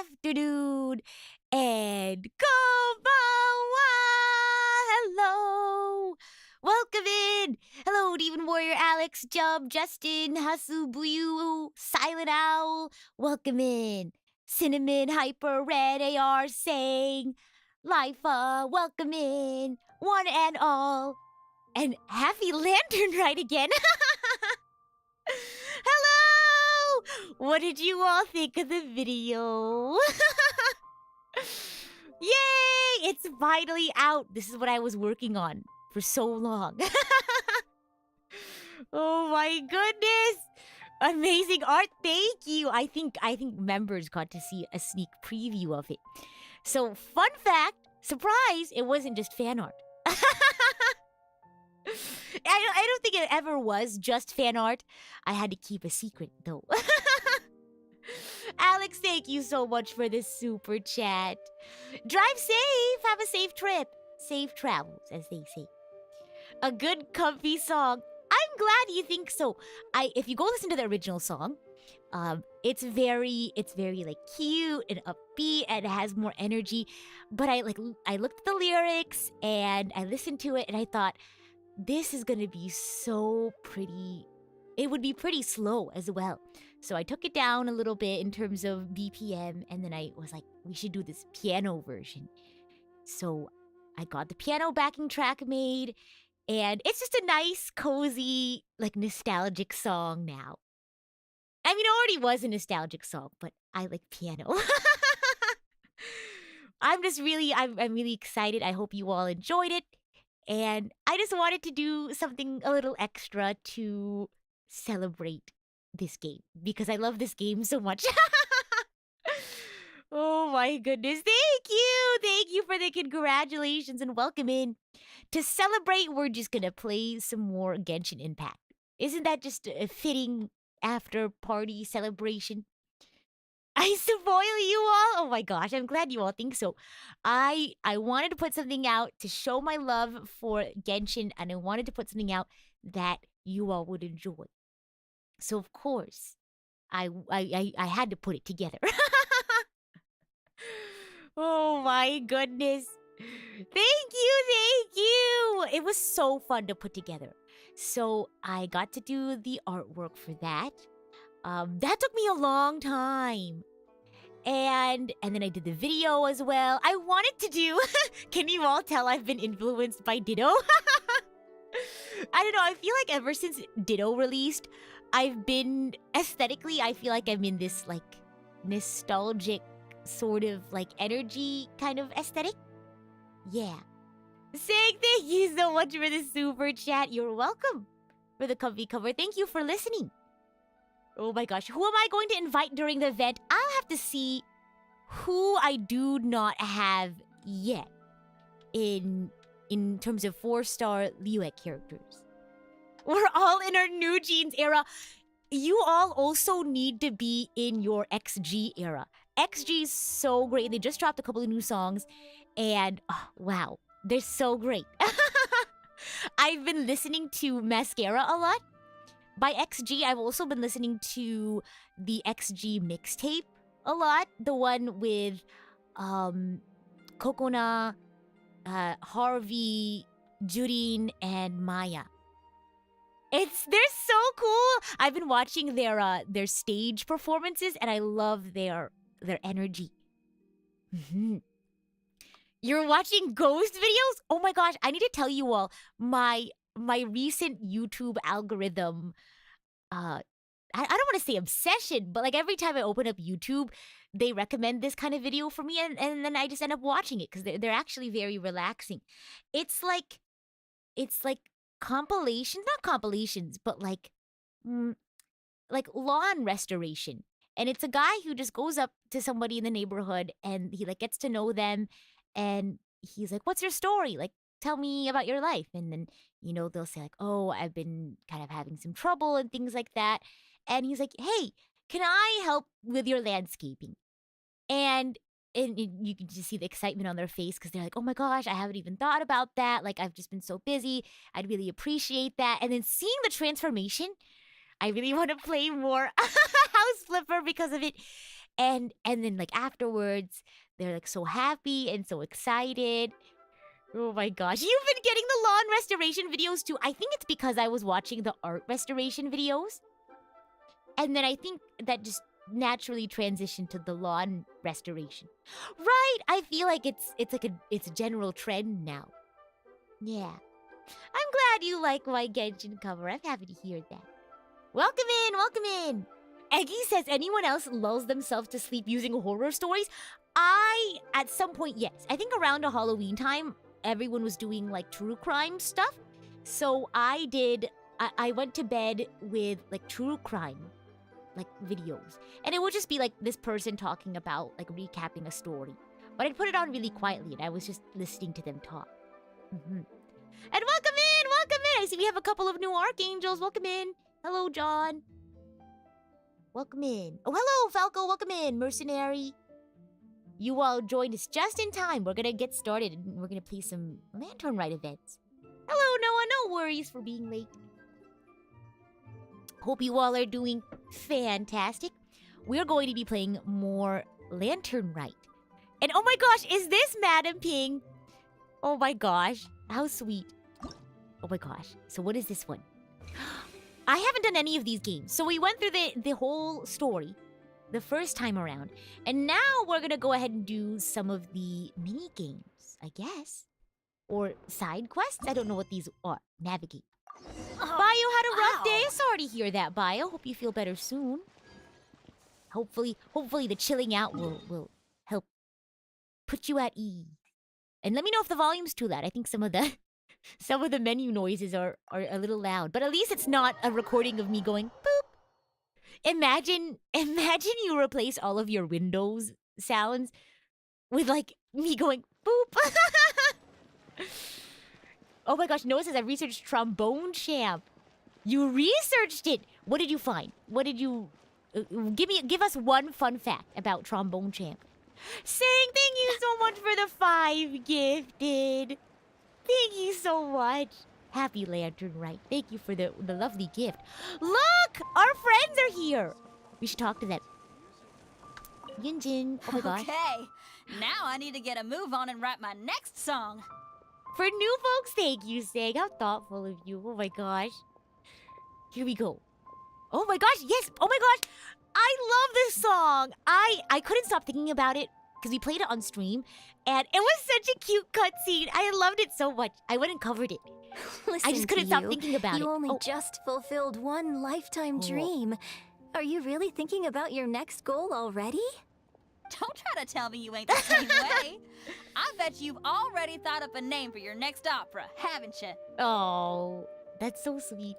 afternoon, and konbanwa! Hello! Welcome in! Hello, Demon Warrior Alex, Jub, Justin, Hasu, Buyu, Silent Owl. Welcome in. Cinnamon, Hyper, Red AR, Sang, Lifa, welcome in. One and all. And Happy Lantern Rite again. Hello! What did you all think of the video? Yay! It's finally out. This is what I was working on for so long. Oh my goodness! Amazing art. Thank you. I think members got to see a sneak preview of it. So, fun fact, surprise, it wasn't just fan art. I don't think it ever was just fan art. I had to keep a secret, though. Alex, thank you so much for this super chat. Drive safe. Have a safe trip. Safe travels, as they say. A good, comfy song. I'm glad you think so. If you go listen to the original song, it's very like cute and upbeat and it has more energy. But I looked at the lyrics and I listened to it and I thought, this is gonna be so pretty. It would be pretty slow as well. So I took it down a little bit in terms of BPM, and then I was like, we should do this piano version. So I got the piano backing track made, and it's just a nice, cozy, like nostalgic song now. I mean, it already was a nostalgic song, but I like piano. I'm really excited. I hope you all enjoyed it. And I just wanted to do something a little extra to celebrate this game because I love this game so much. Oh my goodness. Thank you. Thank you for the congratulations and welcome in. To celebrate, we're just going to play some more Genshin Impact. Isn't that just a fitting after party celebration? I spoil you all? Oh my gosh, I'm glad you all think so. I wanted to put something out to show my love for Genshin, and I wanted to put something out that you all would enjoy. So of course, I had to put it together. Oh my goodness. Thank you. It was so fun to put together. So I got to do the artwork for that. That took me a long time. And then I did the video as well. I wanted to do... Can you all tell I've been influenced by Ditto? I don't know. I feel like ever since Ditto released, I've been... Aesthetically, I feel like I'm in this, like, nostalgic sort of, like, energy kind of aesthetic. Yeah. Saying thank you so much for the super chat. You're welcome for the comfy cover. Thank you for listening. Oh my gosh, who am I going to invite during the event? I'll have to see who I do not have yet in terms of 4-star Liyue characters. We're all in our new jeans era. You all also need to be in your XG era. XG is so great. They just dropped a couple of new songs and wow, they're so great. I've been listening to Mascara a lot. By XG, I've also been listening to the XG mixtape a lot. The one with Kokona, Harvey, Jurin, and Maya. They're so cool. I've been watching their stage performances, and I love their energy. Mm-hmm. You're watching ghost videos? Oh my gosh, I need to tell you all my recent YouTube algorithm, I don't want to say obsession, but like every time I open up YouTube, they recommend this kind of video for me, and then I just end up watching it because they're actually very relaxing. It's like compilations, not compilations, but like lawn restoration. And it's a guy who just goes up to somebody in the neighborhood and he like gets to know them, and he's like, "What's your story? Like, tell me about your life." And then, you know, they'll say like, "Oh, I've been kind of having some trouble," and things like that. And he's like, "Hey, can I help with your landscaping?" And you can just see the excitement on their face because they're like, "Oh my gosh, I haven't even thought about that. Like, I've just been so busy. I'd really appreciate that." And then seeing the transformation, I really want to play more House Flipper because of it. And then like afterwards, they're like so happy and so excited. Oh my gosh, you've been getting the lawn restoration videos too. I think it's because I was watching the art restoration videos. And then I think that just naturally transitioned to the lawn restoration. Right, I feel like it's a general trend now. Yeah. I'm glad you like my Genshin cover. I'm happy to hear that. Welcome in, welcome in. Eggy says anyone else lulls themselves to sleep using horror stories? At some point, yes. I think around a Halloween time, everyone was doing like true crime stuff. So I went to bed with like true crime like videos. And it would just be like this person talking about like recapping a story. But I'd put it on really quietly and I was just listening to them talk. Mm-hmm. And welcome in, welcome in. I see we have a couple of new archangels. Welcome in. Hello, John. Welcome in. Oh, hello, Falco. Welcome in, mercenary. You all joined us just in time. We're gonna get started and we're gonna play some Lantern Rite events. Hello, Noah. No worries for being late. Hope you all are doing fantastic. We're going to be playing more Lantern Rite. And oh my gosh, is this Madam Ping? Oh my gosh, how sweet. Oh my gosh, so what is this one? I haven't done any of these games. So we went through the whole story the first time around. And now we're gonna go ahead and do some of the mini games, I guess. Or side quests? I don't know what these are. Navigate. Bio had a rough day. Sorry to hear that, Bio. Hope you feel better soon. Hopefully the chilling out will help put you at ease. And let me know if the volume's too loud. I think some of the menu noises are a little loud. But at least it's not a recording of me going boop. Imagine you replace all of your Windows sounds with like me going boop. Oh my gosh, Noah says I researched trombone champ. You researched it. What did you find? What did you give us one fun fact about trombone champ. Saying thank you so much for the 5 gifted. Thank you so much. Happy Lantern Rite. Thank you for the lovely gift. Look! Our friends are here. We should talk to them. Yunjin. Oh my gosh. Okay. Now I need to get a move on and write my next song. For new folks, thank you, Sang. How thoughtful of you. Oh my gosh. Here we go. Oh my gosh, yes. Oh my gosh. I love this song. I couldn't stop thinking about it because we played it on stream and it was such a cute cutscene. I loved it so much. I went and covered it. Listen, I just couldn't stop thinking about it. You only just fulfilled one lifetime dream. Are you really thinking about your next goal already? Don't try to tell me you ain't the same way. I bet you've already thought up a name for your next opera, haven't you? Oh, that's so sweet.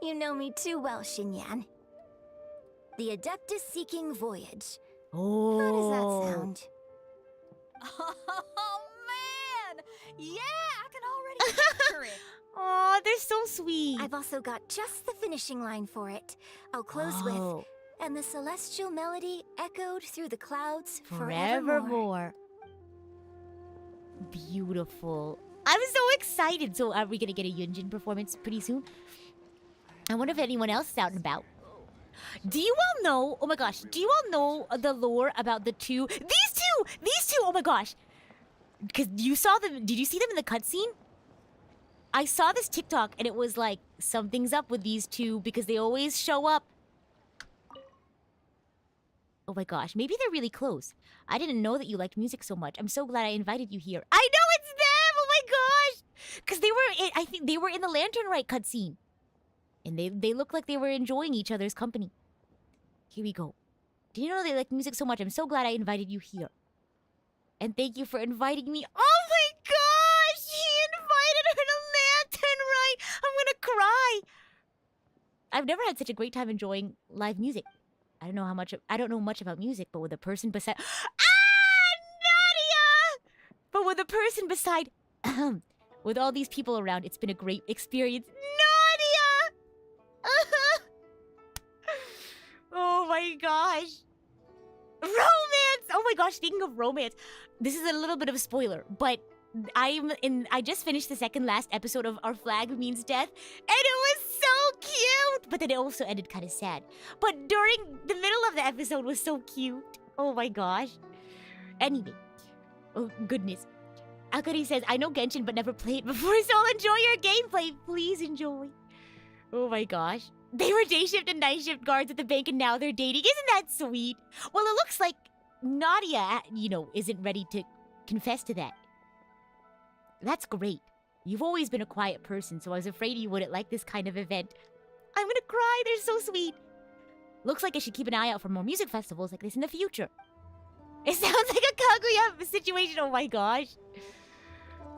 You know me too well, Xinyan. The Adeptus Seeking Voyage. Oh. How does that sound? Oh, man! Yeah, I can already picture it. Oh, they're so sweet. I've also got just the finishing line for it. I'll close with, and the celestial melody echoed through the clouds forevermore. Beautiful. I'm so excited. So are we going to get a Yunjin performance pretty soon? I wonder if anyone else is out and about. Do you all know, oh my gosh, do you all know the lore about these two, oh my gosh. Because you saw them, did you see them in the cutscene? I saw this TikTok and it was like, something's up with these two because they always show up. Oh my gosh, maybe they're really close. I didn't know that you liked music so much. I'm so glad I invited you here. I know it's them! Oh my gosh! Because I think they were in the Lantern Rite cutscene. And they look like they were enjoying each other's company. Here we go. Did you know they like music so much? I'm so glad I invited you here. And thank you for inviting me. Oh my gosh! He invited her to Lantern Rite! I'm gonna cry! I've never had such a great time enjoying live music. I don't know much about music, but with a person beside... Nadia! But with a person beside... with all these people around, it's been a great experience. Nadia! Oh my gosh. Romance! Oh my gosh, speaking of romance, this is a little bit of a spoiler, but I just finished the second last episode of Our Flag Means Death, and it was so cute! But then it also ended kind of sad. But during the middle of the episode was so cute. Oh my gosh. Anyway. Oh, goodness. Akari says, I know Genshin but never played before, so I'll enjoy your gameplay. Please enjoy. Oh my gosh. They were day shift and night shift guards at the bank and now they're dating. Isn't that sweet? Well, it looks like Nadia, isn't ready to confess to that. That's great. You've always been a quiet person, so I was afraid you wouldn't like this kind of event. I'm gonna cry, they're so sweet. Looks like I should keep an eye out for more music festivals like this in the future. It sounds like a Kaguya situation, oh my gosh.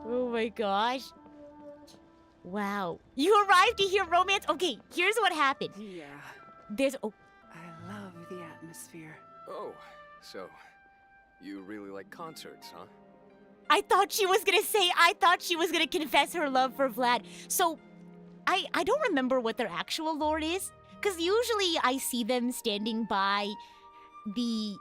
Oh my gosh. Wow. You arrived to hear romance? Okay, here's what happened. Yeah. Oh. I love the atmosphere. Oh, so you really like concerts, huh? I thought she was gonna confess her love for Vlad. So, I don't remember what their actual lore is. Because usually I see them standing by the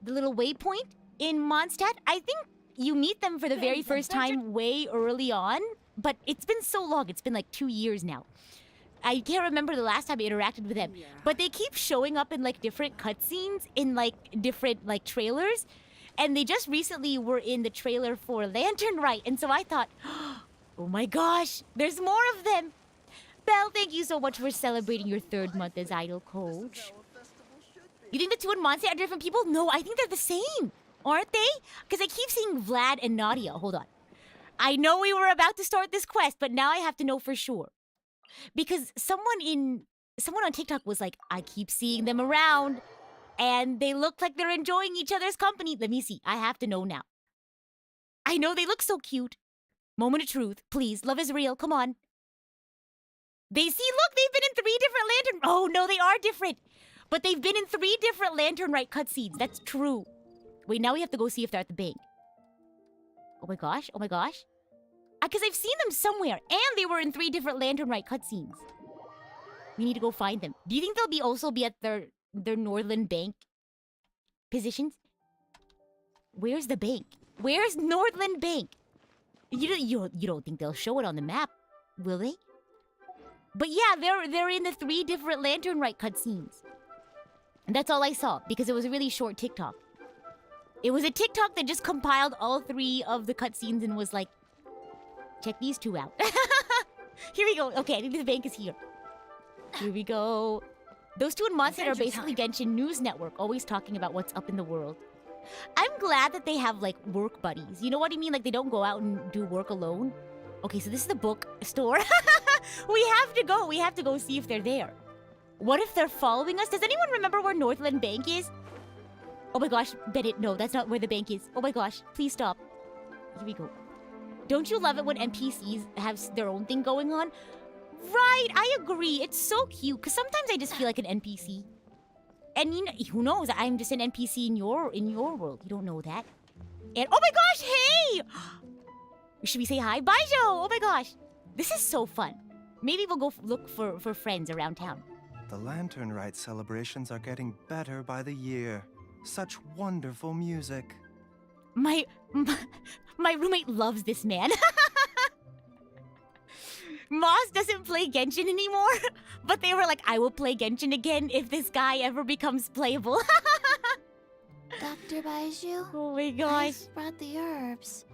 little waypoint in Mondstadt. I think you meet them for the very first time way early on. But it's been so long. It's been like 2 years now. I can't remember the last time I interacted with them. Yeah. But they keep showing up in like different cutscenes in like different like trailers. And they just recently were in the trailer for Lantern Rite. And so I thought, oh my gosh, there's more of them. Belle, thank you so much for celebrating your 3rd month as idol coach. You think the two in Mondstadt are different people? No, I think they're the same. Aren't they? Because I keep seeing Vlad and Nadia. Hold on. I know we were about to start this quest, but now I have to know for sure. Because someone on TikTok was like, I keep seeing them around. And they look like they're enjoying each other's company. Let me see. I have to know now. I know they look so cute. Moment of truth. Please. Love is real. Come on. Look, they've been in 3 different Lantern... Oh, no, they are different. But they've been in 3 different Lantern Rite cutscenes. That's true. Wait, now we have to go see if they're at the bank. Oh my gosh. Oh my gosh. Because I've seen them somewhere. And they were in 3 different Lantern Rite cutscenes. We need to go find them. Do you think they'll also be at their Northland Bank positions? Where's the bank? Where's Northland Bank? You don't think they'll show it on the map, will they? But yeah, they're in the 3 different Lantern Rite cutscenes. And that's all I saw because it was a really short TikTok. It was a TikTok that just compiled all 3 of the cutscenes and was like, check these 2 out. Here we go. Okay, I think the bank is here. Here we go. Those 2 in Mondstadt are basically Genshin News Network, always talking about what's up in the world. I'm glad that they have, like, work buddies. You know what I mean? Like, they don't go out and do work alone. Okay, so this is the book store. We have to go see if they're there. What if they're following us? Does anyone remember where Northland Bank is? Oh my gosh, Bennett, no, that's not where the bank is. Oh my gosh, please stop. Here we go. Don't you love it when NPCs have their own thing going on? Right, I agree. It's so cute. Because sometimes I just feel like an NPC. And who knows? I'm just an NPC in your world. You don't know that. And oh my gosh, hey! Should we say hi? Bye, Joe! Oh my gosh. This is so fun. Maybe we'll go look for friends around town. The Lantern Rite celebrations are getting better by the year. Such wonderful music. My roommate loves this man. Moss doesn't play Genshin anymore, but they were like, I will play Genshin again if this guy ever becomes playable. Dr. Baiju, Oh my gosh. I brought the herbs.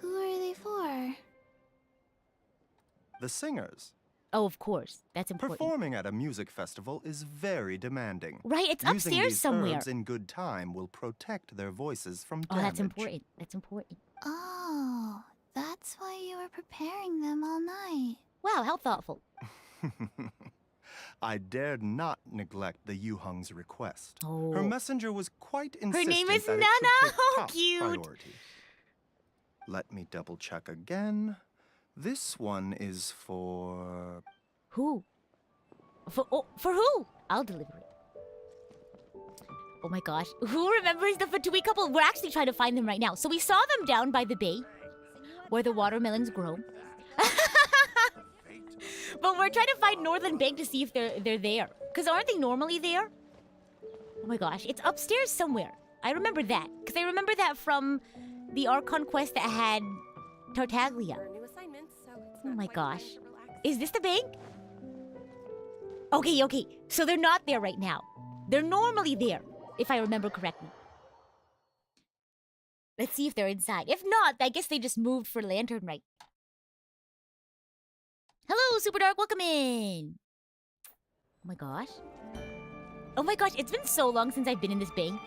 Who are they for? The singers. Oh, of course. That's important. Performing at a music festival is very demanding. Right, it's Using upstairs these somewhere. herbs in good time will protect their voices from Oh, damage. that's important. That's important. Oh, that's why you were preparing them all night. Wow, how thoughtful. I dared not neglect the Yuhung's request. Oh. Her messenger was quite insistent name is that it Nana. should take Oh, top cute. priority. Let me double check again. This one is for... Who? For who? I'll deliver it. Oh my gosh. Who remembers the Fatui couple? We're actually trying to find them right now. So we saw them down by the bay, where the watermelons grow. But we're trying to find Northern Bank to see if they're there. Because aren't they normally there? Oh my gosh. It's upstairs somewhere. I remember that. Because I remember that from the Archon quest that had Tartaglia. New assignments, so it's Oh not my quite time gosh. to relax Is this the bank? Okay, okay. So they're not there right now. They're normally there, if I remember correctly. Let's see if they're inside. If not, I guess they just moved for Lantern Rite. Hello, Super Dark. Welcome in. Oh my gosh. Oh my gosh, it's been so long since I've been in this bank.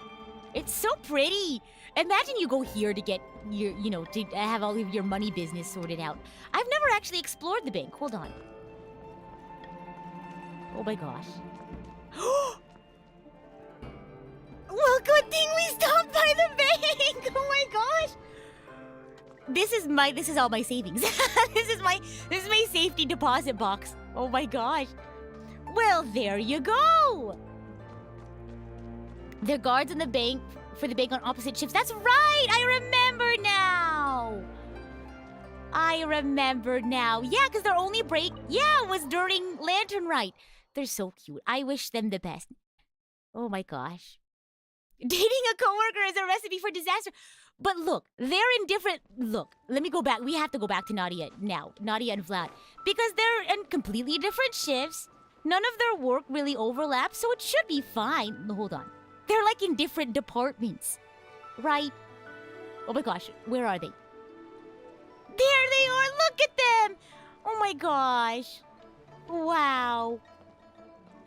It's so pretty. Imagine you go here to get your, to have all of your money business sorted out. I've never actually explored the bank. Hold on. Oh my gosh. Well, good thing we stopped by the bank. Oh my gosh. This is all my savings. This is my safety deposit box. Oh my gosh. Well, there you go. There are guards in the bank for the bank on opposite shifts. That's right. I remember now. Yeah, because their only break, was during Lantern Rite. They're so cute. I wish them the best. Oh my gosh. Dating a coworker is a recipe for disaster. But look, they're in different... Look, let me go back. We have to go back to Nadia now. Nadia and Vlad. Because they're in completely different shifts. None of their work really overlaps, so it should be fine. Hold on. They're like in different departments. Right? Oh my gosh, where are they? There they are! Look at them! Oh my gosh. Wow.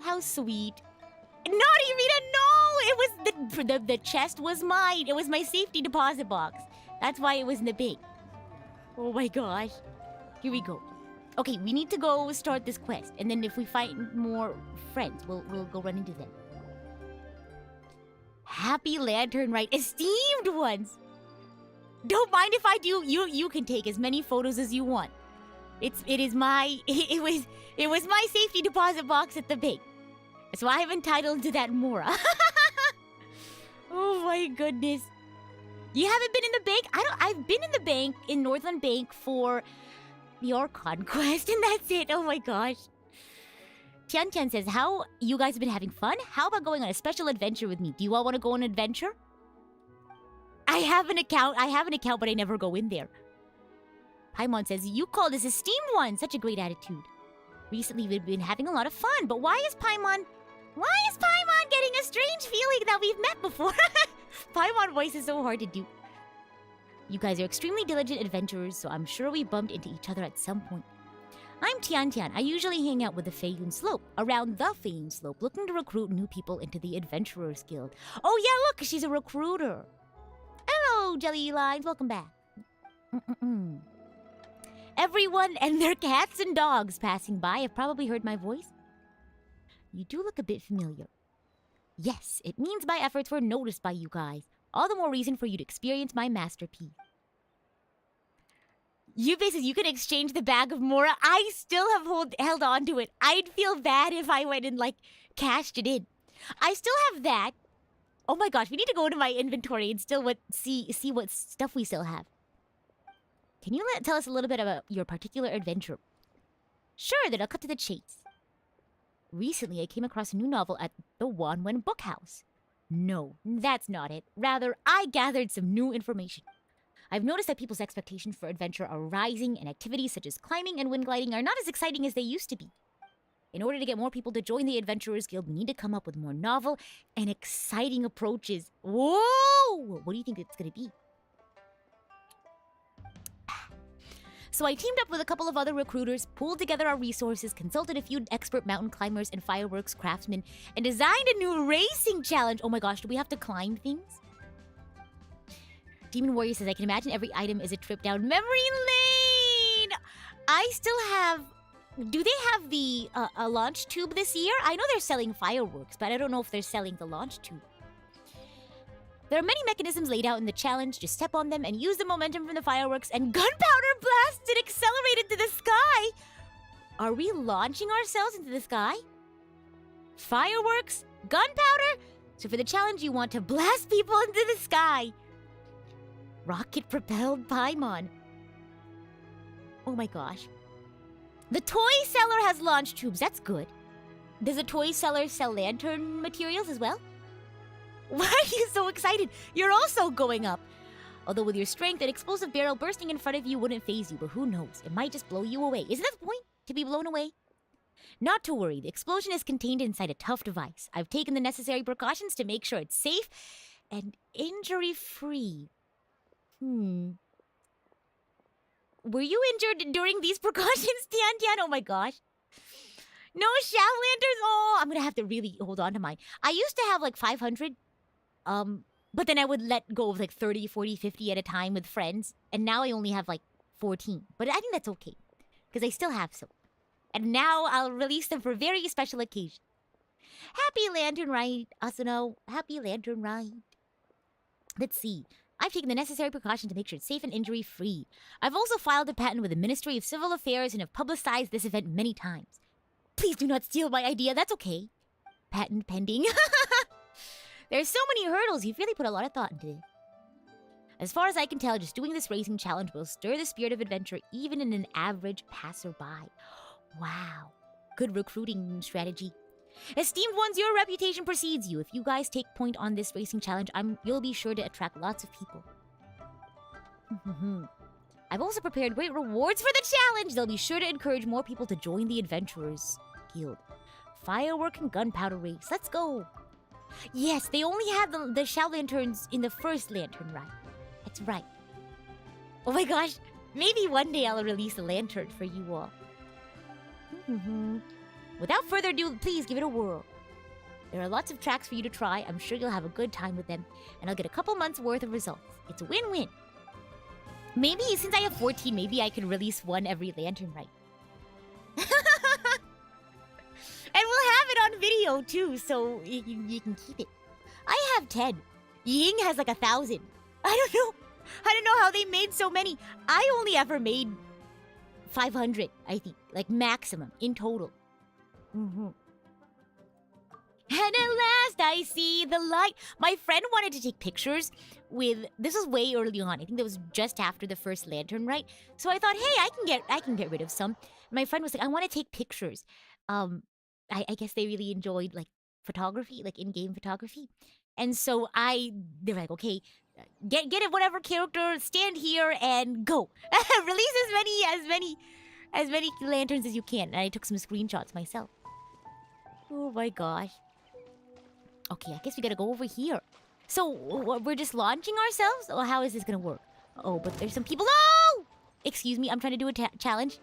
How sweet. Naughty Rita, no! It was the chest was mine. It was my safety deposit box. That's why it was in the bank. Oh my gosh. Here we go. Okay, we need to go start this quest, and then if we find more friends, we'll go run into them. Happy Lantern Rite, esteemed ones. Don't mind if I do. You can take as many photos as you want. It was my safety deposit box at the bank. So I'm entitled to that Mora. Oh my goodness. You haven't been in the bank? I've been in the bank in Northland Bank for your conquest, and that's it. Oh my gosh. Tian Tian says, how you guys have been having fun? How about going on a special adventure with me? Do you all want to go on an adventure? I have an account, but I never go in there. Paimon says, you call this esteemed one. Such a great attitude. Recently, we've been having a lot of fun, but why is Paimon getting a strange feeling that we've met before? Paimon voice is so hard to do. You guys are extremely diligent adventurers, so I'm sure we bumped into each other at some point. I'm Tian Tian. I usually hang out with the Feiyun Slope, around the Feiyun Slope, looking to recruit new people into the Adventurers Guild. Oh yeah, look, she's a recruiter. Hello, Jelly Lines. Welcome back. Everyone and their cats and dogs passing by have probably heard my voice. You do look a bit familiar. Yes, it means my efforts were noticed by you guys. All the more reason for you to experience my masterpiece. You can exchange the bag of Mora. I still have held on to it. I'd feel bad if I went and, cashed it in. I still have that. Oh my gosh, we need to go into my inventory and still see what stuff we still have. Can you tell us a little bit about your particular adventure? Sure, then I'll cut to the chase. Recently, I came across a new novel at the Wanwen Book House. No, that's not it. Rather, I gathered some new information. I've noticed that people's expectations for adventure are rising, and activities such as climbing and wind gliding are not as exciting as they used to be. In order to get more people to join the Adventurers Guild, we need to come up with more novel and exciting approaches. Whoa! What do you think it's going to be? So I teamed up with a couple of other recruiters, pooled together our resources, consulted a few expert mountain climbers and fireworks craftsmen, and designed a new racing challenge. Oh my gosh, do we have to climb things? Demon Warrior says, I can imagine every item is a trip down memory lane! I still have... Do they have the a launch tube this year? I know they're selling fireworks, but I don't know if they're selling the launch tube. There are many mechanisms laid out in the challenge. Just step on them and use the momentum from the fireworks, and gunpowder blasts and accelerate into the sky! Are we launching ourselves into the sky? Fireworks? Gunpowder? So for the challenge, you want to blast people into the sky. Rocket-propelled Paimon. Oh my gosh. The toy seller has launch tubes. That's good. Does the toy seller sell lantern materials as well? Why are you so excited? You're also going up. Although with your strength, an explosive barrel bursting in front of you wouldn't faze you, but who knows? It might just blow you away. Isn't that the point? to be blown away? Not to worry, the explosion is contained inside a tough device. I've taken the necessary precautions to make sure it's safe and injury-free. Were you injured during these precautions, Tian Tian? Oh my gosh. No shower lanterns? Oh, I'm gonna have to really hold on to mine. I used to have like 500. But then I would let go of like 30, 40, 50 at a time with friends. And now I only have like 14. But I think that's okay. Because I still have some. And now I'll release them for very special occasions. Happy Lantern Rite, Asano. Happy Lantern Rite. Let's see. I've taken the necessary precaution to make sure it's safe and injury-free. I've also filed a patent with the Ministry of Civil Affairs and have publicized this event many times. Please do not steal my idea. That's okay. Patent pending. There's so many hurdles. You've really put a lot of thought into this. As far as I can tell, just doing this racing challenge will stir the spirit of adventure even in an average passerby. Wow. Good recruiting strategy. Esteemed ones, your reputation precedes you. If you guys take point on this racing challenge, you'll be sure to attract lots of people. I've also prepared great rewards for the challenge. They'll be sure to encourage more people to join the Adventurers Guild. Firework and gunpowder race. Let's go. Yes, they only had the Shao Lanterns in the first Lantern Rite. That's right. Oh my gosh. Maybe one day I'll release a lantern for you all. Without further ado, please give it a whirl. There are lots of tracks for you to try. I'm sure you'll have a good time with them. And I'll get a couple months worth of results. It's a win-win. Maybe, since I have 14, maybe I can release one every Lantern Rite. And we'll have it on video, too, so you can keep it. I have 10. Ying has like 1,000. I don't know how they made so many. I only ever made 500, I think. Like, maximum, in total. And at last I see the light. My friend wanted to take pictures with... This was way early on. I think that was just after the first Lantern Rite. So I thought, hey, I can get rid of some. My friend was like, I want to take pictures. I guess they really enjoyed like photography, like in-game photography. And so they're like, okay, get it, whatever character, stand here and go. Release as many lanterns as you can. And I took some screenshots myself. Oh my gosh. Okay, I guess we gotta go over here. So, we're just launching ourselves? Or how is this gonna work? Oh, but there's some people. Oh! Excuse me, I'm trying to do a challenge.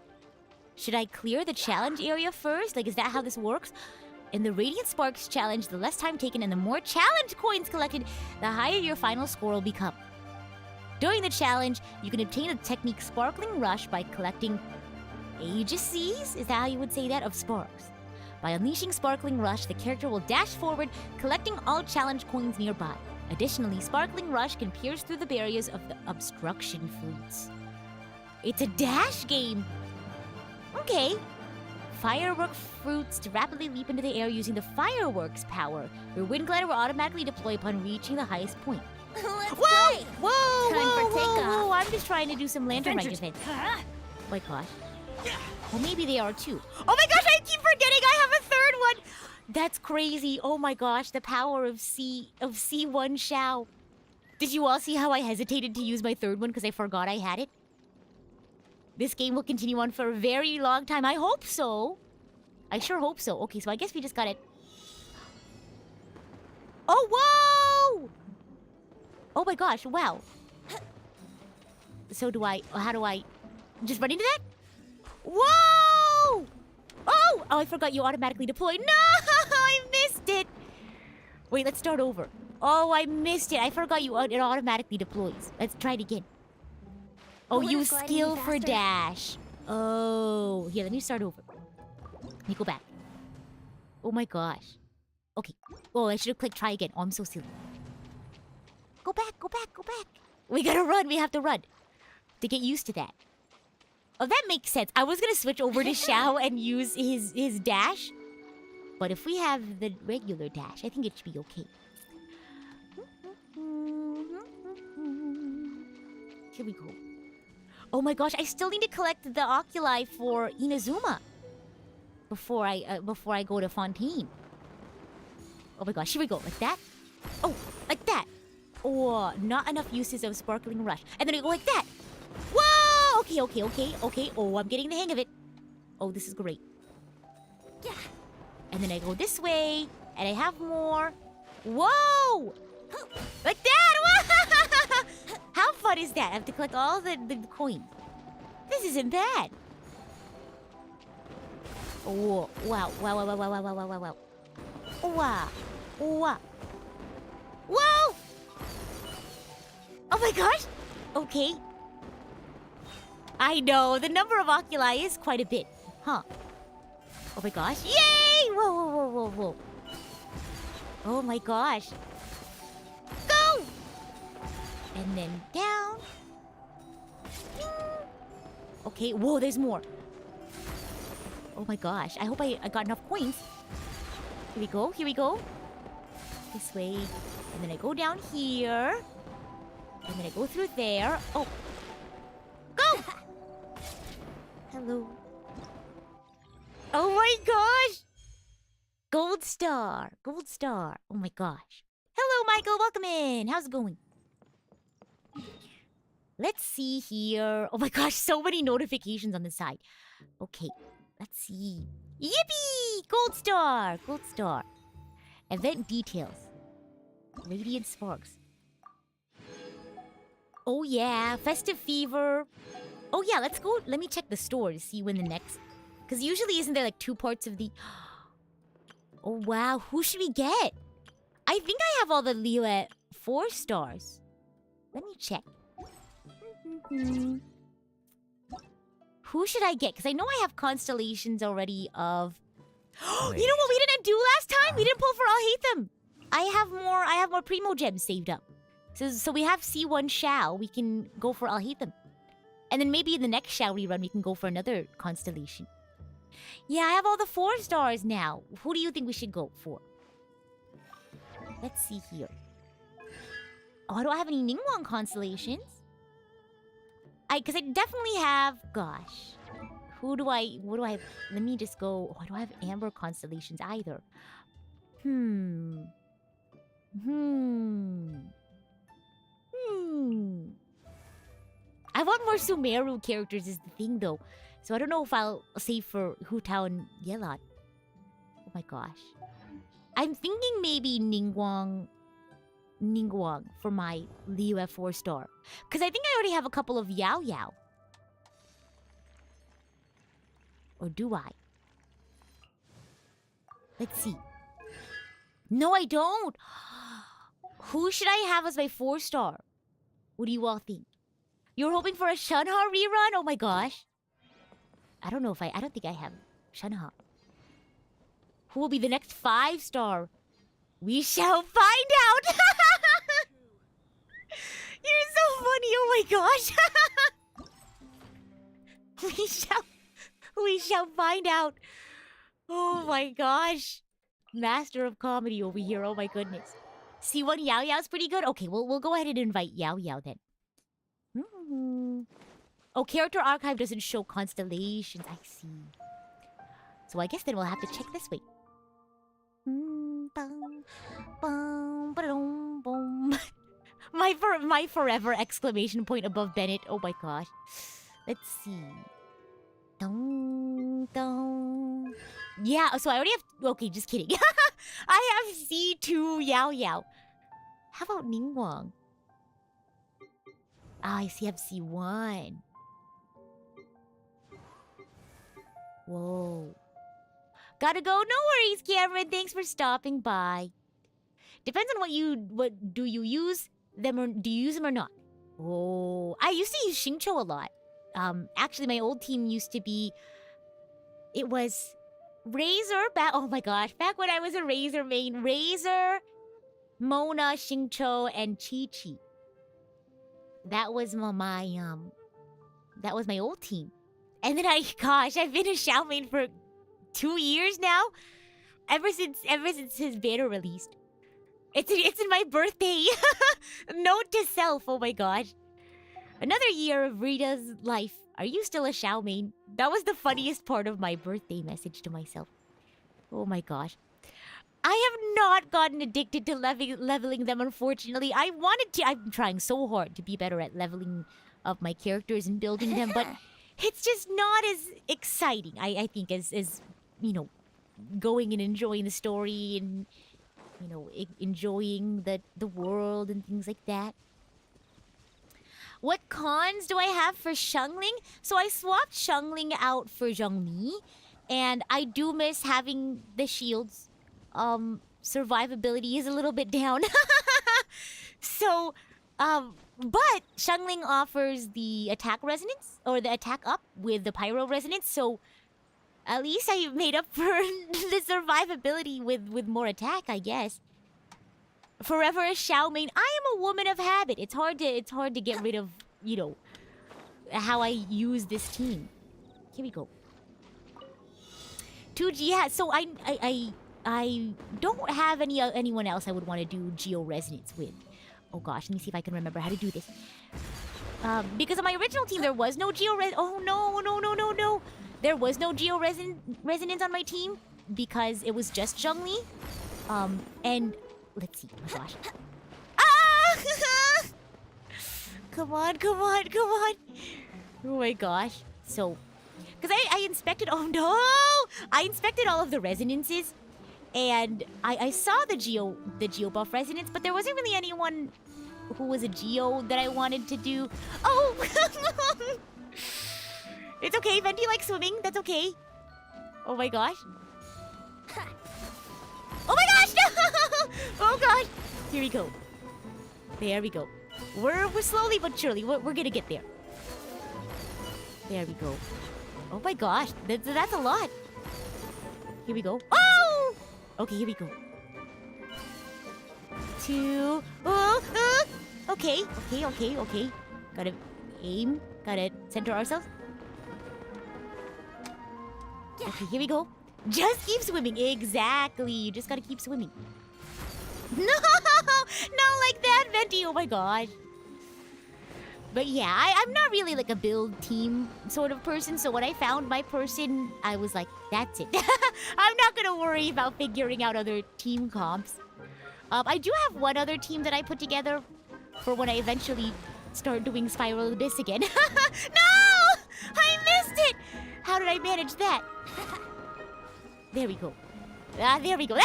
Should I clear the challenge area first? Like, is that how this works? In the Radiant Sparks challenge, the less time taken and the more challenge coins collected, the higher your final score will become. During the challenge, you can obtain the technique Sparkling Rush by collecting aegis, is that how you would say that, of sparks. By unleashing Sparkling Rush, the character will dash forward, collecting all challenge coins nearby. Additionally, Sparkling Rush can pierce through the barriers of the obstruction fruits. It's a dash game! Okay. Firework fruits to rapidly leap into the air using the fireworks power. Your wind glider will automatically deploy upon reaching the highest point. Let's Whoa! play. Whoa! Time for takeoff. Whoa! I'm just trying to do some lantern right defense. Huh? Oh my gosh. Well, maybe they are too. Oh my gosh! I keep forgetting I have a third one. That's crazy. Oh my gosh! The power of C1 Shao. Did you all see how I hesitated to use my third one because I forgot I had it? This game will continue on for a very long time. I hope so. I sure hope so. Okay, so I guess we just got it. Oh, whoa! Oh my gosh, wow. So how do I just run into that? Whoa! Oh, I forgot you automatically deploy. No, I missed it. Wait, let's start over. Oh, I missed it. I forgot it automatically deploys. Let's try it again. Oh, Will use it glide skill any for faster? dash. Oh, here, let me start over. Let me go back. Oh my gosh. Okay. Oh, I should have clicked try again. Oh, I'm so silly. Go back, go back, go back. We gotta run. We have to run. To get used to that. Oh, that makes sense. I was gonna switch over to Shao and use his dash. But if we have the regular dash, I think it should be okay. Here we go. Oh my gosh, I still need to collect the oculi for Inazuma before I go to Fontaine. Oh my gosh, here we go, like that. Oh, like that. Oh, not enough uses of Sparkling Rush. And then I go like that. Whoa! Okay. Oh, I'm getting the hang of it. Oh, this is great. And then I go this way, and I have more. Whoa! Like that! How fun is that? I have to collect all the coins. This isn't bad. Oh, wow. Wow, wow, wow, wow, wow, wow, wow, wow. Wow. Wow. Whoa! Oh my gosh! Okay. I know, the number of oculi is quite a bit. Huh. Oh my gosh. Yay! Whoa, whoa, whoa, whoa, whoa. Oh my gosh. Go! And then down. Okay, whoa, there's more. Oh my gosh. I hope I got enough coins. Here we go, here we go. This way. And then I go down here. And then I go through there. Oh. Go! Hello. Oh my gosh! Gold star. Gold star. Oh my gosh. Hello, Michael. Welcome in. How's it going? Let's see here. Oh my gosh, so many notifications on the side. Okay, let's see. Yippee! Gold star. Gold star. Event details. Radiant sparks. Oh yeah, festive fever. Oh yeah, let's go. Let me check the store to see when the next... Because usually isn't there like 2 parts of the... Oh wow, who should we get? I think I have all the Leo at 4 stars. Let me check. Who should I get? Because I know I have constellations already of... You know what we didn't do last time? We didn't pull for Alhaitham. I have more Primo gems saved up. So we have C1 Shao. We can go for Alhaitham. And then maybe in the next Shao rerun, we can go for another constellation. Yeah, I have all the 4 stars now. Who do you think we should go for? Let's see here. Oh, I don't have any Ningguang constellations. Because I definitely have... Gosh. What do I have? Let me just go... Oh, I don't have Amber constellations either. I want more Sumeru characters is the thing though. So I don't know if I'll save for Hu Tao and Yelan. Oh my gosh. I'm thinking maybe Ningguang for my Liu F4 star. Because I think I already have a couple of Yao Yao. Or do I? Let's see. No, I don't. Who should I have as my 4 star? What do you all think? You're hoping for a Shunha rerun? Oh my gosh. I don't think I have Shunha. Who will be the next 5 star? We shall find out! You're so funny, oh my gosh! we shall find out. Oh my gosh. Master of comedy over here, oh my goodness. C1 Yao Yao's pretty good? Okay, we'll go ahead and invite Yao Yao then. Oh, character archive doesn't show constellations. I see. So I guess then we'll have to check this way. My forever exclamation point above Bennett. Oh my gosh. Let's see. Yeah, so I already have... Okay, just kidding. I have C2 Yao Yao. How about Ningguang? I see I have C1. Whoa. Gotta go. No worries, Cameron. Thanks for stopping by. Depends on what do you use them or do you use them or not? Oh, I used to use Xingqiu a lot. Actually, my old team used to be. It was Razor. Oh my gosh! Back when I was a Razor main, Razor, Mona, Xingqiu, and Chi Chi. That was that was my old team. And then I've been a Xiao main for 2 years now. Ever since his banner released. It's in my birthday. Note to self, oh my gosh. Another year of Rita's life. Are you still a Xiao main? That was the funniest part of my birthday message to myself. Oh my gosh. I have not gotten addicted to leveling them, unfortunately. I'm trying so hard to be better at leveling up my characters and building them, but it's just not as exciting, I think, as you know, going and enjoying the story and, you know, enjoying the world and things like that. What cons do I have for Xiangling? So I swapped Xiangling out for Zhongli, and I do miss having the shields. Survivability is a little bit down. So, but Xiangling offers the attack resonance, or the attack up with the pyro resonance, so at least I made up for the survivability with more attack, I guess. Forever a Xiao main. I am a woman of habit. It's hard to get rid of, you know, how I use this team. Here we go. 2G, yeah, so I don't have anyone else I would want to do Geo Resonance with. Oh gosh, let me see if I can remember how to do this. Because on my original team, there was no Geo Res. Oh no. There was no Geo Resonance on my team because it was just Zhongli. And let's see. Oh my gosh. Ah! Come on. Oh my gosh. So, because I inspected. Oh no! I inspected all of the resonances, and I saw the Geo buff resonance, but there wasn't really anyone who was a Geo that I wanted to do. Oh! It's okay, Venti likes swimming, that's okay. Oh my gosh. Oh my gosh, no! Oh gosh. Here we go. There we go. We're slowly but surely, we're gonna get there. There we go. Oh my gosh, that's a lot. Here we go. Oh! Okay, here we go. 2. Okay. Gotta aim. Gotta center ourselves. Okay, here we go. Just keep swimming. Exactly. You just gotta keep swimming. No! Not like that, Venti. Oh my gosh. But yeah, I'm not really like a build team sort of person, so when I found my person, I was like, that's it. I'm not gonna worry about figuring out other team comps. I do have one other team that I put together for when I eventually start doing Spiral Abyss again. No! I missed it! How did I manage that? There we go. There we go.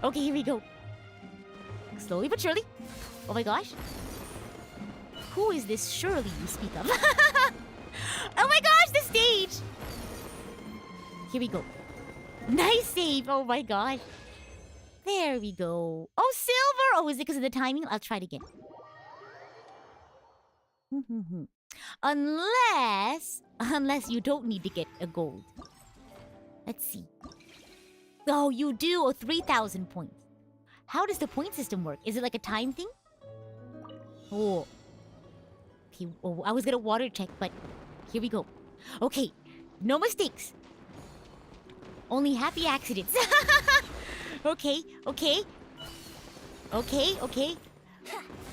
Okay, here we go. Slowly but surely. Oh my gosh. Who is this Shirley you speak of? Oh my gosh, the stage! Here we go. Nice save. Oh my gosh. There we go. Oh, silver! Oh, is it because of the timing? I'll try it again. Unless you don't need to get a gold. Let's see. Oh, you do. Oh, 3,000 points. How does the point system work? Is it like a time thing? Oh. Okay, oh, I was gonna water check, but here we go. Okay, no mistakes. Only happy accidents. Okay.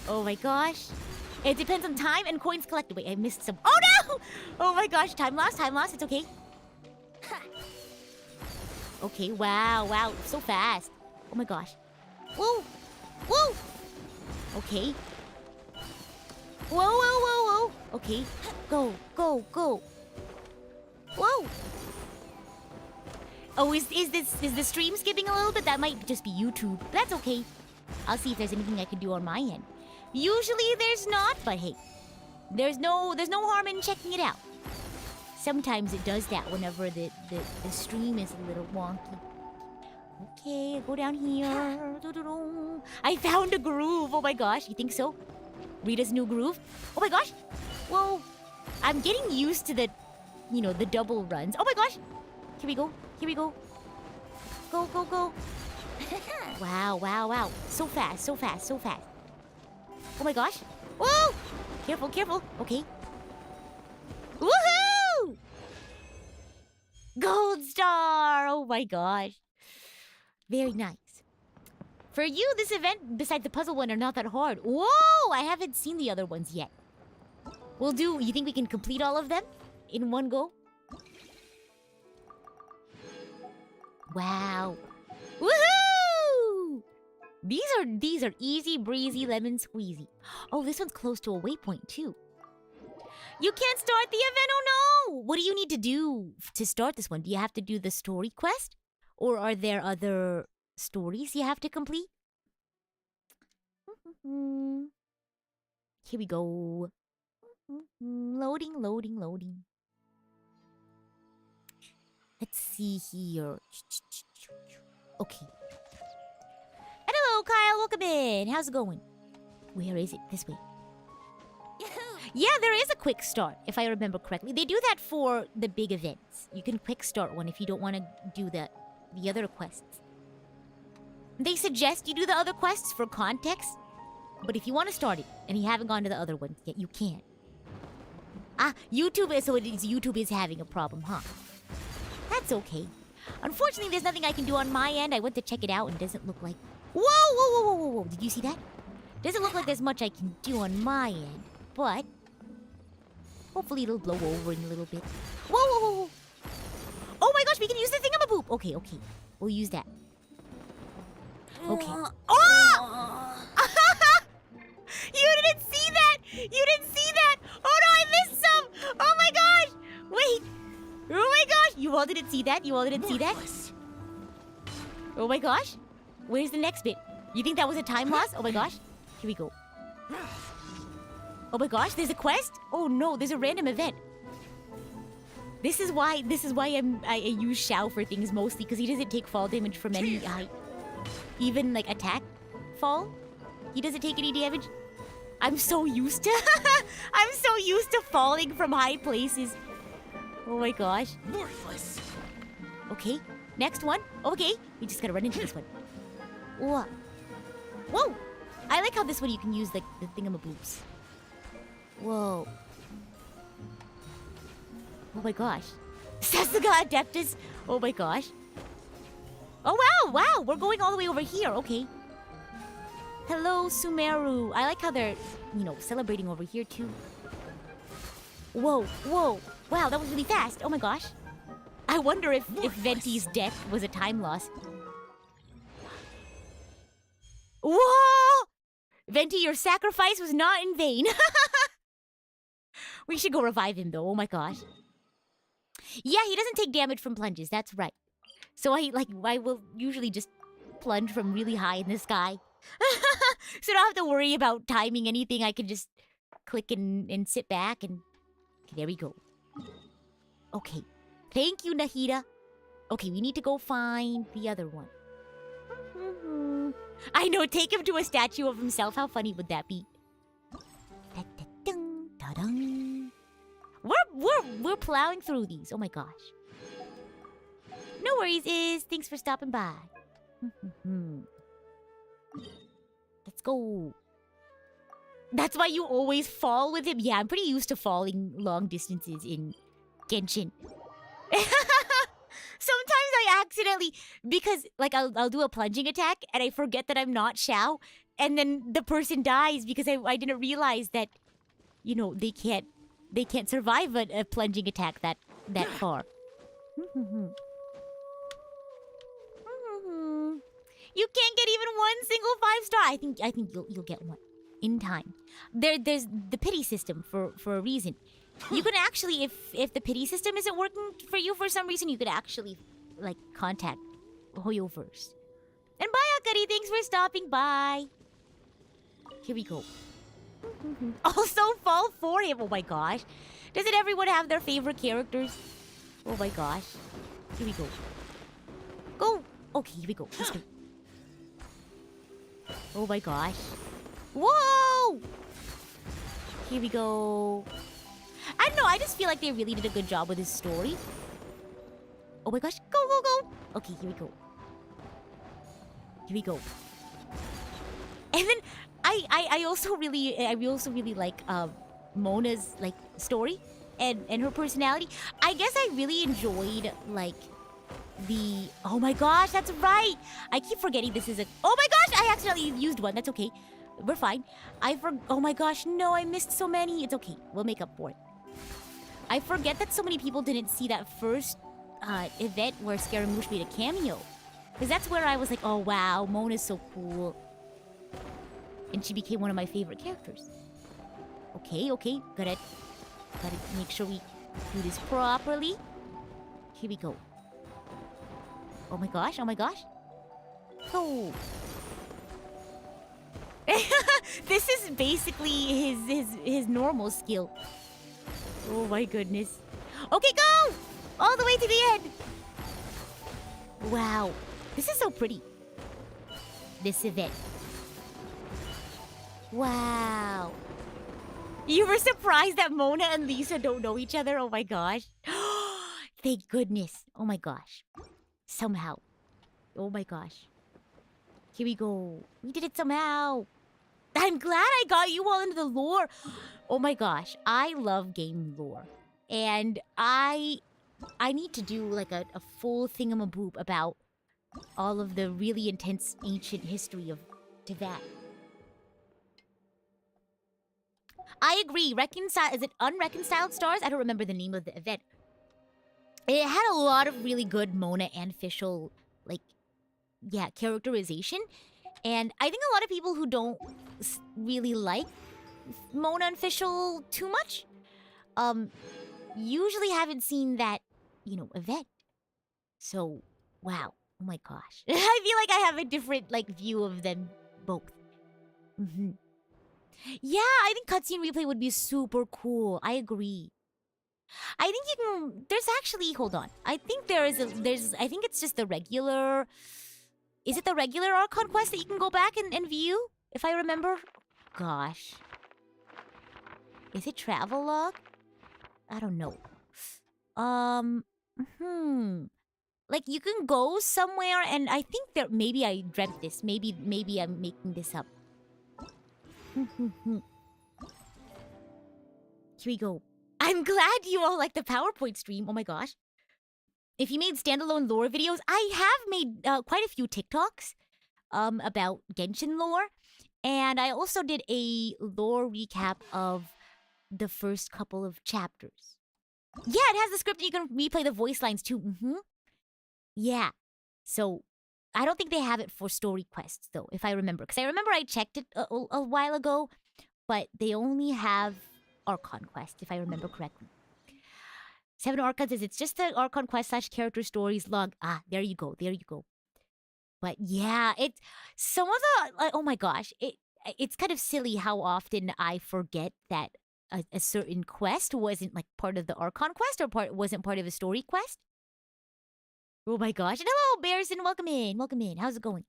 Oh my gosh. It depends on time and coins collected. Wait, I missed some. Oh no! Oh my gosh, time lost. It's okay. Okay, wow, so fast. Oh my gosh. Whoa! Okay. Whoa. Okay, go. Whoa! Oh, is the stream skipping a little bit? That might just be YouTube. That's okay. I'll see if there's anything I can do on my end. Usually there's not, but hey, there's no harm in checking it out. Sometimes it does that whenever the stream is a little wonky. Okay, go down here. I found a groove. Oh my gosh, you think so? Rita's new groove. Oh my gosh. Whoa. I'm getting used to the double runs. Oh my gosh. Here we go. Go. Wow. So fast. Oh my gosh. Whoa. Careful. Okay. Woohoo! Gold star. Oh my gosh. Very nice. For you, this event, besides the puzzle one, are not that hard. Whoa! I haven't seen the other ones yet. We'll do... You think we can complete all of them in one go? Wow. Woohoo! These are easy breezy lemon squeezy. Oh, this one's close to a waypoint too. You can't start the event, oh no! What do you need to do to start this one? Do you have to do the story quest? Or are there other stories you have to complete? Here we go. Loading, loading, loading. Let's see here. Okay. And hello, Kyle. Welcome in. How's it going? Where is it? This way. Yeah, there is a quick start, if I remember correctly. They do that for the big events. You can quick start one if you don't want to do the other quests. They suggest you do the other quests for context, but if you want to start it and you haven't gone to the other ones yet, you can. YouTube is, so YouTube is having a problem, huh? That's okay. Unfortunately, there's nothing I can do on my end. I went to check it out and it doesn't look like... Whoa, whoa, whoa, whoa, whoa, whoa. Did you see that? Doesn't look like there's much I can do on my end, but... hopefully it'll blow over in a little bit. Whoa, whoa, whoa, whoa. Oh my gosh, we can use the thingamaboop. Okay, okay. We'll use that. Okay. Oh! You didn't see that! You didn't see that! Oh no, I missed some! Oh my gosh! Wait! Oh my gosh! You all didn't see that? You all didn't see that? Oh my gosh! Where's the next bit? You think that was a time loss? Oh my gosh! Here we go. Oh my gosh, there's a quest? Oh no, there's a random event. This is why I use Xiao for things mostly, because he doesn't take fall damage from any even like attack fall. He doesn't take any damage. I'm so used to falling from high places. Oh my gosh. Worthless. Okay, next one. Okay, we just gotta run into this one. Whoa. Whoa! I like how this one you can use like the thingamaboops. Whoa. Oh my gosh. Sasuga Adeptus. Oh my gosh. Oh wow, wow. We're going all the way over here. Okay. Hello, Sumeru. I like how they're, celebrating over here too. Whoa, whoa. Wow, that was really fast. Oh my gosh. I wonder if Venti's death was a time loss. Whoa! Venti, your sacrifice was not in vain. We should go revive him though. Oh my gosh. Yeah, he doesn't take damage from plunges. That's right. So I will usually just plunge from really high in the sky. So I don't have to worry about timing anything. I can just click and sit back and... Okay, there we go. Okay. Thank you, Nahida. Okay, we need to go find the other one. I know, take him to a statue of himself. How funny would that be? We're plowing through these. Oh my gosh. No worries, Iz. Thanks for stopping by. Let's go. That's why you always fall with him? Yeah, I'm pretty used to falling long distances in Genshin. Sometimes I accidentally, because I'll do a plunging attack and I forget that I'm not Xiao, and then the person dies because I didn't realize that, they can't survive a plunging attack that far. You can't get even one single 5-star. I think you'll get one in time. There's the pity system for a reason. You can actually, if the pity system isn't working for you for some reason, you could actually contact Hoyo first. And bye, Akari. Thanks for stopping by. Here we go. Also, fall for him. Oh my gosh. Doesn't everyone have their favorite characters? Oh my gosh. Here we go. Go. Okay, here we go. Let's go. Oh my gosh. Whoa! Here we go. I don't know, I just feel like they really did a good job with this story. Oh my gosh, go, go, go! Okay, here we go. Here we go. And then I also really like Mona's story and her personality. I guess I really enjoyed oh my gosh, that's right. I keep forgetting this is oh my gosh, I accidentally used one. That's okay. We're fine. Oh my gosh, no, I missed so many. It's okay. We'll make up for it. I forget that so many people didn't see that first event where Scaramouche made a cameo. Because that's where I was like, oh wow, Mona's so cool. And she became one of my favorite characters. Okay, okay, gotta Gotta make sure we do this properly. Here we go. Oh my gosh, oh my gosh. Oh. This is basically his normal skill. Oh my goodness. Okay, go! All the way to the end. Wow. This is so pretty. This event. Wow. You were surprised that Mona and Lisa don't know each other? Oh my gosh. Thank goodness. Oh my gosh. Somehow. Oh my gosh. Here we go. We did it somehow. I'm glad I got you all into the lore. Oh my gosh. I love game lore. And I need to do like a full thingamaboop about all of the really intense ancient history of Teyvat. I agree. Is it Unreconciled Stars? I don't remember the name of the event. It had a lot of really good Mona and Fischl, characterization. And I think a lot of people who don't really like Mona and Fischl too much, usually haven't seen that, event. So, wow. Oh my gosh. I feel like I have a different, view of them both. Mm-hmm. Yeah, I think cutscene replay would be super cool. I agree. I think you can... There's actually... Hold on. I think I think it's just the regular... Is it the regular Archon quest that you can go back and view? If I remember? Gosh. Is it travel log? I don't know. You can go somewhere and I think there... Maybe I dreamt this. Maybe I'm making this up. Here we go. I'm glad you all like the PowerPoint stream. Oh my gosh. If you made standalone lore videos, I have made quite a few TikToks about Genshin lore. And I also did a lore recap of the first couple of chapters. Yeah, it has the script and you can replay the voice lines too. Yeah. So, I don't think they have it for story quests, though, if I remember. Because I remember I checked it a while ago, but they only have Archon quest, if I remember correctly. 7 Archon says it's just the Archon quest / character stories log. Ah, there you go, there you go. But yeah, it's... Some of the... oh my gosh, it's kind of silly how often I forget that a certain quest wasn't, part of the Archon quest or wasn't part of a story quest. Oh my gosh. And hello, Bearson. Welcome in. Welcome in. How's it going?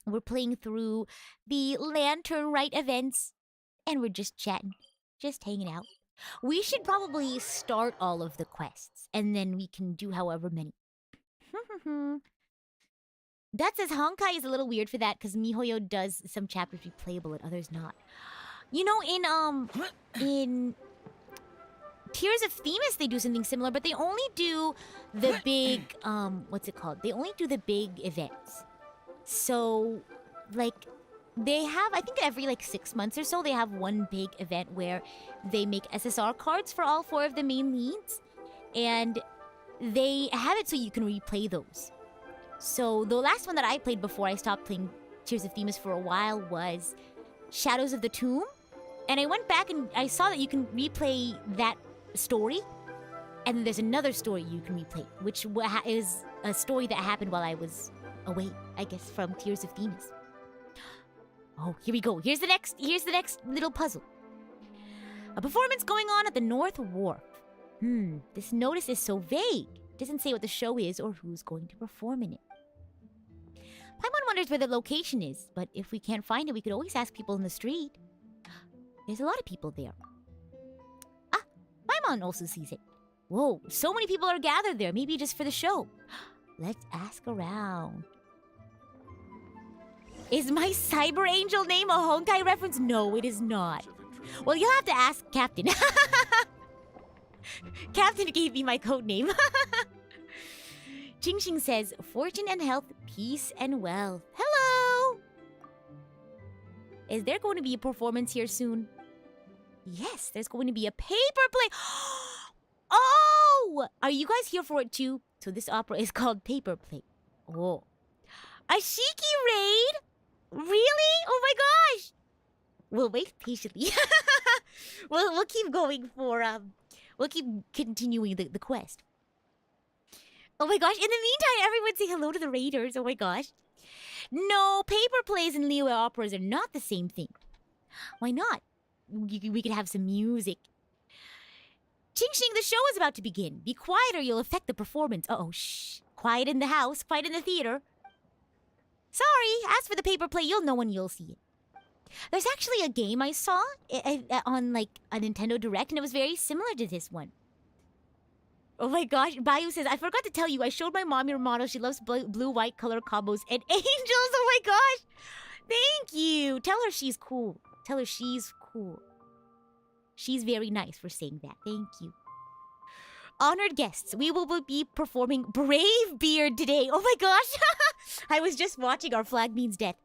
We're playing through the Lantern Rite events. And we're just chatting. Just hanging out. We should probably start all of the quests. And then we can do however many. That says Honkai is a little weird for that. Because MiHoYo does some chapters be playable and others not. You know, in Tears of Themis, they do something similar, but they only do the big, what's it called? They only do the big events. So, they have, I think every, 6 months or so, they have one big event where they make SSR cards for all 4 of the main leads. And they have it so you can replay those. So, the last one that I played before I stopped playing Tears of Themis for a while was Shadows of the Tomb. And I went back and I saw that you can replay that story, and then there's another story you can replay, which is a story that happened while I was away, I guess, from Tears of Themis. Oh, here we go. Here's the next little puzzle. A performance going on at the North Wharf. This notice is so vague. It doesn't say what the show is or who's going to perform in it. Paimon wonders where the location is, but if we can't find it, we could always ask people in the street. There's a lot of people there. Paimon also sees it. Whoa, so many people are gathered there, maybe just for the show. Let's ask around. Is my Cyber Angel name a Honkai reference? No, it is not. Well, you'll have to ask Captain. Captain gave me my code name. Jingxing says, fortune and health, peace and wealth. Hello! Is there going to be a performance here soon? Yes, there's going to be a paper play. Oh! Are you guys here for it too? So this opera is called Paper Play. Oh. A Shiki raid? Really? Oh my gosh! We'll wait patiently. We'll keep going for we'll keep continuing the quest. Oh my gosh, in the meantime, everyone say hello to the raiders. Oh my gosh. No, paper plays and Liyue operas are not the same thing. Why not? We could have some music. Ching Xing, the show is about to begin. Be quiet or you'll affect the performance. Uh-oh, shh. Quiet in the house, quiet in the theater. Sorry, as for the paper play, you'll know when you'll see it. There's actually a game I saw on, like, a Nintendo Direct, and it was very similar to this one. Oh my gosh, Bayu says, I forgot to tell you, I showed my mom your model. She loves blue-white color combos and angels. Oh my gosh. Thank you. Tell her she's cool. Tell her she's cool. She's very nice for saying that. Thank you. Honored guests, we will be performing Brave Beard today. Oh my gosh. I was just watching Our Flag Means Death.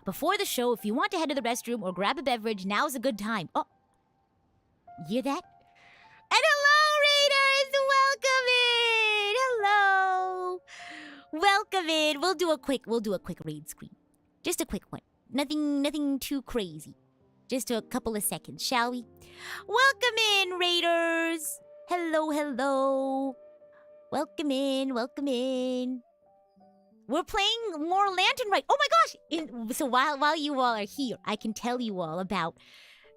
Before the show, if you want to head to the restroom or grab a beverage, now's a good time. Oh, you hear that? And hello, Raiders! Welcome in! Hello! Welcome in. We'll do a quick raid screen. Just a quick one. Nothing too crazy. Just a couple of seconds, shall we? Welcome in, Raiders! Hello. Welcome in. We're playing more Lantern Rite. Oh my gosh! So while you all are here, I can tell you all about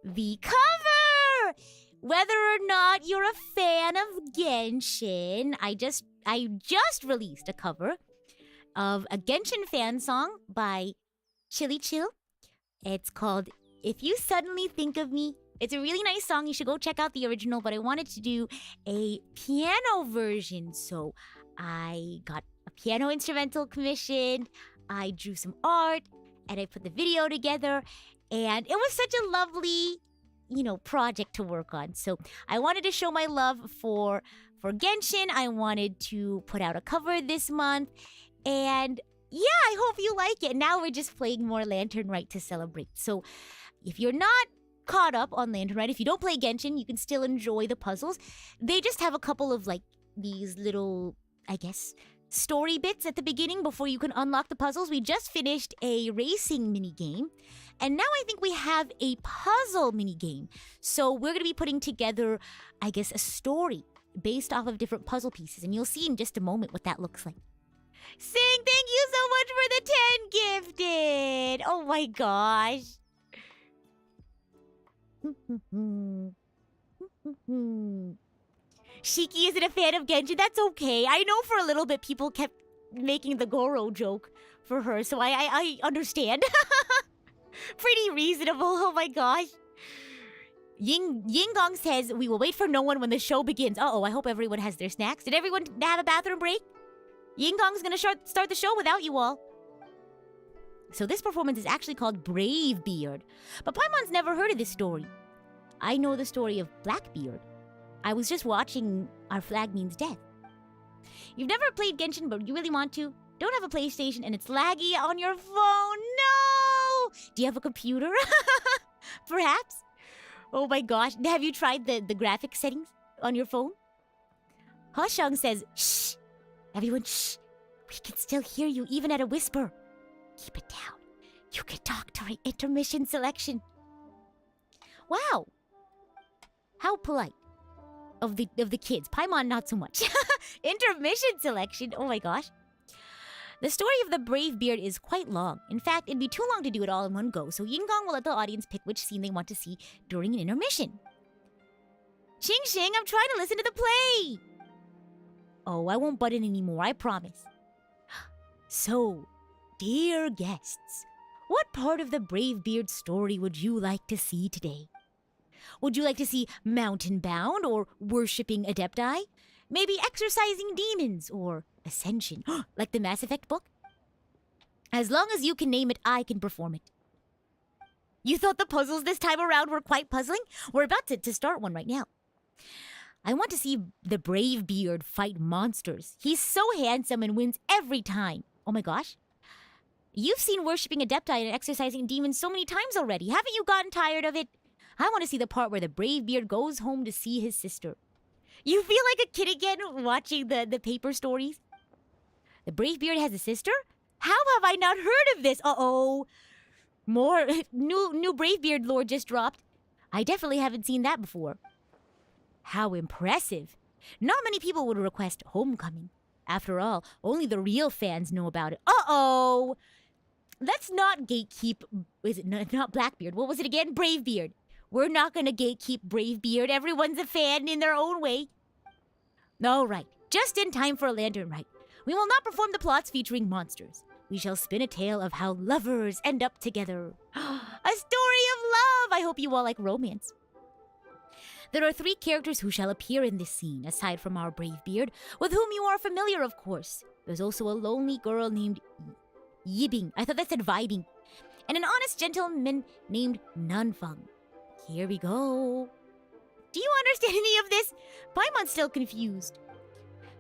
the cover! Whether or not you're a fan of Genshin, I just released a cover of a Genshin fan song by Chili Chill. It's called If You Suddenly Think of Me. It's a really nice song. You should go check out the original, but I wanted to do a piano version, so I got a piano instrumental commissioned. I drew some art, and I put the video together, and it was such a lovely, project to work on. So I wanted to show my love for Genshin. I wanted to put out a cover this month, and yeah, I hope you like it. Now we're just playing more Lantern Rite to celebrate. So if you're not caught up on Lantern Rite, if you don't play Genshin, you can still enjoy the puzzles. They just have a couple of these little, I guess, story bits at the beginning before you can unlock the puzzles. We just finished a racing minigame, and now I think we have a puzzle minigame. So we're going to be putting together, I guess, a story based off of different puzzle pieces, and you'll see in just a moment what that looks like. Sing, thank you so much for the 10 gifted! Oh my gosh. Shiki isn't a fan of Genshin. That's okay. I know for a little bit people kept making the Goro joke for her, so I understand. Pretty reasonable. Oh my gosh. Yingong says, we will wait for no one when the show begins. Uh-oh, I hope everyone has their snacks. Did everyone have a bathroom break? Yingong's gonna start the show without you all. So this performance is actually called Brave Beard. But Paimon's never heard of this story. I know the story of Blackbeard. I was just watching Our Flag Means Death. You've never played Genshin, but you really want to? Don't have a PlayStation and it's laggy on your phone? No! Do you have a computer? Perhaps? Oh my gosh. Have you tried the graphic settings on your phone? Hoshang says, shh! Everyone, shh! We can still hear you even at a whisper. Keep it down. You can talk during intermission selection. Wow. How polite of the kids. Paimon, not so much. Intermission selection. Oh my gosh. The story of the Brave Beard is quite long. In fact, it'd be too long to do it all in one go, so Yingong will let the audience pick which scene they want to see during an intermission. Ching Xing, I'm trying to listen to the play! Oh, I won't butt in anymore, I promise. So, dear guests, what part of the Brave Beard story would you like to see today? Would you like to see mountain bound or worshipping adepti? Maybe exorcising demons or ascension, like the Mass Effect book? As long as you can name it, I can perform it. You thought the puzzles this time around were quite puzzling? We're about to start one right now. I want to see the Brave Beard fight monsters. He's so handsome and wins every time. Oh my gosh. You've seen worshipping adepti and exorcising demons so many times already. Haven't you gotten tired of it? I want to see the part where the Brave Beard goes home to see his sister. You feel like a kid again watching the paper stories? The Brave Beard has a sister? How have I not heard of this? Uh-oh. More new Bravebeard lore just dropped. I definitely haven't seen that before. How impressive. Not many people would request Homecoming. After all, only the real fans know about it. Uh-oh! Let's not gatekeep... Is it not Blackbeard? What was it again? Bravebeard. We're not gonna gatekeep Bravebeard. Everyone's a fan in their own way. All right. Just in time for a lantern rite. We will not perform the plots featuring monsters. We shall spin a tale of how lovers end up together. A story of love! I hope you all like romance. There are 3 characters who shall appear in this scene, aside from our Bravebeard, with whom you are familiar, of course. There's also a lonely girl named Yibing. I thought that said vibing. And an honest gentleman named Nanfang. Here we go. Do you understand any of this? Paimon's still confused.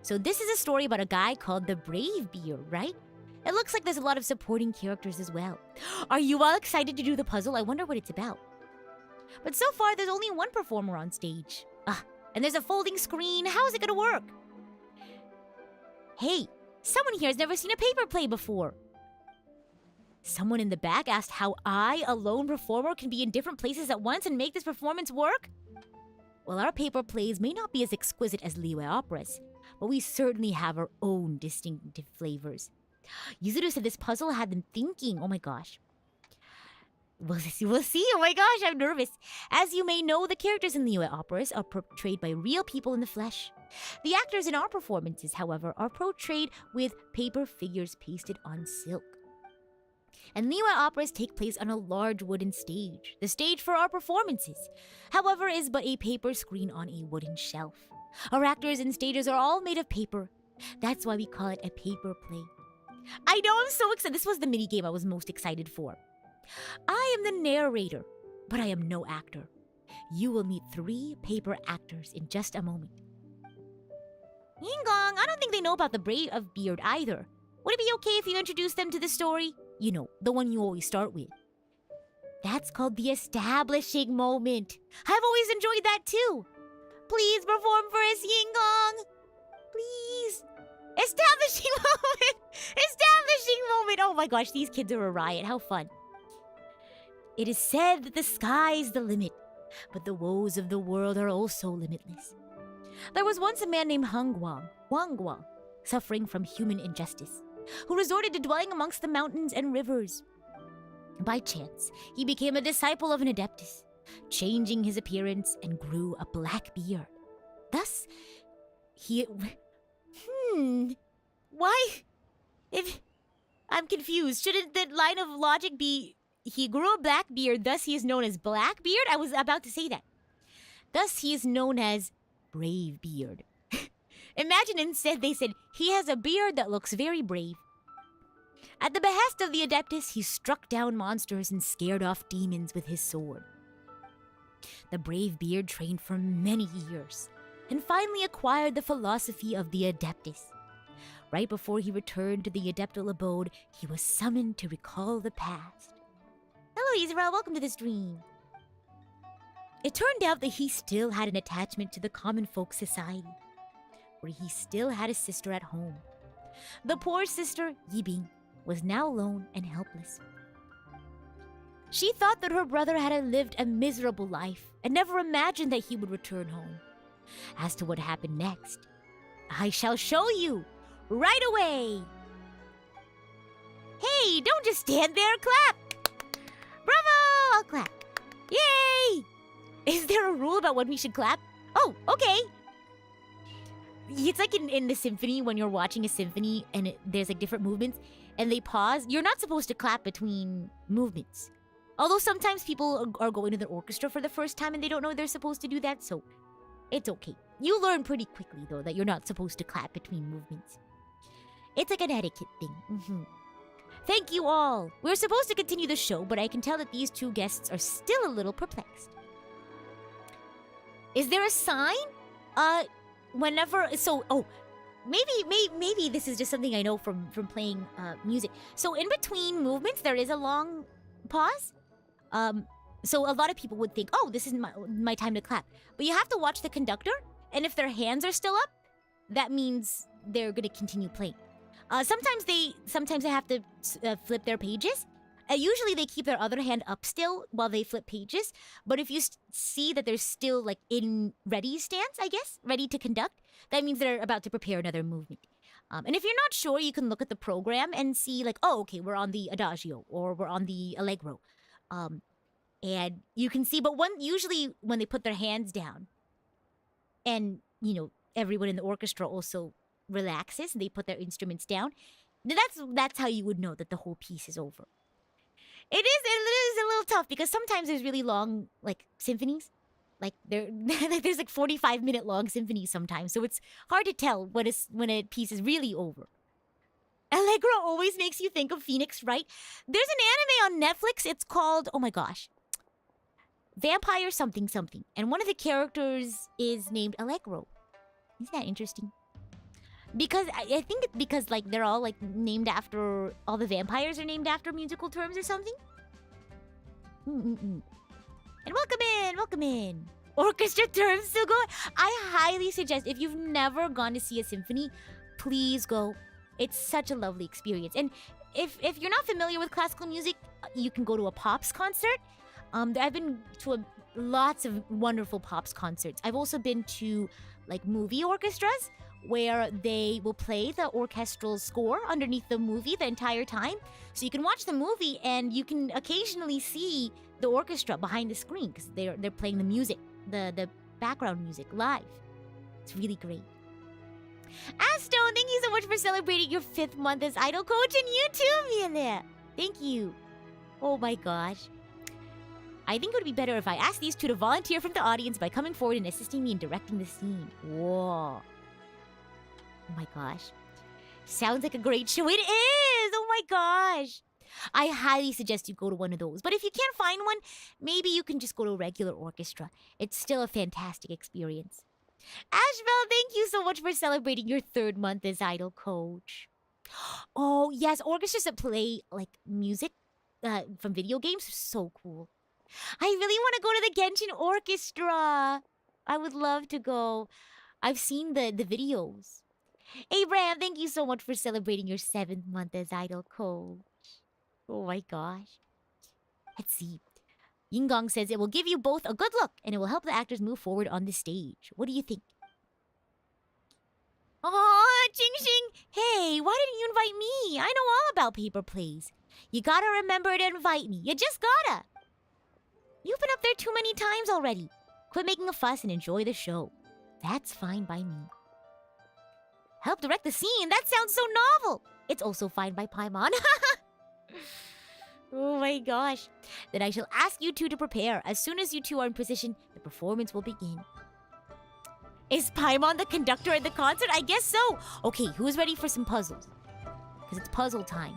So this is a story about a guy called the Bravebeard, right? It looks like there's a lot of supporting characters as well. Are you all excited to do the puzzle? I wonder what it's about. But so far, there's only one performer on stage. And there's a folding screen. How is it gonna work? Hey, someone here has never seen a paper play before. Someone in the back asked how I, a lone performer, can be in different places at once and make this performance work? Well, our paper plays may not be as exquisite as Liyue operas, but we certainly have our own distinctive flavors. Yuzuru said this puzzle had them thinking. Oh my gosh. We'll see. Oh my gosh, I'm nervous. As you may know, the characters in Liyue operas are portrayed by real people in the flesh. The actors in our performances, however, are portrayed with paper figures pasted on silk. And Liyue operas take place on a large wooden stage. The stage for our performances, however, is but a paper screen on a wooden shelf. Our actors and stages are all made of paper. That's why we call it a paper play. I know, I'm so excited. This was the mini game I was most excited for. I am the narrator, but I am no actor. You will meet 3 paper actors in just a moment. Yingong, I don't think they know about the Bravebeard either. Would it be okay if you introduce them to the story? You know, the one you always start with. That's called the establishing moment. I've always enjoyed that too. Please perform for us, Yingong. Please. Establishing moment! Establishing moment! Oh my gosh, these kids are a riot. How fun. It is said that the sky's the limit, but the woes of the world are also limitless. There was once a man named Wang Guang, suffering from human injustice, who resorted to dwelling amongst the mountains and rivers. By chance, he became a disciple of an adeptus, changing his appearance and grew a black beard. Thus, he... Why? I'm confused. Shouldn't the line of logic be he grew a black beard, thus he is known as Blackbeard? I was about to say that. Thus he is known as Bravebeard. Imagine instead they said he has a beard that looks very brave. At the behest of the Adeptus, he struck down monsters and scared off demons with his sword. The Bravebeard trained for many years and finally acquired the philosophy of the Adeptus. Right before he returned to the Adeptal abode, he was summoned to recall the past. Hello, Israel. Welcome to the stream. It turned out that he still had an attachment to the common folk society, where he still had a sister at home. The poor sister, Yibing, was now alone and helpless. She thought that her brother had lived a miserable life and never imagined that he would return home. As to what happened next, I shall show you right away. Hey, don't just stand there, clap! Bravo! I'll clap. Yay! Is there a rule about when we should clap? Oh, okay. It's like in the symphony, when you're watching a symphony and there's like different movements and they pause. You're not supposed to clap between movements. Although sometimes people are going to the orchestra for the first time and they don't know they're supposed to do that, so it's okay. You learn pretty quickly, though, that you're not supposed to clap between movements. It's like an etiquette thing. Thank you all. We're supposed to continue the show, but I can tell that these 2 guests are still a little perplexed. Is there a sign? Maybe this is just something I know from playing music. So in between movements, there is a long pause. So a lot of people would think, oh, this is my time to clap. But you have to watch the conductor, and if their hands are still up, that means they're going to continue playing. Sometimes they have to flip their pages. Usually they keep their other hand up still while they flip pages. But if you see that they're still like in ready stance, I guess, ready to conduct, that means they're about to prepare another movement. And if you're not sure, you can look at the program and see like, oh, okay, we're on the Adagio or we're on the Allegro. And you can see, but usually when they put their hands down and, everyone in the orchestra also relaxes and they put their instruments down, that's how you would know that the whole piece is over. It is a little tough because sometimes there's really long, like, symphonies. Like, there's like 45-minute long symphonies sometimes, so it's hard to tell when a piece is really over. Allegro always makes you think of Phoenix, right? There's an anime on Netflix. It's called, oh my gosh, Vampire something something. And one of the characters is named Allegro. Isn't that interesting? Because I think it's because like they're all like named after, all the vampires are named after musical terms or something. And welcome in. Orchestra terms still going. I highly suggest, if you've never gone to see a symphony, please go. It's such a lovely experience. And if you're not familiar with classical music, you can go to a Pops concert. I've been to lots of wonderful Pops concerts. I've also been to like movie orchestras where they will play the orchestral score underneath the movie the entire time. So you can watch the movie and you can occasionally see the orchestra behind the screen because they're playing the music, the background music live. It's really great. Astone, thank you so much for celebrating your 5th month as Idol Coach, and you too, Mia. Thank you. Oh my gosh. I think it would be better if I asked these two to volunteer from the audience by coming forward and assisting me in directing the scene. Whoa. Oh my gosh. Sounds like a great show. It is! Oh my gosh. I highly suggest you go to one of those. But if you can't find one, maybe you can just go to a regular orchestra. It's still a fantastic experience. Ashbel, thank you so much for celebrating your 3rd month as Idol Coach. Oh, yes, orchestras that play, like, music from video games are so cool. I really want to go to the Genshin Orchestra. I would love to go. I've seen the videos. Abraham, thank you so much for celebrating your 7th month as Idol Coach. Oh my gosh. Let's see. Yingong says it will give you both a good look and it will help the actors move forward on the stage. What do you think? Aw, Jingxing! Hey, why didn't you invite me? I know all about paper plays. You gotta remember to invite me. You just gotta. You've been up there too many times already. Quit making a fuss and enjoy the show. That's fine by me. Help direct the scene? That sounds so novel. It's also fine by Paimon. Oh my gosh. Then I shall ask you two to prepare. As soon as you two are in position, the performance will begin. Is Paimon the conductor at the concert? I guess so. Okay, who's ready for some puzzles? Because it's puzzle time.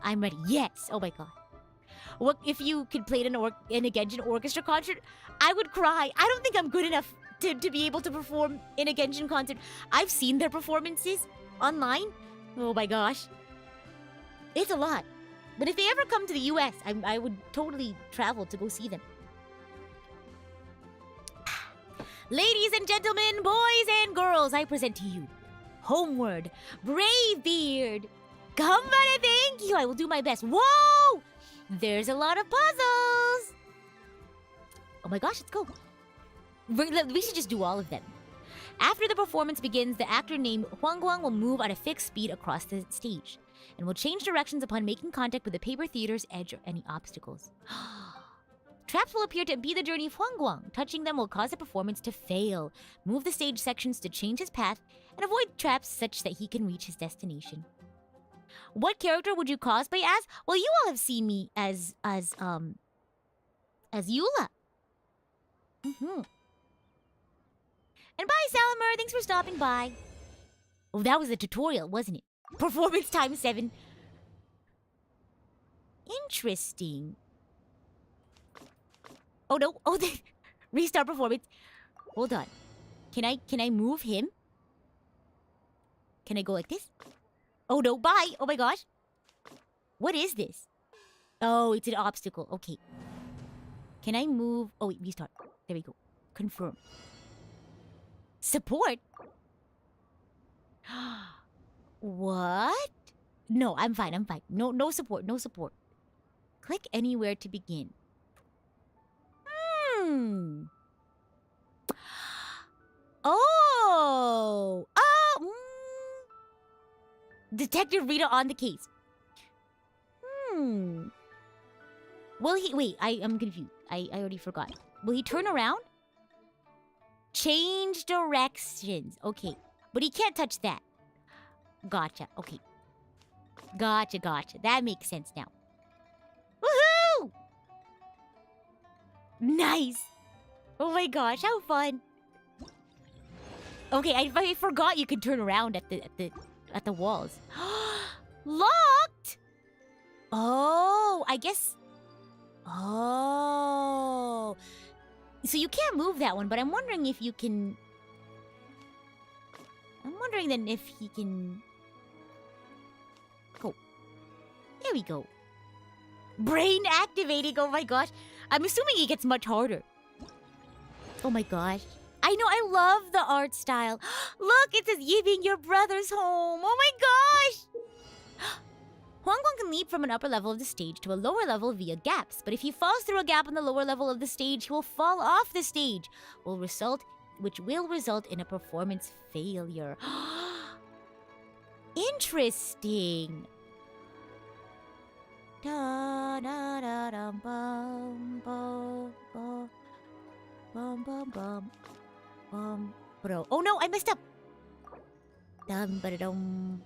I'm ready. Yes. Oh my god. What if you could play in a Genshin orchestra concert? I would cry. I don't think I'm good enough to be able to perform in a Genshin concert. I've seen their performances online. Oh my gosh. It's a lot. But if they ever come to the US, I would totally travel to go see them. Ladies and gentlemen, boys and girls, I present to you Homeward, Bravebeard. Gambare, thank you. I will do my best. Whoa! There's a lot of puzzles. Oh my gosh, let's go. We should just do all of them. After the performance begins, the actor named Huang Guang will move at a fixed speed across the stage and will change directions upon making contact with the paper theater's edge or any obstacles. Traps will appear to impede the journey of Huang Guang. Touching them will cause the performance to fail. Move the stage sections to change his path and avoid traps such that he can reach his destination. What character would you cosplay as? Well, you all have seen me as Eula. And bye, Salamer. Thanks for stopping by. Oh, that was a tutorial, wasn't it? Performance time 7. Interesting. Oh no. Oh, restart performance. Hold on. Can I move him? Can I go like this? Oh no, bye. Oh my gosh. What is this? Oh, it's an obstacle. Okay. Can I move? Oh, wait, restart. There we go. Confirm. Support? What? No, I'm fine. No support. Click anywhere to begin. Oh! Detective Rita on the case. Will he... Wait, I'm confused. I already forgot. Will he turn around? Change directions. Okay. But he can't touch that. Gotcha. Okay. Gotcha. That makes sense now. Woohoo! Nice. Oh my gosh, how fun. Okay, I forgot you could turn around at the walls. Locked? Oh, I guess. Oh. So you can't move that one, but I'm wondering if you can. I'm wondering then if he can. Go. There we go. Brain activating, oh my gosh. I'm assuming it gets much harder. Oh my gosh. I know, I love the art style. Look, it says Yibing, your brother's home. Oh my gosh! Huangguang can leap from an upper level of the stage to a lower level via gaps, but if he falls through a gap on the lower level of the stage, he will fall off the stage, which will result in a performance failure. Interesting. Da da da dum bum bum bum bum bum bum bro. Oh no, I messed up. Dum ba dum.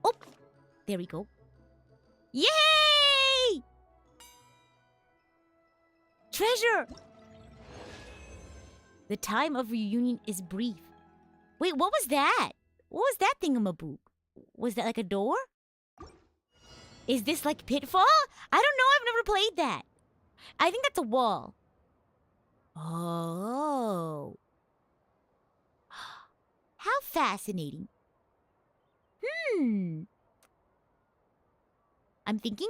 Oh, there we go. Yay! Treasure. The time of reunion is brief. Wait, what was that? What was that thingamaboo? Was that like a door? Is this like Pitfall? I don't know, I've never played that. I think that's a wall. Oh. How fascinating. I'm thinking.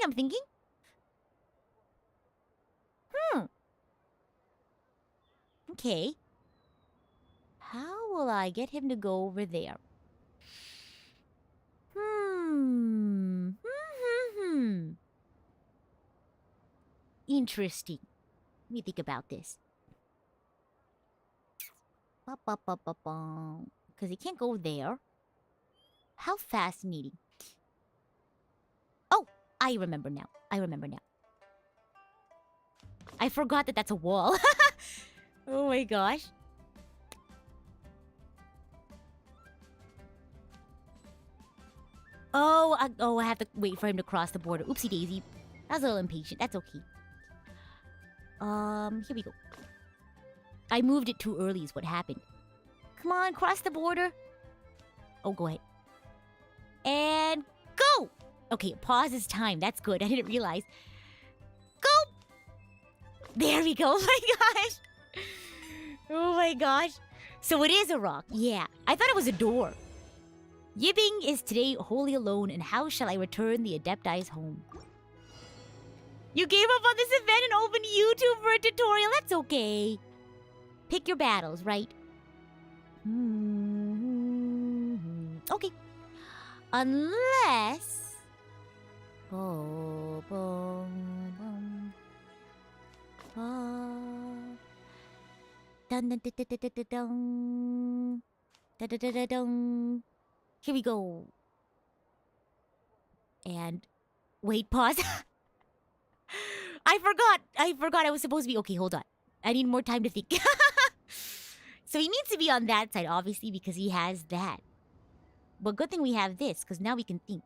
Okay. How will I get him to go over there? Interesting. Let me think about this. Because he can't go there. How fascinating. Oh, I remember now. I forgot that that's a wall. Oh my gosh. Oh, I have to wait for him to cross the border. Oopsie daisy. I was a little impatient. That's okay. Here we go. I moved it too early is what happened. Come on, cross the border. Oh, go ahead. And go! Okay, pause is time. That's good. I didn't realize. Go! There we go. Oh my gosh. Oh my gosh. So it is a rock. Yeah. I thought it was a door. Yibing is today wholly alone, and how shall I return the Adepti's home? You gave up on this event and opened YouTube for a tutorial. That's okay. Pick your battles, right? Okay. Unless... Here we go. And... Wait, pause. I forgot I was supposed to be... Okay, hold on. I need more time to think. So he needs to be on that side, obviously, because he has that. But good thing we have this, because now we can think.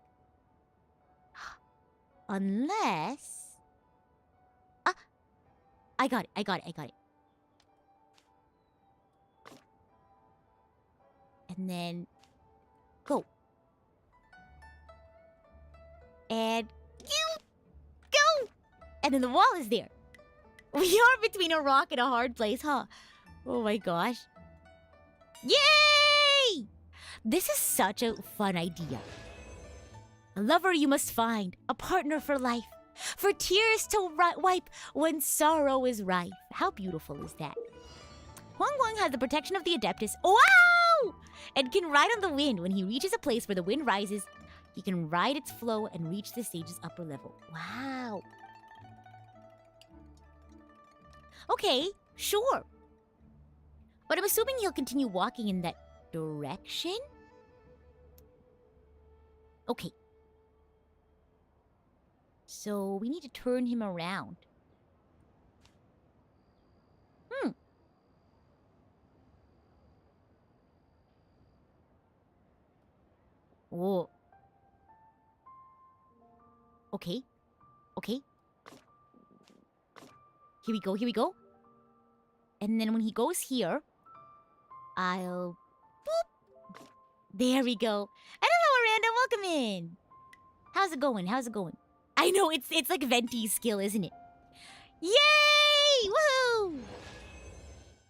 Unless... Ah! I got it. And then... Go. And... Go! And then the wall is there. We are between a rock and a hard place, huh? Oh my gosh. Yay! This is such a fun idea. A lover you must find, a partner for life, for tears to wipe when sorrow is rife. How beautiful is that? Huangguang has the protection of the Adeptus. Wow! And can ride on the wind. When he reaches a place where the wind rises, He can ride its flow and reach the stage's upper level. Wow. Okay, sure. But I'm assuming he'll continue walking in that direction? Okay. So we need to turn him around. Oh. Okay. Okay. Here we go, here we go. And then when he goes here, I'll... Boop! There we go. And hello, Miranda, welcome in. How's it going? How's it going? I know, it's like Venti's skill, isn't it? Yay! Woohoo!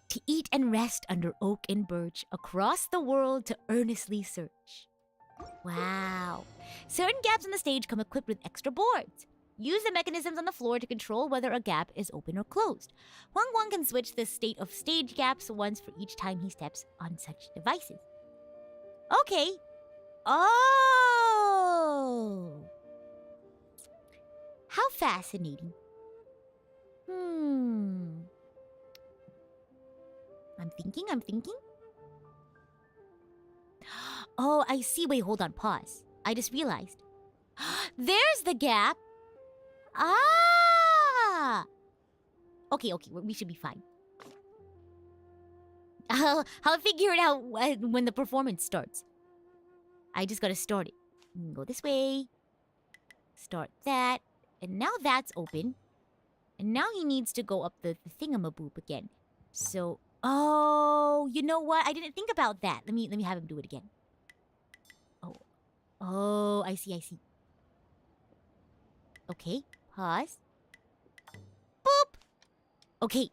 To eat and rest under oak and birch, across the world to earnestly search. Wow. Certain gaps on the stage come equipped with extra boards. Use the mechanisms on the floor to control whether a gap is open or closed. Huang can switch the state of stage gaps once for each time he steps on such devices. Okay. Oh! How fascinating. I'm thinking. Oh, I see. Wait, hold on. Pause. I just realized. There's the gap. Ah! Okay, we should be fine. I'll figure it out when the performance starts. I just gotta start it. Go this way. Start that. And now that's open. And now he needs to go up the thingamaboop again. So, oh, you know what? I didn't think about that. Let me have him do it again. Oh, I see. Okay, pause. Boop! Okay.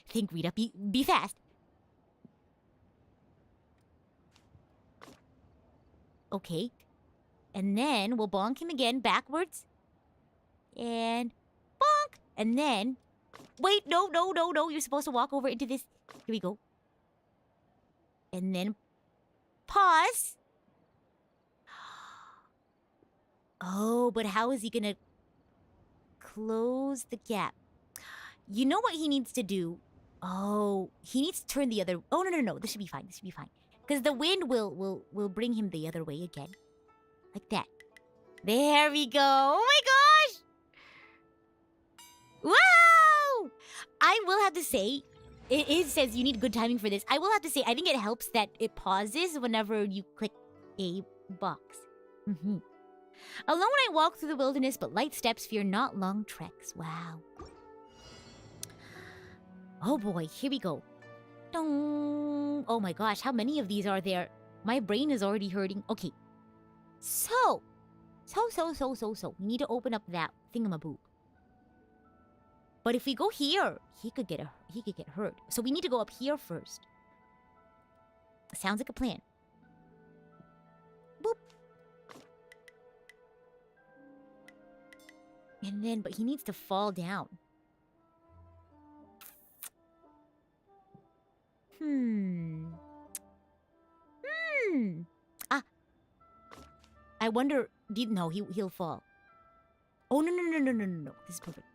Think, Rita, be fast. Okay. And then we'll bonk him again backwards. And bonk! And then... Wait, no. You're supposed to walk over into this. Here we go. And then... Pause. Oh, but how is he gonna... close the gap? You know what he needs to do? Oh, he needs to turn the other... Oh, no. This should be fine. Because the wind will bring him the other way again. Like that. There we go. Oh my gosh! Wow! I will have to say, it says you need good timing for this. I will have to say, I think it helps that it pauses whenever you click a box. Alone I walk through the wilderness, but light steps fear not long treks. Wow. Oh boy, here we go. Dong. Oh my gosh, how many of these are there? My brain is already hurting. Okay. So. We need to open up that thingamaboo. But if we go here, he could get hurt. So we need to go up here first. Sounds like a plan. Boop. And then, but he needs to fall down. I wonder... No, he'll fall. Oh, no. This is perfect.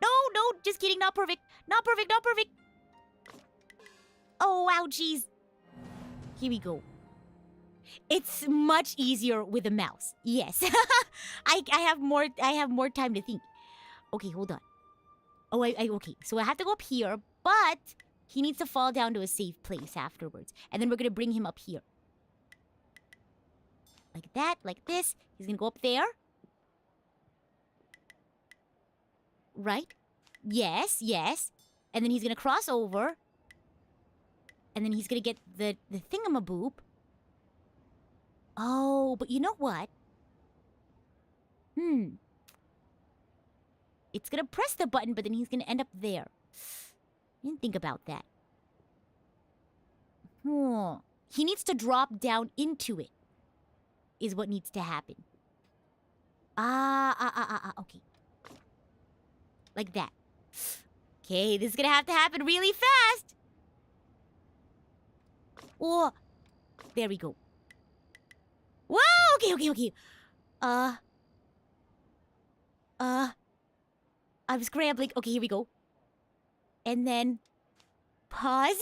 No, just kidding. Not perfect. Not perfect. Oh, ouchies. Here we go. It's much easier with a mouse. Yes. I have more time to think. Okay, hold on. Oh, okay. So I have to go up here, but he needs to fall down to a safe place afterwards. And then we're going to bring him up here. Like that, like this. He's going to go up there. Right? Yes. And then he's going to cross over. And then he's going to get the thingamaboop. Oh, but you know what? It's going to press the button, but then he's going to end up there. I didn't think about that. He needs to drop down into it. Is what needs to happen. Okay. Like that. Okay, this is gonna have to happen really fast. Oh, there we go. Whoa, Okay. I'm scrambling. Okay, here we go. And then pause.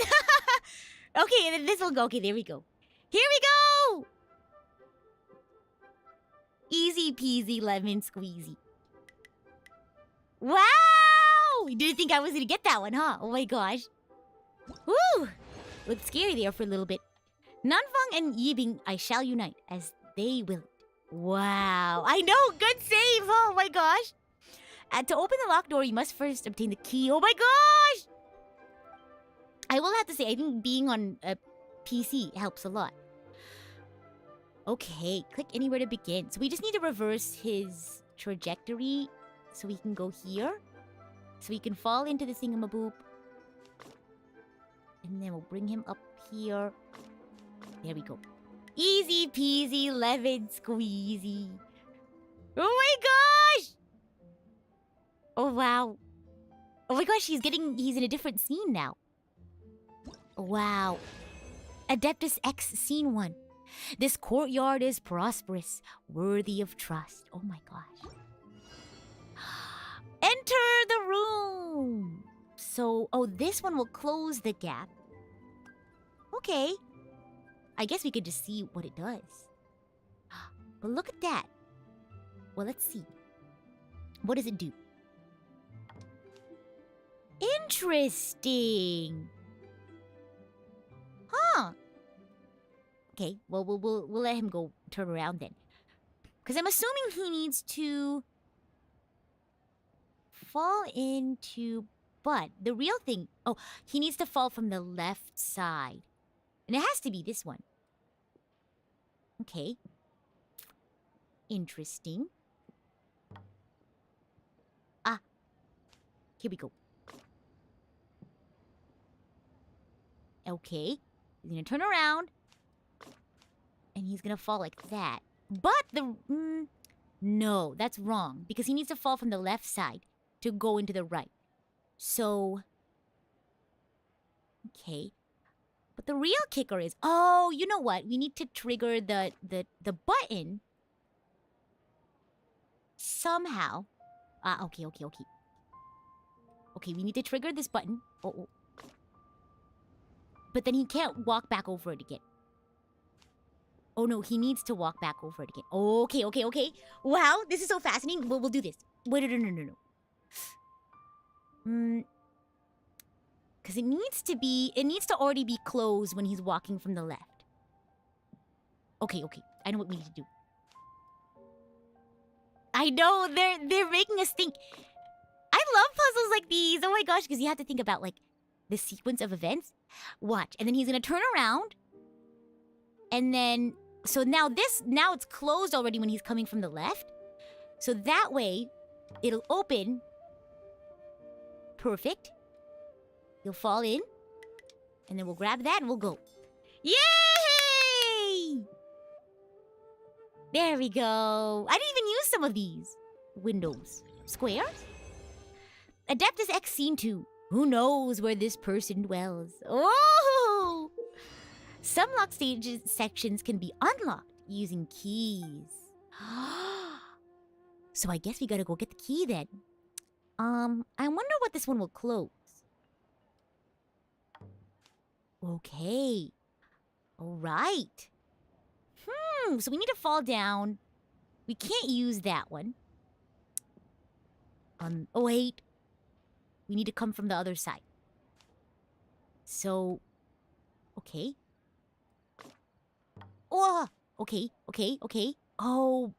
Okay, and then this will go. Okay, there we go. Here we go! Easy peasy lemon squeezy. Wow! You didn't think I was gonna get that one, huh? Oh my gosh. Woo! Looked scary there for a little bit. Nanfang and Yibing, I shall unite as they will it. Wow. I know! Good save! Oh my gosh! To open the locked door, you must first obtain the key. Oh my gosh! I will have to say, I think being on a PC helps a lot. Okay, click anywhere to begin. So we just need to reverse his trajectory so we can go here. So he can fall into the thingamaboop. And then we'll bring him up here. There we go. Easy peasy lemon squeezy. Oh my gosh! Oh wow. Oh my gosh, he's in a different scene now. Wow. Adeptus X Scene 1. This courtyard is prosperous, worthy of trust. Oh my gosh. Enter the room. So, this one will close the gap. Okay. I guess we could just see what it does. But look at that. Well, let's see. What does it do? Interesting. Huh. Okay, well, we'll let him go turn around then. Because I'm assuming he needs to fall into... But the real thing... Oh, he needs to fall from the left side. And it has to be this one. Okay. Interesting. Ah. Here we go. Okay. He's gonna turn around. And he's gonna fall like that. But the... no, that's wrong. Because he needs to fall from the left side to go into the right. So... Okay. But the real kicker is... Oh, you know what? We need to trigger the button. Somehow. Okay. Okay, we need to trigger this button. Oh. But then he can't walk back over it again. Oh no, he needs to walk back over it again. Okay. Wow, this is so fascinating. We'll do this. Wait, no. Because it needs to already be closed when he's walking from the left. Okay. I know what we need to do. I know, they're making us think. I love puzzles like these. Oh my gosh, because you have to think about, like, the sequence of events. Watch. And then he's going to turn around. And then... So now it's closed already when he's coming from the left. So that way, it'll open. Perfect. He'll fall in. And then we'll grab that and we'll go. Yay! There we go. I didn't even use some of these windows. Squares? Adeptus X Scene 2. Who knows where this person dwells? Oh! Some locked sections can be unlocked using keys. So I guess we gotta go get the key then. I wonder what this one will close. Okay. Alright. So we need to fall down. We can't use that one. Oh wait. We need to come from the other side. So, okay. Oh, okay. Oh,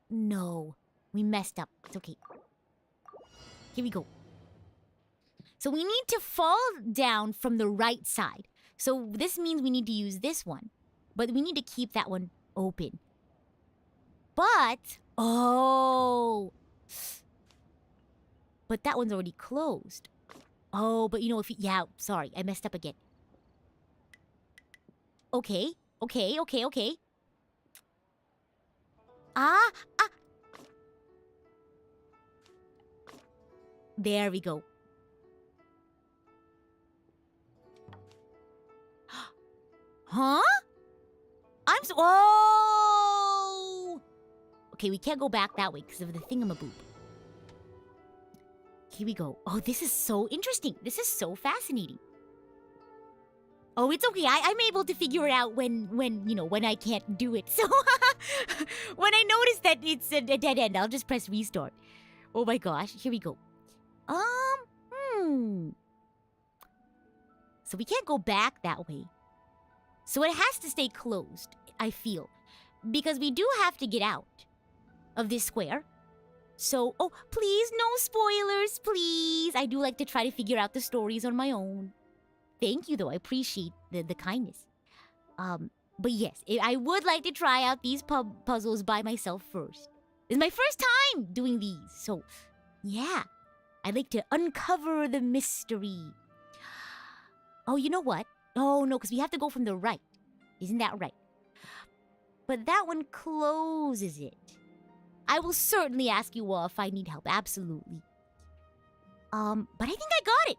no. We messed up. It's okay. Here we go. So we need to fall down from the right side. So this means we need to use this one. But we need to keep that one open. But, but that one's already closed. Oh, but you know, sorry, I messed up again. Okay. There we go. Huh? Oh! Okay, we can't go back that way because of the thingamaboop. Here we go. Oh, this is so interesting. This is so fascinating. Oh, it's okay. I'm able to figure it out when I can't do it. So when I notice that it's a dead end, I'll just press restart. Oh my gosh. Here we go. So we can't go back that way. So it has to stay closed, I feel. Because we do have to get out of this square. So, oh, please, no spoilers, please. I do like to try to figure out the stories on my own. Thank you, though. I appreciate the kindness. But yes, I would like to try out these puzzles by myself first. It's my first time doing these. So, yeah. I'd like to uncover the mystery. Oh, you know what? Oh, no, because we have to go from the right. Isn't that right? But that one closes it. I will certainly ask you all if I need help. Absolutely. But I think I got it.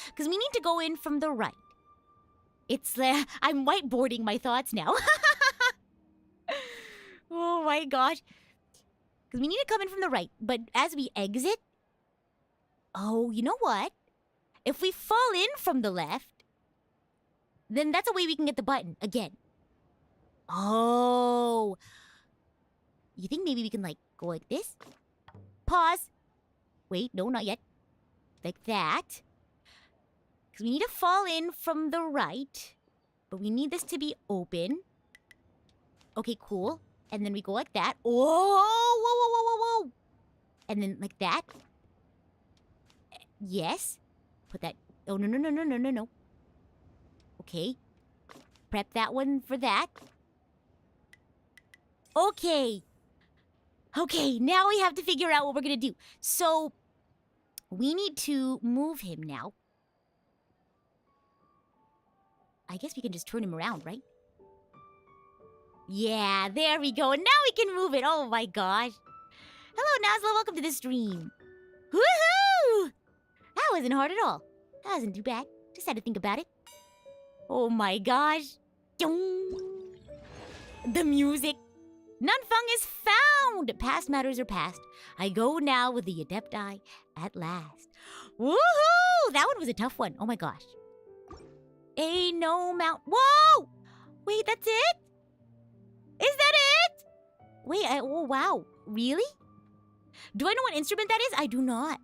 Because we need to go in from the right. It's I'm whiteboarding my thoughts now. Oh my gosh. Because we need to come in from the right. But as we exit... Oh, you know what? If we fall in from the left, then that's a way we can get the button again. Oh. You think maybe we can, go like this? Pause. Wait, no, not yet. Like that. Because we need to fall in from the right. But we need this to be open. Okay, cool. And then we go like that. Oh, whoa, whoa, whoa, whoa, whoa. And then like that. Yes. Put that... Oh, no, no, no, no, no, no, no. Okay. Prep that one for that. Okay. Okay, now we have to figure out what we're gonna do. So, we need to move him now. I guess we can just turn him around, right? Yeah, there we go. And now we can move it. Oh my gosh. Hello, Nazla. Welcome to the stream. Woohoo! That wasn't hard at all. That wasn't too bad. Just had to think about it. Oh my gosh. The music. Nunfung is found! Past matters are past. I go now with the adept eye at last. Woohoo! That one was a tough one. Oh my gosh. Ain't no mount. Whoa! Wait, that's it? Is that it? Wait, oh wow. Really? Do I know what instrument that is? I do not.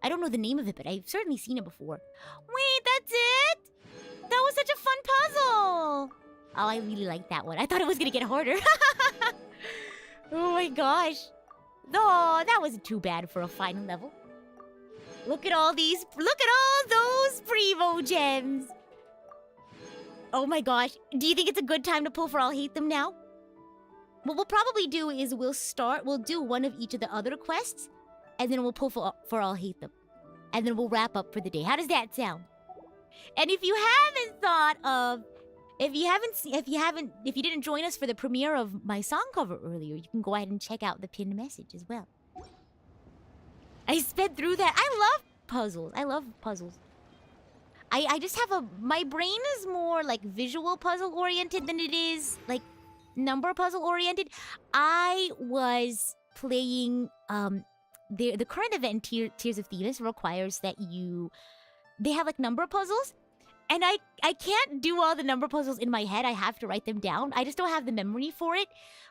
I don't know the name of it, but I've certainly seen it before. Wait, that's it? That was such a fun puzzle. Oh, I really like that one. I thought it was gonna get harder. Oh my gosh. Oh, that wasn't too bad for a final level. Look at all these, look at all those Primo gems. Oh my gosh. Do you think it's a good time to pull for I'll Hate Them now? What we'll probably do is we'll do one of each of the other quests, and then we'll pull for I'll Hate Them. And then we'll wrap up for the day. How does that sound? And if you haven't thought of, if you didn't join us for the premiere of my song cover earlier, you can go ahead and check out the pinned message as well. I sped through that. I love puzzles. I love puzzles. I just have my brain is more like visual puzzle oriented than it is like number puzzle oriented. I was playing the current event Tears of Thebes requires that they have like number puzzles, and I can't do all the number puzzles in my head. I have to write them down. I just don't have the memory for it.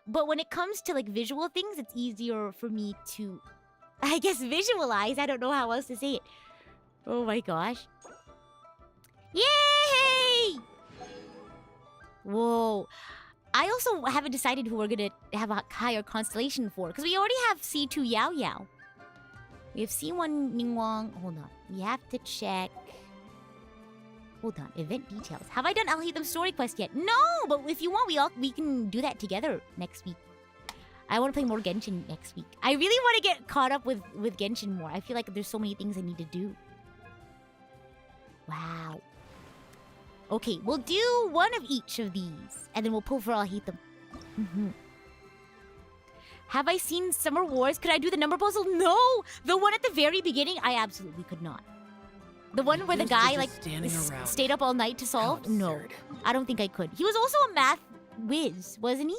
But when it comes to like visual things, it's easier for me to, I guess, visualize. I don't know how else to say it. Oh my gosh. Yay! Whoa. I also haven't decided who we're gonna have a higher constellation for, because we already have C2 Yao Yao. We have C1 Ningguang. Hold on. We have to check. Hold on. Event details. Have I done I'll Hate Them story quest yet? No! But if you want, we can do that together next week. I want to play more Genshin next week. I really want to get caught up with Genshin more. I feel like there's so many things I need to do. Wow. Okay, we'll do one of each of these, and then we'll pull for I'll Hate Them. Have I seen Summer Wars? Could I do the number puzzle? No! The one at the very beginning, I absolutely could not. The one where the guy, like, stayed up all night to solve? No, I don't think I could. He was also a math whiz, wasn't he?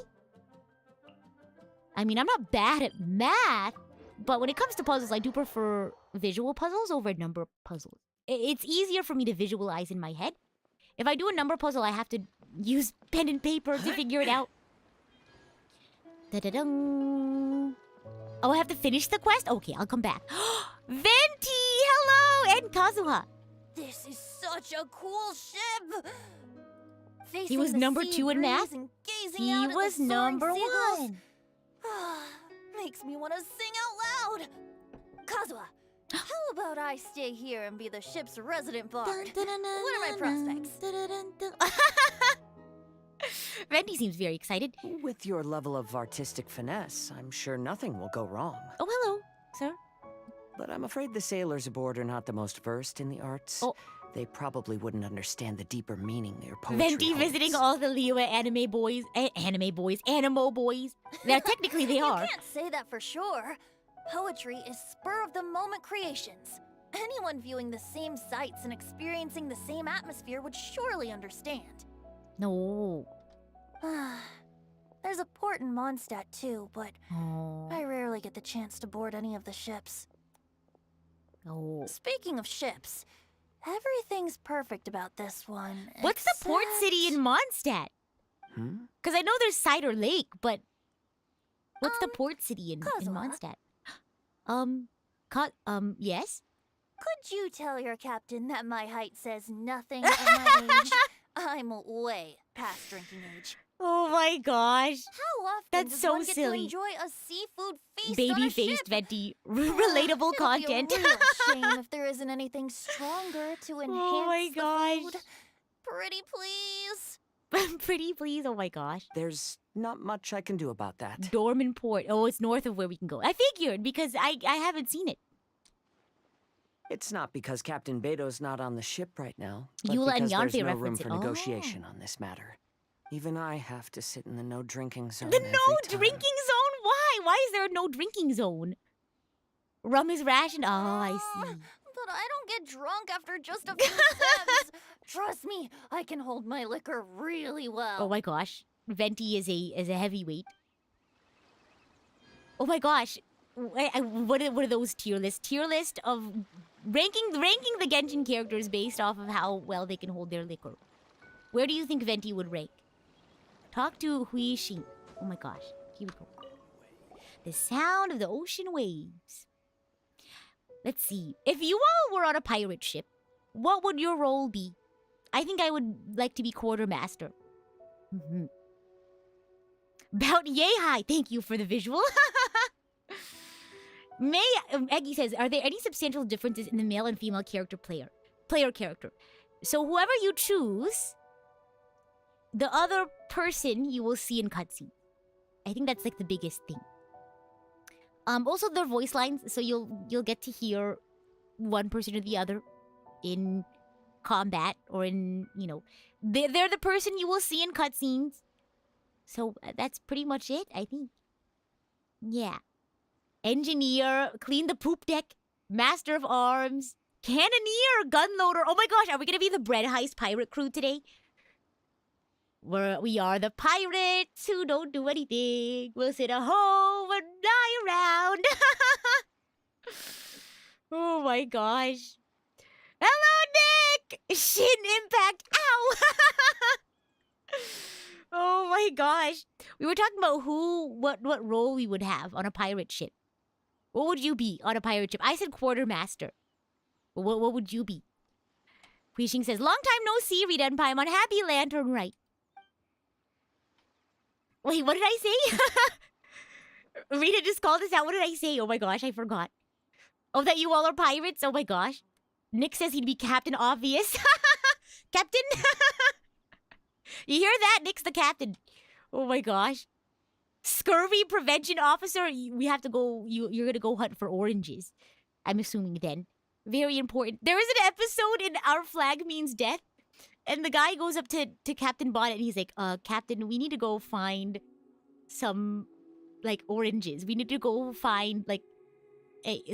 I mean, I'm not bad at math, but when it comes to puzzles, I do prefer visual puzzles over number puzzles. It's easier for me to visualize in my head. If I do a number puzzle, I have to use pen and paper to figure it out. Da-da-dum. Oh, I have to finish the quest? Okay, I'll come back. Venti! Hello! And Kazuha. This is such a cool ship. He was number 2 in math. He was number 1. Makes me want to sing out loud. Kazuha, how about I stay here and be the ship's resident bard? What are my prospects? Venti seems very excited. With your level of artistic finesse, I'm sure nothing will go wrong. Oh, hello, sir. But I'm afraid the sailors aboard are not the most versed in the arts. Oh. They probably wouldn't understand the deeper meaning your poetry Venti holds. visiting all the Liyue animo boys. Now, technically, they are. You can't say that for sure. Poetry is spur-of-the-moment creations. Anyone viewing the same sights and experiencing the same atmosphere would surely understand. No. There's a port in Mondstadt too, but Oh. I rarely get the chance to board any of the ships. No. Speaking of ships, everything's perfect about this one. What's the port city in Mondstadt? Hmm? Because I know there's Cider Lake, but what's the port city in Kazuha? Mondstadt? Yes? Could you tell your captain that my height says nothing of my age? I'm way past drinking age. Oh my gosh. How often That's does so one get silly. to enjoy a seafood feast on a Baby-faced ship? Venti. Relatable It'll content. Be a real shame if there isn't anything stronger to enhance Oh my the gosh. food. Pretty please. Pretty please, oh my gosh. There's not much I can do about that. Dorman Port. Oh, it's north of where we can go. I figured because I haven't seen it. It's not because Captain Beto's not on the ship right now, but Yula and because there's Yanthe no room reference it. for Oh. negotiation on this matter. Even I have to sit in the no drinking zone The every no time. drinking zone? Why? Why is there a no drinking zone? Rum is rationed. Oh, I see. But I don't get drunk after just a few sips. Trust me, I can hold my liquor really well. Oh my gosh. Venti is a heavyweight. Oh my gosh. What are those tier lists? Tier list of ranking the Genshin characters based off of how well they can hold their liquor. Where do you think Venti would rank? Talk to Hui Xin. Oh my gosh. Here we go. The sound of the ocean waves. Let's see. If you all were on a pirate ship, what would your role be? I think I would like to be quartermaster. Mm-hmm. About yay high. Thank you for the visual. Eggy says, are there any substantial differences in the male and female player character? So whoever you choose, the other person you will see in cutscene. I think that's like the biggest thing. Also their voice lines, so you'll get to hear one person or the other in combat or in, they're the person you will see in cutscenes. So that's pretty much it, I think. Yeah. Engineer, clean the poop deck, master of arms, cannoneer, gunloader. Oh my gosh, are we gonna be the bread heist pirate crew today? We are the pirates who don't do anything. We'll sit at home and lie around. Oh my gosh. Hello, Nick! Shin impact. Ow! Oh my gosh. We were talking about what role we would have on a pirate ship. What would you be on a pirate ship? I said quartermaster. What would you be? Huixing says, long time no see, Rita and Paimon. Happy Lantern Rite. Wait, what did I say? Rita just called us out. What did I say? Oh my gosh, I forgot. Oh, that you all are pirates? Oh my gosh. Nick says he'd be Captain Obvious. Captain? You hear that? Nick's the captain. Oh my gosh. Scurvy prevention officer. We have to go. You're gonna go hunt for oranges. I'm assuming then. Very important. There is an episode in Our Flag Means Death, and the guy goes up to Captain Bonnet and he's like, Captain, we need to go find some like oranges. We need to go find like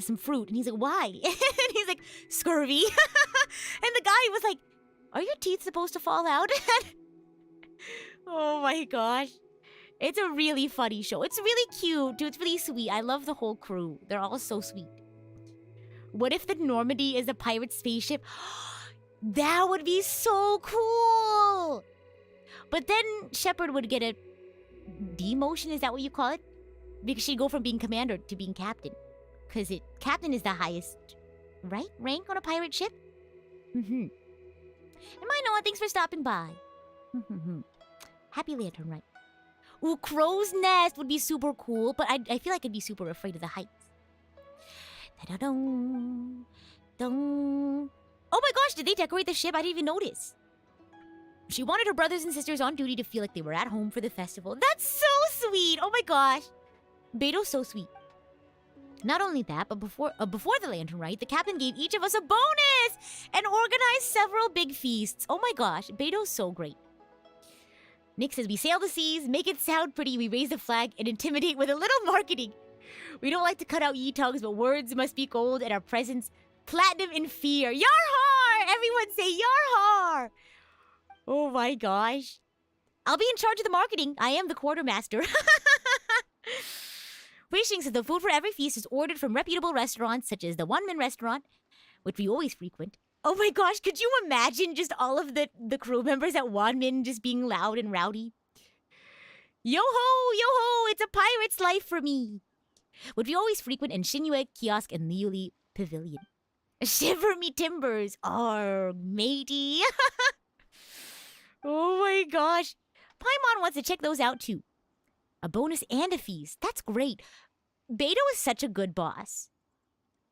some fruit. And he's like, why? And he's like, scurvy. And the guy was like, are your teeth supposed to fall out? Oh my gosh. It's a really funny show. It's really cute, dude. It's really sweet. I love the whole crew. They're all so sweet. What if the Normandy is a pirate spaceship? That would be so cool. But then Shepard would get a demotion, is that what you call it? Because she'd go from being commander to being captain. Because captain is the highest, right, rank on a pirate ship? Mm-hmm. And my Noah, thanks for stopping by. Happy Lantern, right? Ooh, Crow's Nest would be super cool, but I feel like I'd be super afraid of the heights. Da-da-dum, dum. Oh my gosh, did they decorate the ship? I didn't even notice. She wanted her brothers and sisters on duty to feel like they were at home for the festival. That's so sweet. Oh my gosh. Beto's so sweet. Not only that, but before the Lantern Rite, the captain gave each of us a bonus and organized several big feasts. Oh my gosh, Beto's so great. Nick says, we sail the seas, make it sound pretty, we raise the flag, and intimidate with a little marketing. We don't like to cut out ye tongues, but words must be gold, and our presence platinum in fear. Yarhar! Everyone say Yarhar! Oh my gosh. I'll be in charge of the marketing. I am the quartermaster. Wishing says the food for every feast is ordered from reputable restaurants such as the One Man Restaurant, which we always frequent. Oh my gosh, could you imagine just all of the crew members at One Man just being loud and rowdy? Yo-ho, yo-ho, it's a pirate's life for me. Which we always frequent in Shinue Kiosk and Liuli Pavilion. Shiver me timbers, arg, matey. Oh my gosh. Paimon wants to check those out too. A bonus and a feast. That's great. Beto is such a good boss.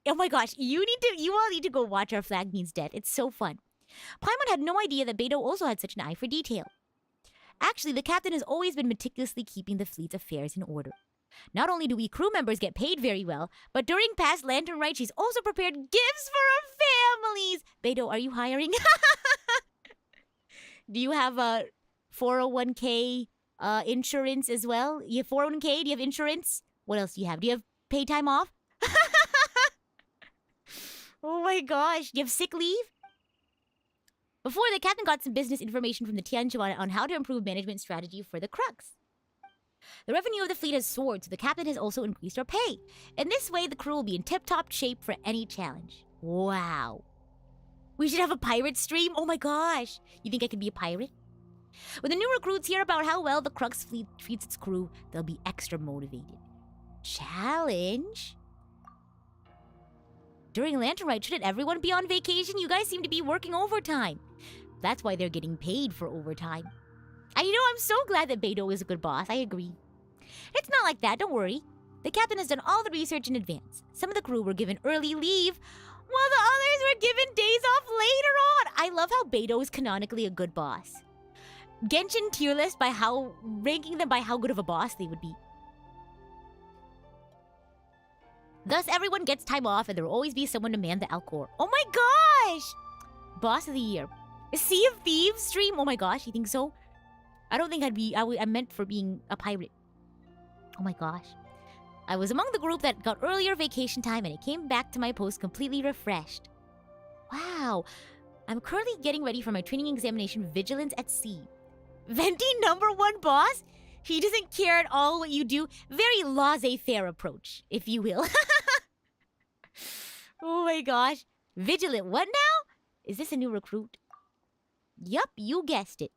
Oh my gosh, you all need to go watch Our Flag Means Death. It's so fun. Paimon had no idea that Beto also had such an eye for detail. Actually, the captain has always been meticulously keeping the fleet's affairs in order. Not only do we crew members get paid very well, but during past Lantern Rite, she's also prepared gifts for our families. Beto, are you hiring? Do you have a 401k insurance as well? You have 401k? Do you have insurance? What else do you have? Do you have paid time off? Oh my gosh. Do you have sick leave? Before, the captain got some business information from the Tianquan on how to improve management strategy for the Crux. The revenue of the fleet has soared, so the captain has also increased our pay. In this way, the crew will be in tip-top shape for any challenge. Wow. We should have a pirate stream? Oh my gosh. You think I could be a pirate? When the new recruits hear about how well the Crux fleet treats its crew, they'll be extra motivated. Challenge? During Lantern Rite, shouldn't everyone be on vacation? You guys seem to be working overtime. That's why they're getting paid for overtime. And I'm so glad that Beto is a good boss. I agree. It's not like that, don't worry. The captain has done all the research in advance. Some of the crew were given early leave, while the others were given days off later on. I love how Beto is canonically a good boss. Genshin tier list ranking them by how good of a boss they would be. Thus, everyone gets time off and there will always be someone to man the Alcor. Oh my gosh! Boss of the year. Sea of Thieves stream? Oh my gosh, you think so? I don't think I'm meant for being a pirate. Oh my gosh. I was among the group that got earlier vacation time and I came back to my post completely refreshed. Wow. I'm currently getting ready for my training examination, Vigilance at Sea. Venti #1 boss? He doesn't care at all what you do. Very laissez-faire approach, if you will. Oh my gosh. Vigilant what now? Is this a new recruit? Yup, you guessed it.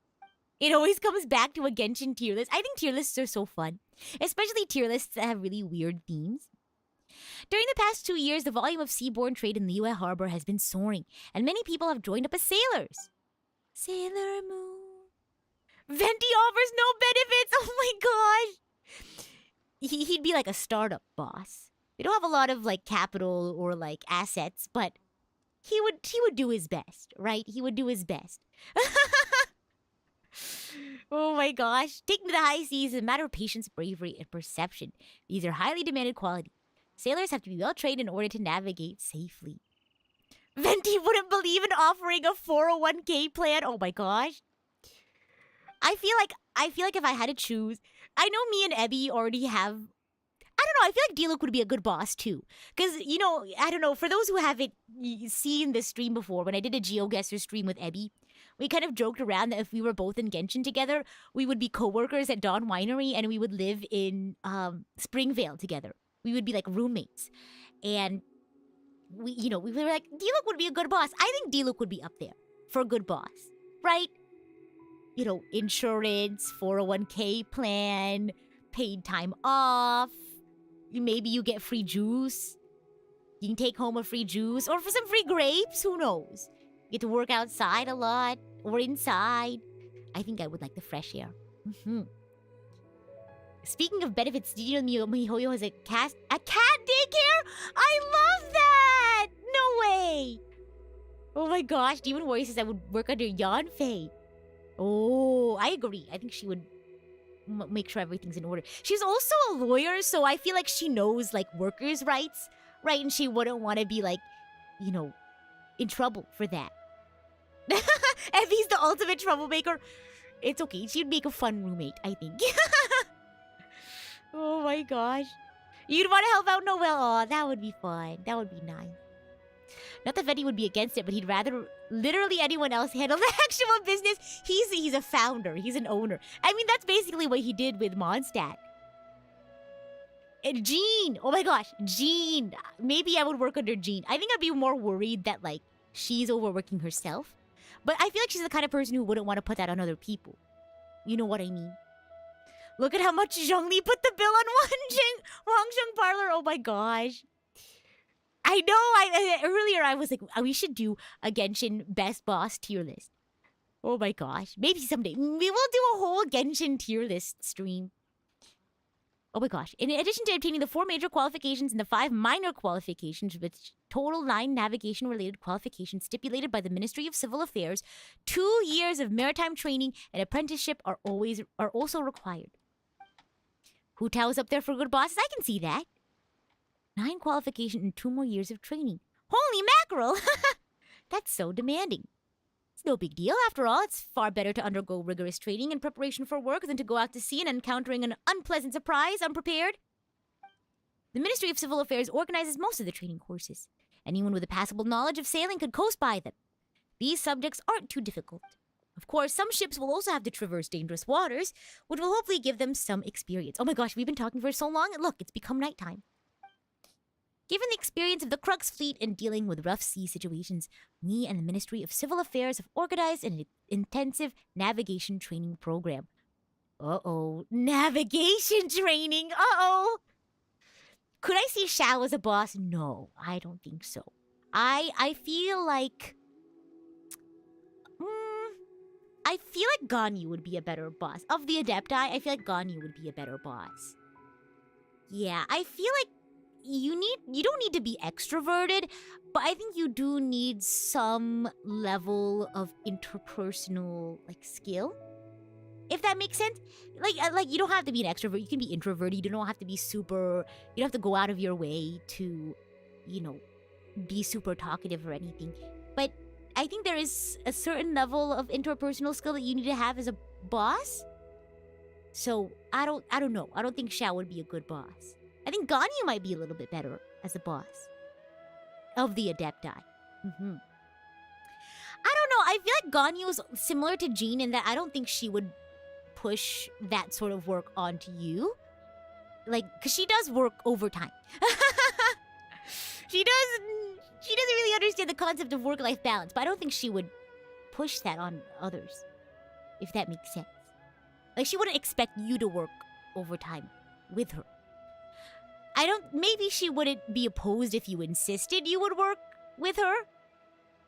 It always comes back to a Genshin tier list. I think tier lists are so fun. Especially tier lists that have really weird themes. During the past 2 years, the volume of seaborne trade in the Liyue Harbor has been soaring, and many people have joined up as sailors. Sailor Moon. Venti offers no benefits! Oh my gosh! He'd be like a startup boss. They don't have a lot of capital or assets, but he would do his best, right? He would do his best. Oh my gosh. Take me to the high seas is a matter of patience, bravery, and perception. These are highly demanded qualities. Sailors have to be well trained in order to navigate safely. Venti wouldn't believe in offering a 401k plan. Oh my gosh. I feel like if I had to choose, I know me and Ebby already have, I don't know, I feel like D-Look would be a good boss too. Because, I don't know, for those who haven't seen this stream before, when I did a GeoGuessr stream with Ebby, We kind of joked around that if we were both in Genshin together, we would be co-workers at Dawn Winery and we would live in Springvale together. We would be like roommates. And we were like, D-Look would be a good boss. I think D-Look would be up there for a good boss, right? You know, insurance, 401k plan, paid time off. Maybe you get free juice. You can take home a free juice or for some free grapes. Who knows? You get to work outside a lot or inside. I think I would like the fresh air. Speaking of benefits, did you know MiHoYo has a cat daycare? I love that! No way! Oh my gosh, Demon Warrior says I would work under Yanfei. Oh, I agree. I think she would make sure everything's in order. She's also a lawyer, so I feel like she knows, like, workers' rights, right? And she wouldn't want to be, like, you know, in trouble for that. Effie's the ultimate troublemaker. It's okay. She'd make a fun roommate, I think. Oh my gosh. You'd want to help out Noel. Aw, that would be fun. That would be nice. Not that Fetty would be against it, but he'd rather literally anyone else handle the actual business. He's a founder. He's an owner. I mean, that's basically what he did with Mondstadt. And Jean. Oh my gosh. Jean. Maybe I would work under Jean. I think I'd be more worried that, like, she's overworking herself. But I feel like she's the kind of person who wouldn't want to put that on other people. You know what I mean? Look at how much Zhongli put the bill on Wangzheng Parlor. Oh my gosh. I know. Earlier I was like, we should do a Genshin best boss tier list. Oh my gosh. Maybe someday. We will do a whole Genshin tier list stream. Oh my gosh. In addition to obtaining the 4 major qualifications and the 5 minor qualifications, with total 9 navigation-related qualifications stipulated by the Ministry of Civil Affairs, 2 years of maritime training and apprenticeship are also required. Hu Tao's up there for good bosses. I can see that. 9 qualifications and 2 more years of training. Holy mackerel! That's so demanding. It's no big deal. After all, it's far better to undergo rigorous training in preparation for work than to go out to sea and encountering an unpleasant surprise unprepared. The Ministry of Civil Affairs organizes most of the training courses. Anyone with a passable knowledge of sailing could coast by them. These subjects aren't too difficult. Of course, some ships will also have to traverse dangerous waters, which will hopefully give them some experience. Oh my gosh, we've been talking for so long, and look, it's become nighttime. Given the experience of the Crux fleet in dealing with rough sea situations, we and the Ministry of Civil Affairs have organized an intensive navigation training program. Uh-oh. Navigation training! Uh-oh! Could I see Xiao as a boss? No, I don't think so. I feel like... I feel like Ganyu would be a better boss. Of the Adepti, I feel like Ganyu would be a better boss. Yeah, I feel like you don't need to be extroverted, but I think you do need some level of interpersonal, like, skill. If that makes sense. Like you don't have to be an extrovert. You can be introverted. You don't have to be super... You don't have to go out of your way to, you know, be super talkative or anything. But I think there is a certain level of interpersonal skill that you need to have as a boss. So, I don't know. I don't think Xiao would be a good boss. I think Ganyu might be a little bit better as a boss of the Adepti. I don't know. I feel like Ganyu is similar to Jean in that I don't think she would push that sort of work onto you. Like, because she does work overtime. She doesn't really understand the concept of work-life balance, but I don't think she would push that on others, if that makes sense. Like, she wouldn't expect you to work overtime with her. Maybe she wouldn't be opposed if you insisted you would work with her.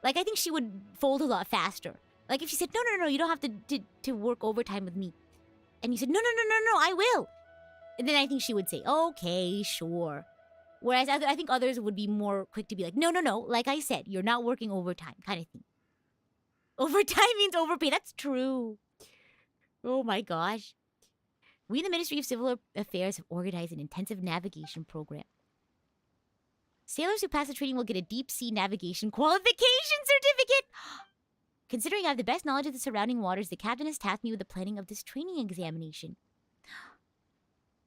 Like, I think she would fold a lot faster. Like, if she said, no, you don't have to work overtime with me. And you said, no, I will. And then I think she would say, okay, sure. Whereas I think others would be more quick to be like, no, like I said, you're not working overtime, kind of thing. Overtime means overpay. That's true. Oh my gosh. We in the Ministry of Civil Affairs have organized an intensive navigation program. Sailors who pass the training will get a deep sea navigation qualification certificate. Considering I have the best knowledge of the surrounding waters, the captain has tasked me with the planning of this training examination.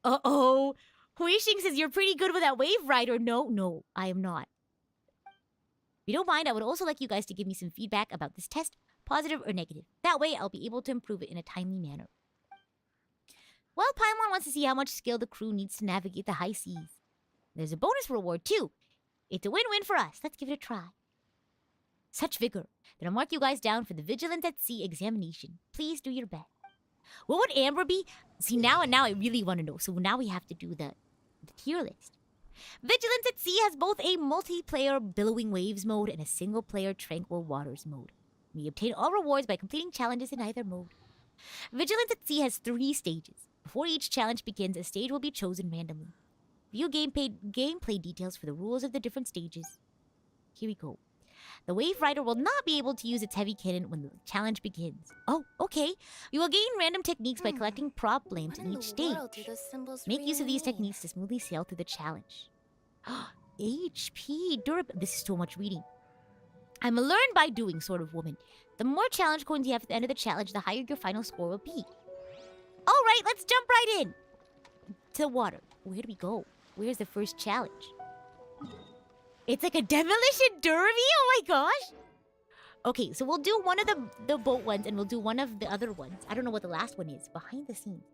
Uh-oh. Huixing says, you're pretty good with that wave rider. No, I am not. If you don't mind, I would also like you guys to give me some feedback about this test positive or negative. That way, I'll be able to improve it in a timely manner. Well, Paimon wants to see how much skill the crew needs to navigate the high seas. There's a bonus reward, too. It's a win-win for us. Let's give it a try. Such vigor. Then I'll mark you guys down for the Vigilance at Sea examination. Please do your best. What would Amber be? See, now I really want to know. So now we have to do the tier list. Vigilance at Sea has both a multiplayer Billowing Waves mode and a single-player Tranquil Waters mode. We obtain all rewards by completing challenges in either mode. Vigilance at Sea has 3 stages. Before each challenge begins, a stage will be chosen randomly. View gameplay details for the rules of the different stages. Here we go. The Wave Rider will not be able to use its heavy cannon when the challenge begins. Oh, okay. You will gain random techniques by collecting prop lamps in each stage. Make use of these techniques to smoothly sail through the challenge. HP, durability. This is so much reading. I'm a learn by doing sort of woman. The more challenge coins you have at the end of the challenge, the higher your final score will be. Alright, let's jump right in. To the water. Where do we go? Where's the first challenge? It's like a demolition derby? Oh my gosh! Okay, so we'll do one of the boat ones and we'll do one of the other ones. I don't know what the last one is. Behind the scenes.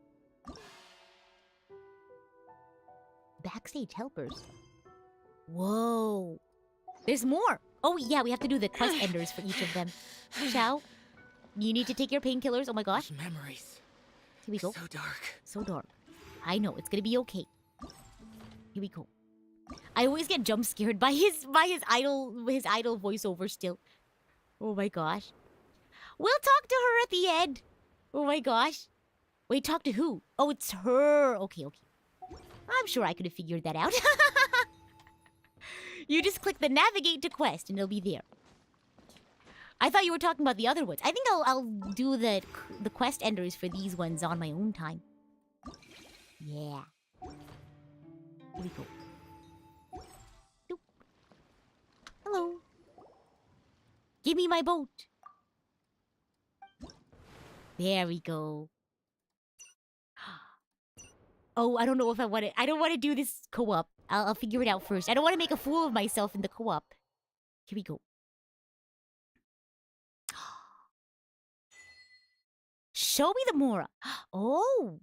Backstage helpers. Whoa. There's more. Oh yeah, we have to do the quest enders for each of them. Xiao, you need to take your painkillers. Oh my gosh. Those memories. Here we go. So dark. So dark. I know, it's gonna be okay. Here we go. I always get jump scared by his idol voiceover still. Oh my gosh. We'll talk to her at the end. Oh my gosh. Wait, talk to who? Oh, it's her. Okay. I'm sure I could have figured that out. You just click the navigate to quest and it'll be there. I thought you were talking about the other ones. I think I'll do the quest enders for these ones on my own time. Yeah. Here we go. Doop. Hello. Give me my boat. There we go. Oh, I don't know if I want to. I don't want to do this co-op. I'll figure it out first. I don't want to make a fool of myself in the co-op. Here we go. Show me the Mora. Oh.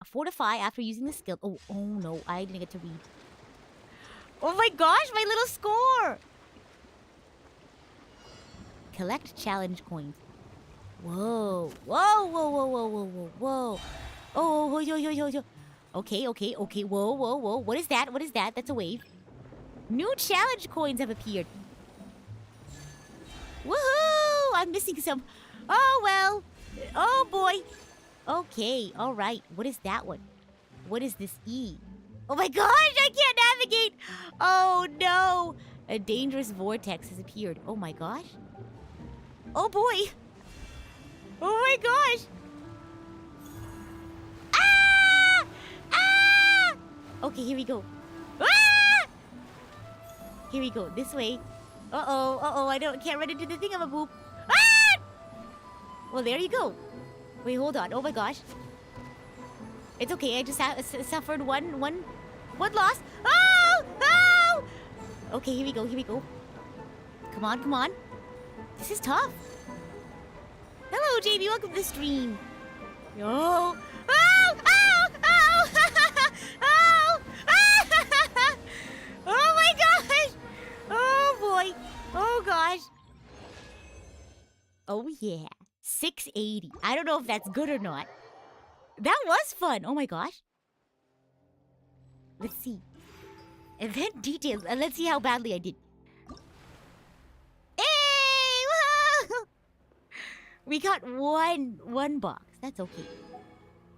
Fortify after using the skill. Oh no, I didn't get to read. Oh my gosh, my little score. Collect challenge coins. Whoa. Oh, yo. Okay. Whoa. What is that? That's a wave. New challenge coins have appeared. Woohoo! I'm missing some. Oh, well. Oh, boy. Okay, all right. What is that one? What is this E? Oh my gosh, I can't navigate. Oh, no. A dangerous vortex has appeared. Oh my gosh. Oh, boy. Oh my gosh. Okay, here we go. Ah! Here we go. This way. Uh-oh. I can't run into the thingamaboop. Ah! Well, there you go. Wait, hold on. Oh my gosh. It's okay. I just suffered one loss. Oh! Okay, here we go. Come on. This is tough. Hello, JB. Welcome to the stream. Oh! Oh my gosh! Oh boy! Oh gosh! Oh yeah. 680. I don't know if that's good or not. That was fun. Oh my gosh. Let's see. Event details. Let's see how badly I did. Hey! Whoa! We got one box. That's okay.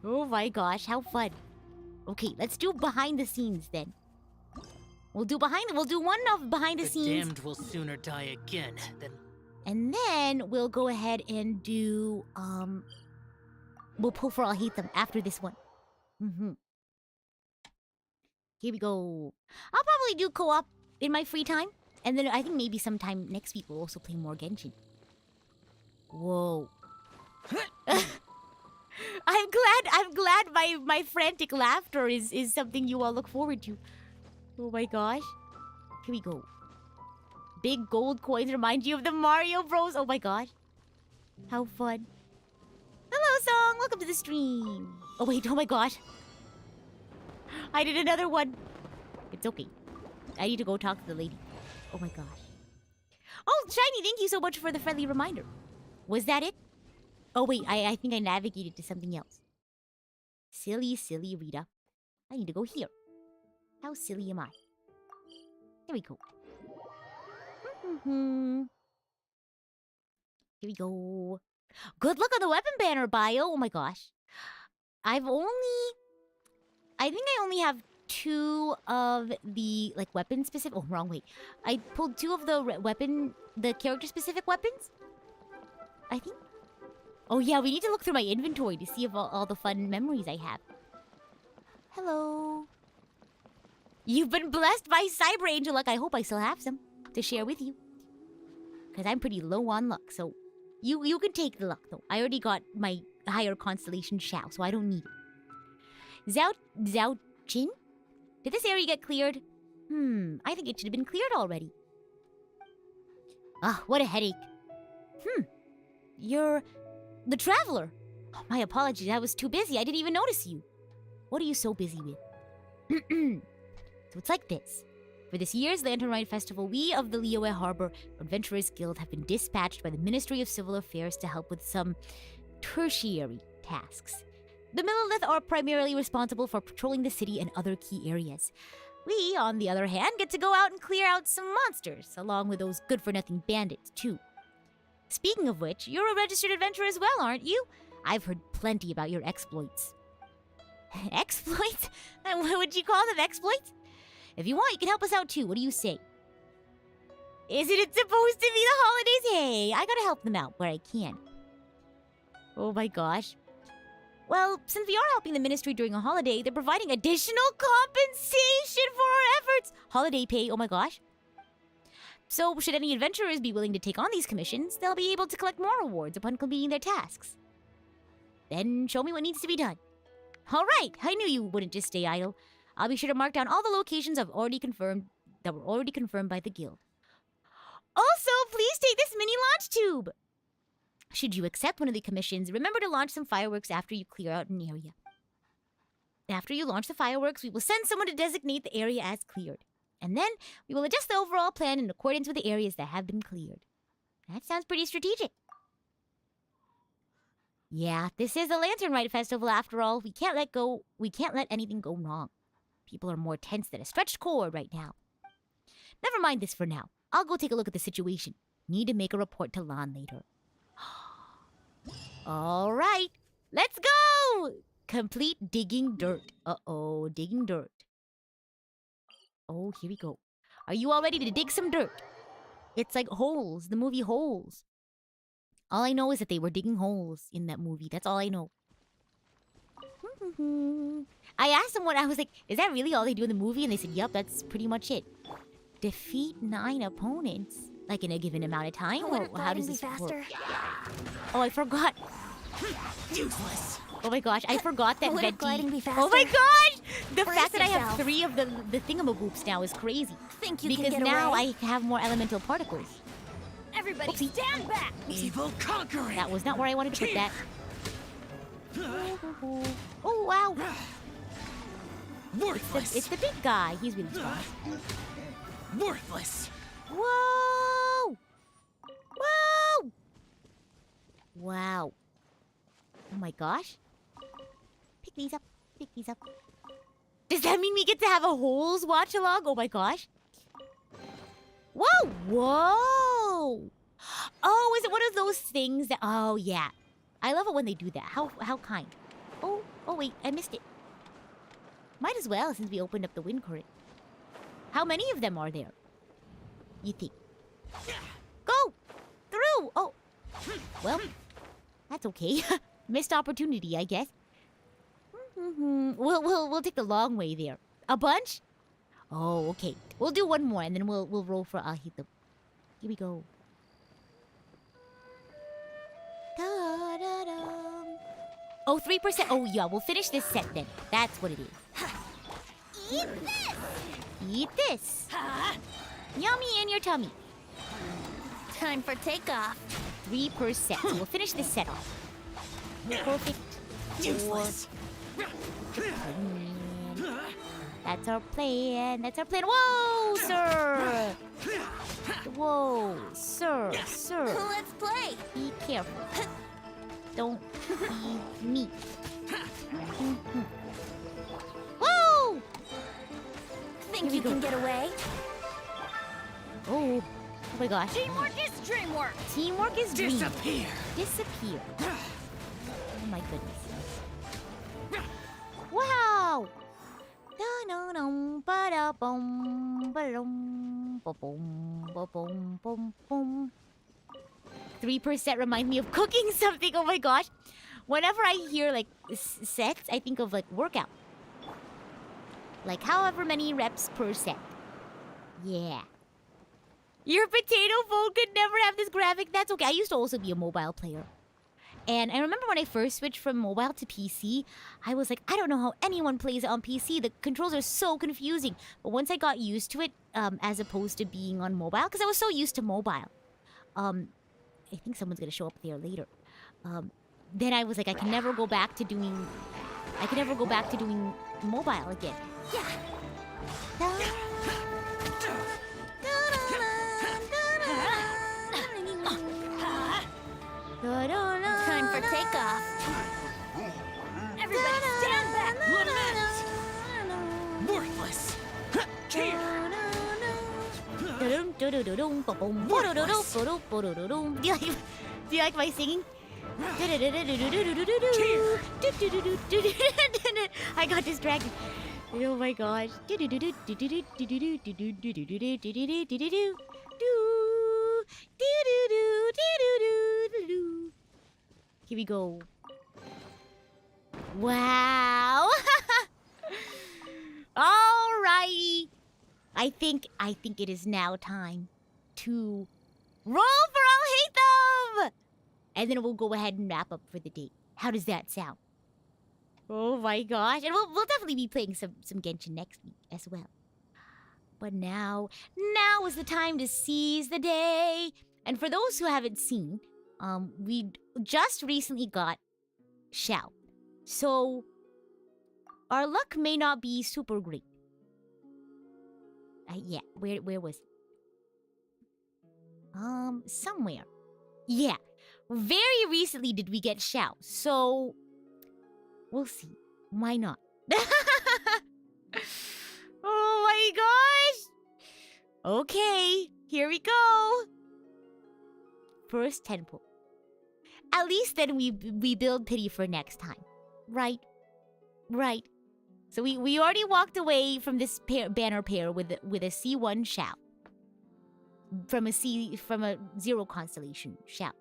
Oh my gosh, how fun. Okay, let's do behind the scenes then. We'll do one of behind the scenes. The damned will sooner die again than... And then we'll go ahead and do, we'll pull for I'll Hate Them after this one. Here we go. I'll probably do co-op in my free time. And then I think maybe sometime next week we'll also play more Genshin. Whoa. I'm glad my frantic laughter is something you all look forward to. Oh my gosh. Here we go. Big gold coins remind you of the Mario Bros. Oh my gosh. How fun. Hello, Song. Welcome to the stream. Oh wait, oh my god. I did another one. It's okay. I need to go talk to the lady. Oh my gosh. Oh, Shiny, thank you so much for the friendly reminder. Was that it? Oh wait, I think I navigated to something else. Silly, silly Rita. I need to go here. How silly am I? Here we go. Here we go. Good luck on the weapon banner bio. Oh my gosh. I think I only have 2 of the, like, weapon specific. Oh, wrong way. I pulled 2 of the character specific weapons. I think. Oh yeah, we need to look through my inventory to see if all the fun memories I have. Hello. You've been blessed by Cyber Angel luck. I hope I still have some to share with you. Because I'm pretty low on luck, so you can take the luck, though. I already got my higher constellation Shao, so I don't need it. Zhao Jin? Did this area get cleared? I think it should have been cleared already. Ah, what a headache. You're the traveler. Oh, my apologies, I was too busy. I didn't even notice you. What are you so busy with? So it's like this. For this year's Lantern Rite Festival, we of the Liyue Harbor Adventurers Guild have been dispatched by the Ministry of Civil Affairs to help with some tertiary tasks. The Millelith are primarily responsible for patrolling the city and other key areas. We, on the other hand, get to go out and clear out some monsters, along with those good-for-nothing bandits, too. Speaking of which, you're a registered adventurer as well, aren't you? I've heard plenty about your exploits. Exploits? What would you call them, exploits? If you want, you can help us out too. What do you say? Isn't it supposed to be the holidays? Hey, I gotta help them out where I can. Oh my gosh. Well, since we are helping the ministry during a holiday, they're providing additional compensation for our efforts. Holiday pay, oh my gosh. So, should any adventurers be willing to take on these commissions, they'll be able to collect more rewards upon completing their tasks. Then show me what needs to be done. All right, I knew you wouldn't just stay idle. I'll be sure to mark down all the locations that were already confirmed by the guild. Also, please take this mini launch tube. Should you accept one of the commissions, remember to launch some fireworks after you clear out an area. After you launch the fireworks, we will send someone to designate the area as cleared. And then we will adjust the overall plan in accordance with the areas that have been cleared. That sounds pretty strategic. Yeah, this is the Lantern Rite Festival after all. We can't let anything go wrong. People are more tense than a stretched cord right now. Never mind this for now. I'll go take a look at the situation. Need to make a report to Lan later. All right, let's go! Complete digging dirt. Uh-oh, digging dirt. Oh, here we go. Are you all ready to dig some dirt? It's like Holes, the movie Holes. All I know is that they were digging holes in that movie. That's all I know. I asked someone, I was like, is that really all they do in the movie? And they said, yep, that's pretty much it. Defeat 9 opponents. Like in a given amount of time? Or how does this work? Oh, I forgot. Useless. Oh my gosh, I forgot that Wouldn't gliding be faster? Oh my gosh! The Brace fact that I have yourself. 3 of the thingamaboops now is crazy. Think you Because can get now away? I have more elemental particles. Everybody Oopsie. stand back! Evil conquering. That was not where I wanted to put that. Oh wow! Worthless. It's the big guy. He's really strong. Worthless. Whoa! Whoa! Wow. Oh my gosh. Pick these up. Pick these up. Does that mean we get to have a Holes watch along? Oh my gosh. Whoa! Whoa! Oh, is it one of those things that... Oh, yeah. I love it when they do that. How kind. Oh wait. I missed it. Might as well, since we opened up the wind current. How many of them are there? You think? Go! Through! Oh. Well, that's okay. Missed opportunity, I guess. We'll take the long way there. A bunch? Oh, okay. We'll do one more and then we'll roll for Ahito. Here we go. Da-da-dum. Oh, 3%. Oh, yeah. We'll finish this set then. That's what it is. Eat this! Eat this. Yummy in your tummy. Time for takeoff. 3%. So we'll finish this set off. Perfect. Useless. That's our plan. That's our plan. Whoa, sir. Whoa, sir. Sir. Let's play. Be careful. Don't be me. Mhm. Whoa! Think Here we you go. can get away? Oh my gosh. Teamwork is dreamwork. Teamwork is dream. Disappear. Disappear. Oh my goodness. Wow! Da-dum-dum, ba-da-bum, ba-dum, ba-bum, ba-bum, bum, bum. 3% remind me of cooking something. Oh my gosh. Whenever I hear like sets, I think of like workout. Like however many reps per set. Yeah. Your potato phone could never have this graphic. That's okay. I used to also be a mobile player. And I remember when I first switched from mobile to PC, I was like, I don't know how anyone plays it on PC. The controls are so confusing. But once I got used to it, as opposed to being on mobile, because I was so used to mobile. I think someone's gonna show up there later. Then I was like, I can never go back to doing mobile again. Time for takeoff. Everybody stand back. Lament. Worthless. Cheer. Do you like my singing? I got distracted. Oh my gosh. Here we go. Wow. Alrighty. I think it is now time to roll for I'll hate them. And then we'll go ahead and wrap up for the day. How does that sound? Oh my gosh. And we'll definitely be playing some Genshin next week as well. But now is the time to seize the day. And for those who haven't seen, we just recently got Xiao. So our luck may not be super great. Yeah, where was it? Somewhere. Yeah. Very recently did we get Xiao. So we'll see. Why not? Oh my gosh! Okay, here we go. First 10 pull. At least then we build pity for next time. Right? Right. So we already walked away from this banner pair with a C1 Xiao. From a 0 constellation Xiao.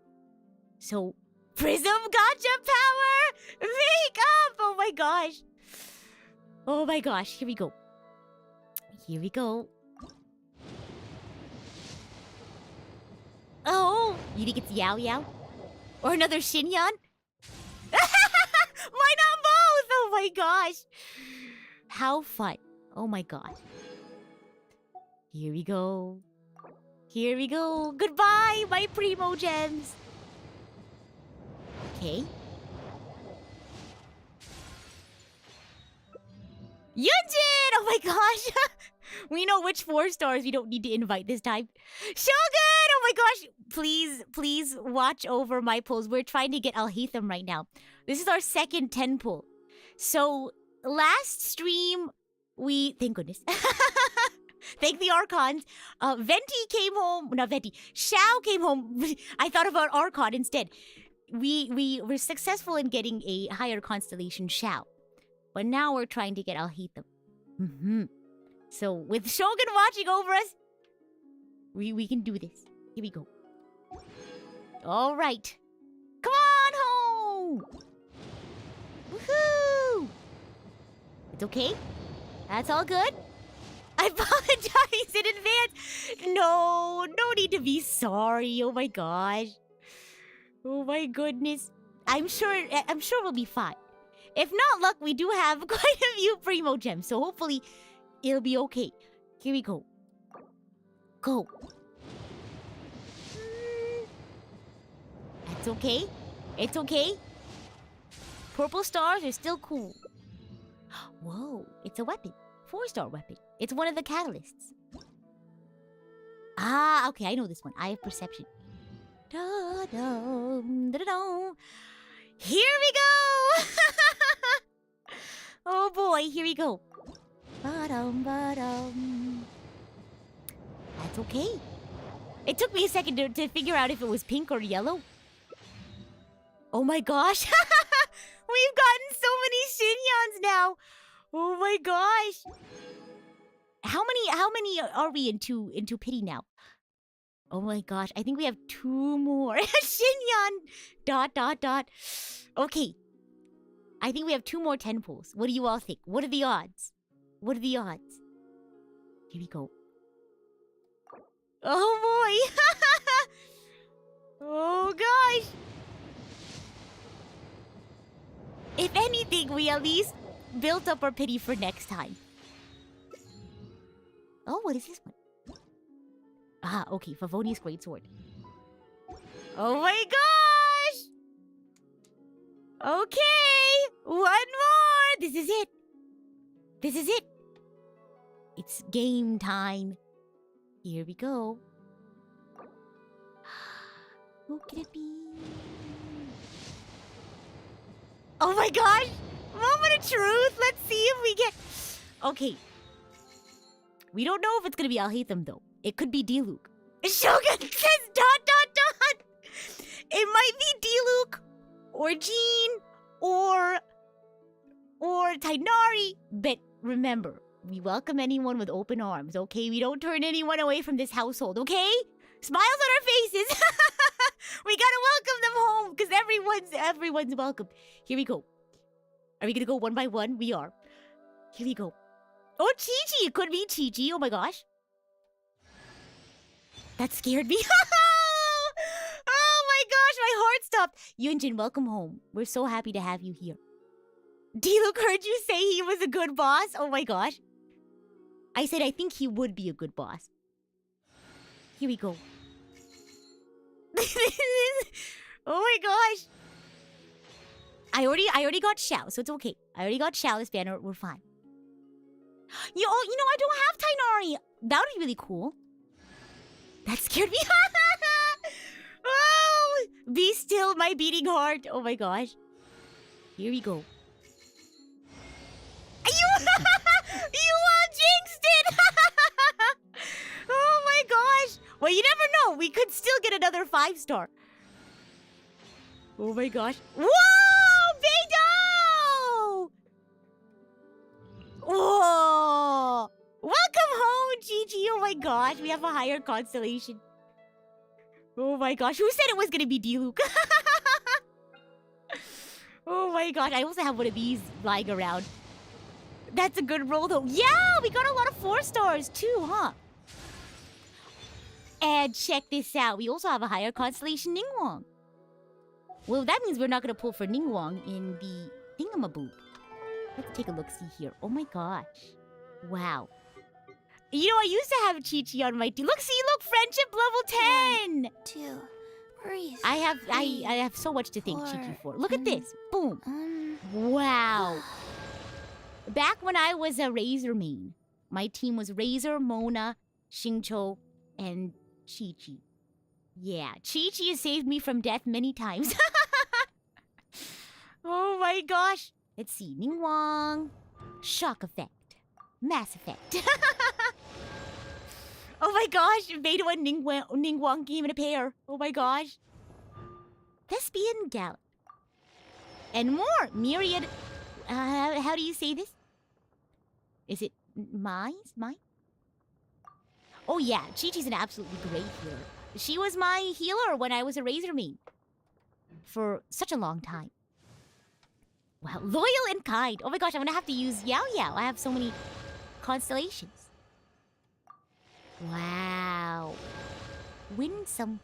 So Prism Gotcha power! Wake up! Oh my gosh. Oh my gosh, here we go. Here we go. Oh, you think it's Yao Yao? Or another Xinyan? Why not both? Oh my gosh. How fun. Oh my god. Here we go. Here we go. Goodbye, my primo gems. Okay. Yunjin! Oh my gosh! We know which 4 stars we don't need to invite this time. Shogun! Oh my gosh! Please watch over my pulls. We're trying to get Alhaitham right now. This is our second 10 pull. So, last stream, thank goodness. Thank the Archons. Venti came home. Not Venti. Xiao came home. I thought about Archon instead. We were successful in getting a higher constellation Xiao. But now we're trying to get Alhaitham. So with Shogun watching over us, we can do this. Here we go. All right. Come on home! Woohoo! It's okay. That's all good. I apologize in advance. No need to be sorry. Oh my gosh. Oh my goodness. I'm sure we'll be fine. If not luck, we do have quite a few primo gems, so hopefully it'll be okay. Here we go. Go. That's okay. It's okay. Purple stars are still cool. Whoa, it's a weapon. 4-star weapon. It's one of the catalysts. Ah, okay, I know this one. I have perception. Da-dum, da-da-dum. Here we go! Oh boy, here we go. Ba-dum, ba-dum. That's okay. It took me a second to figure out if it was pink or yellow. Oh my gosh. We've gotten so many Shinyans now. Oh my gosh. How many are we into pity now? Oh my gosh, I think we have 2 more. Shinyan! Dot, dot, dot. Okay. I think we have 2 more 10 pulls. What do you all think? What are the odds? What are the odds? Here we go. Oh boy! Oh gosh! If anything, we at least built up our pity for next time. Oh, what is this one? Ah, okay, Favonius Greatsword. Oh my gosh! Okay! 1 more! This is it! This is it! It's game time. Here we go. Who could it be? Oh my gosh! Moment of truth! Let's see if we get... Okay. We don't know if it's gonna be Alhaitham though. It could be Diluc. Shogun says dot dot dot! It might be Diluc, or Jean, or Tainari. But remember, we welcome anyone with open arms, okay? We don't turn anyone away from this household, okay? Smiles on our faces! We gotta welcome them home, because everyone's welcome. Here we go. Are we gonna go one by one? We are. Here we go. Oh, Chi-Chi! It could be Chi-Chi. Oh my gosh. That scared me. Oh my gosh, my heart stopped. Yunjin, welcome home. We're so happy to have you here. Diluc heard you say he was a good boss. Oh my gosh. I said I think he would be a good boss. Here we go. Oh my gosh. I already got Shao, so it's okay. I already got Shao this banner. We're fine. You know, I don't have Tainari. That would be really cool. That scared me. Oh, be still, my beating heart. Oh my gosh. Here we go. You all jinxed it. Oh my gosh. Well, you never know. We could still get another 5-star. Oh my gosh. Whoa, Beidou! Whoa! Welcome home, Gigi. Oh my gosh, we have a higher constellation. Oh my gosh, who said it was gonna be Diluc? Oh my gosh, I also have one of these lying around. That's a good roll though. Yeah, we got a lot of 4-stars too, huh? And check this out, we also have a higher constellation Ningguang. Well, that means we're not gonna pull for Ningguang in the thingamaboob. Let's take a look-see here. Oh my gosh. Wow. You know, I used to have Chi-Chi on my team. Look, see, look, friendship level 10! 1, 2, 3. I have so much to thank Chi-Chi for. Look at this. Boom. Wow. Back when I was a Razor main, my team was Razor, Mona, Xingqiu, and Chi-Chi. Yeah, Chi-Chi has saved me from death many times. Oh my gosh. Let's see. Ningguang. Shock effect. Mass effect. Oh my gosh. Beidou and Ningguang came in a pair. Oh my gosh. Thespian Gallant. And more. Myriad. How do you say this? Is it mine? Oh yeah. Chi-Chi's an absolutely great healer. She was my healer when I was a Razor main. For such a long time. Wow, loyal and kind. Oh my gosh, I'm gonna have to use Yao Yao. I have so many constellations. Wow. Win some.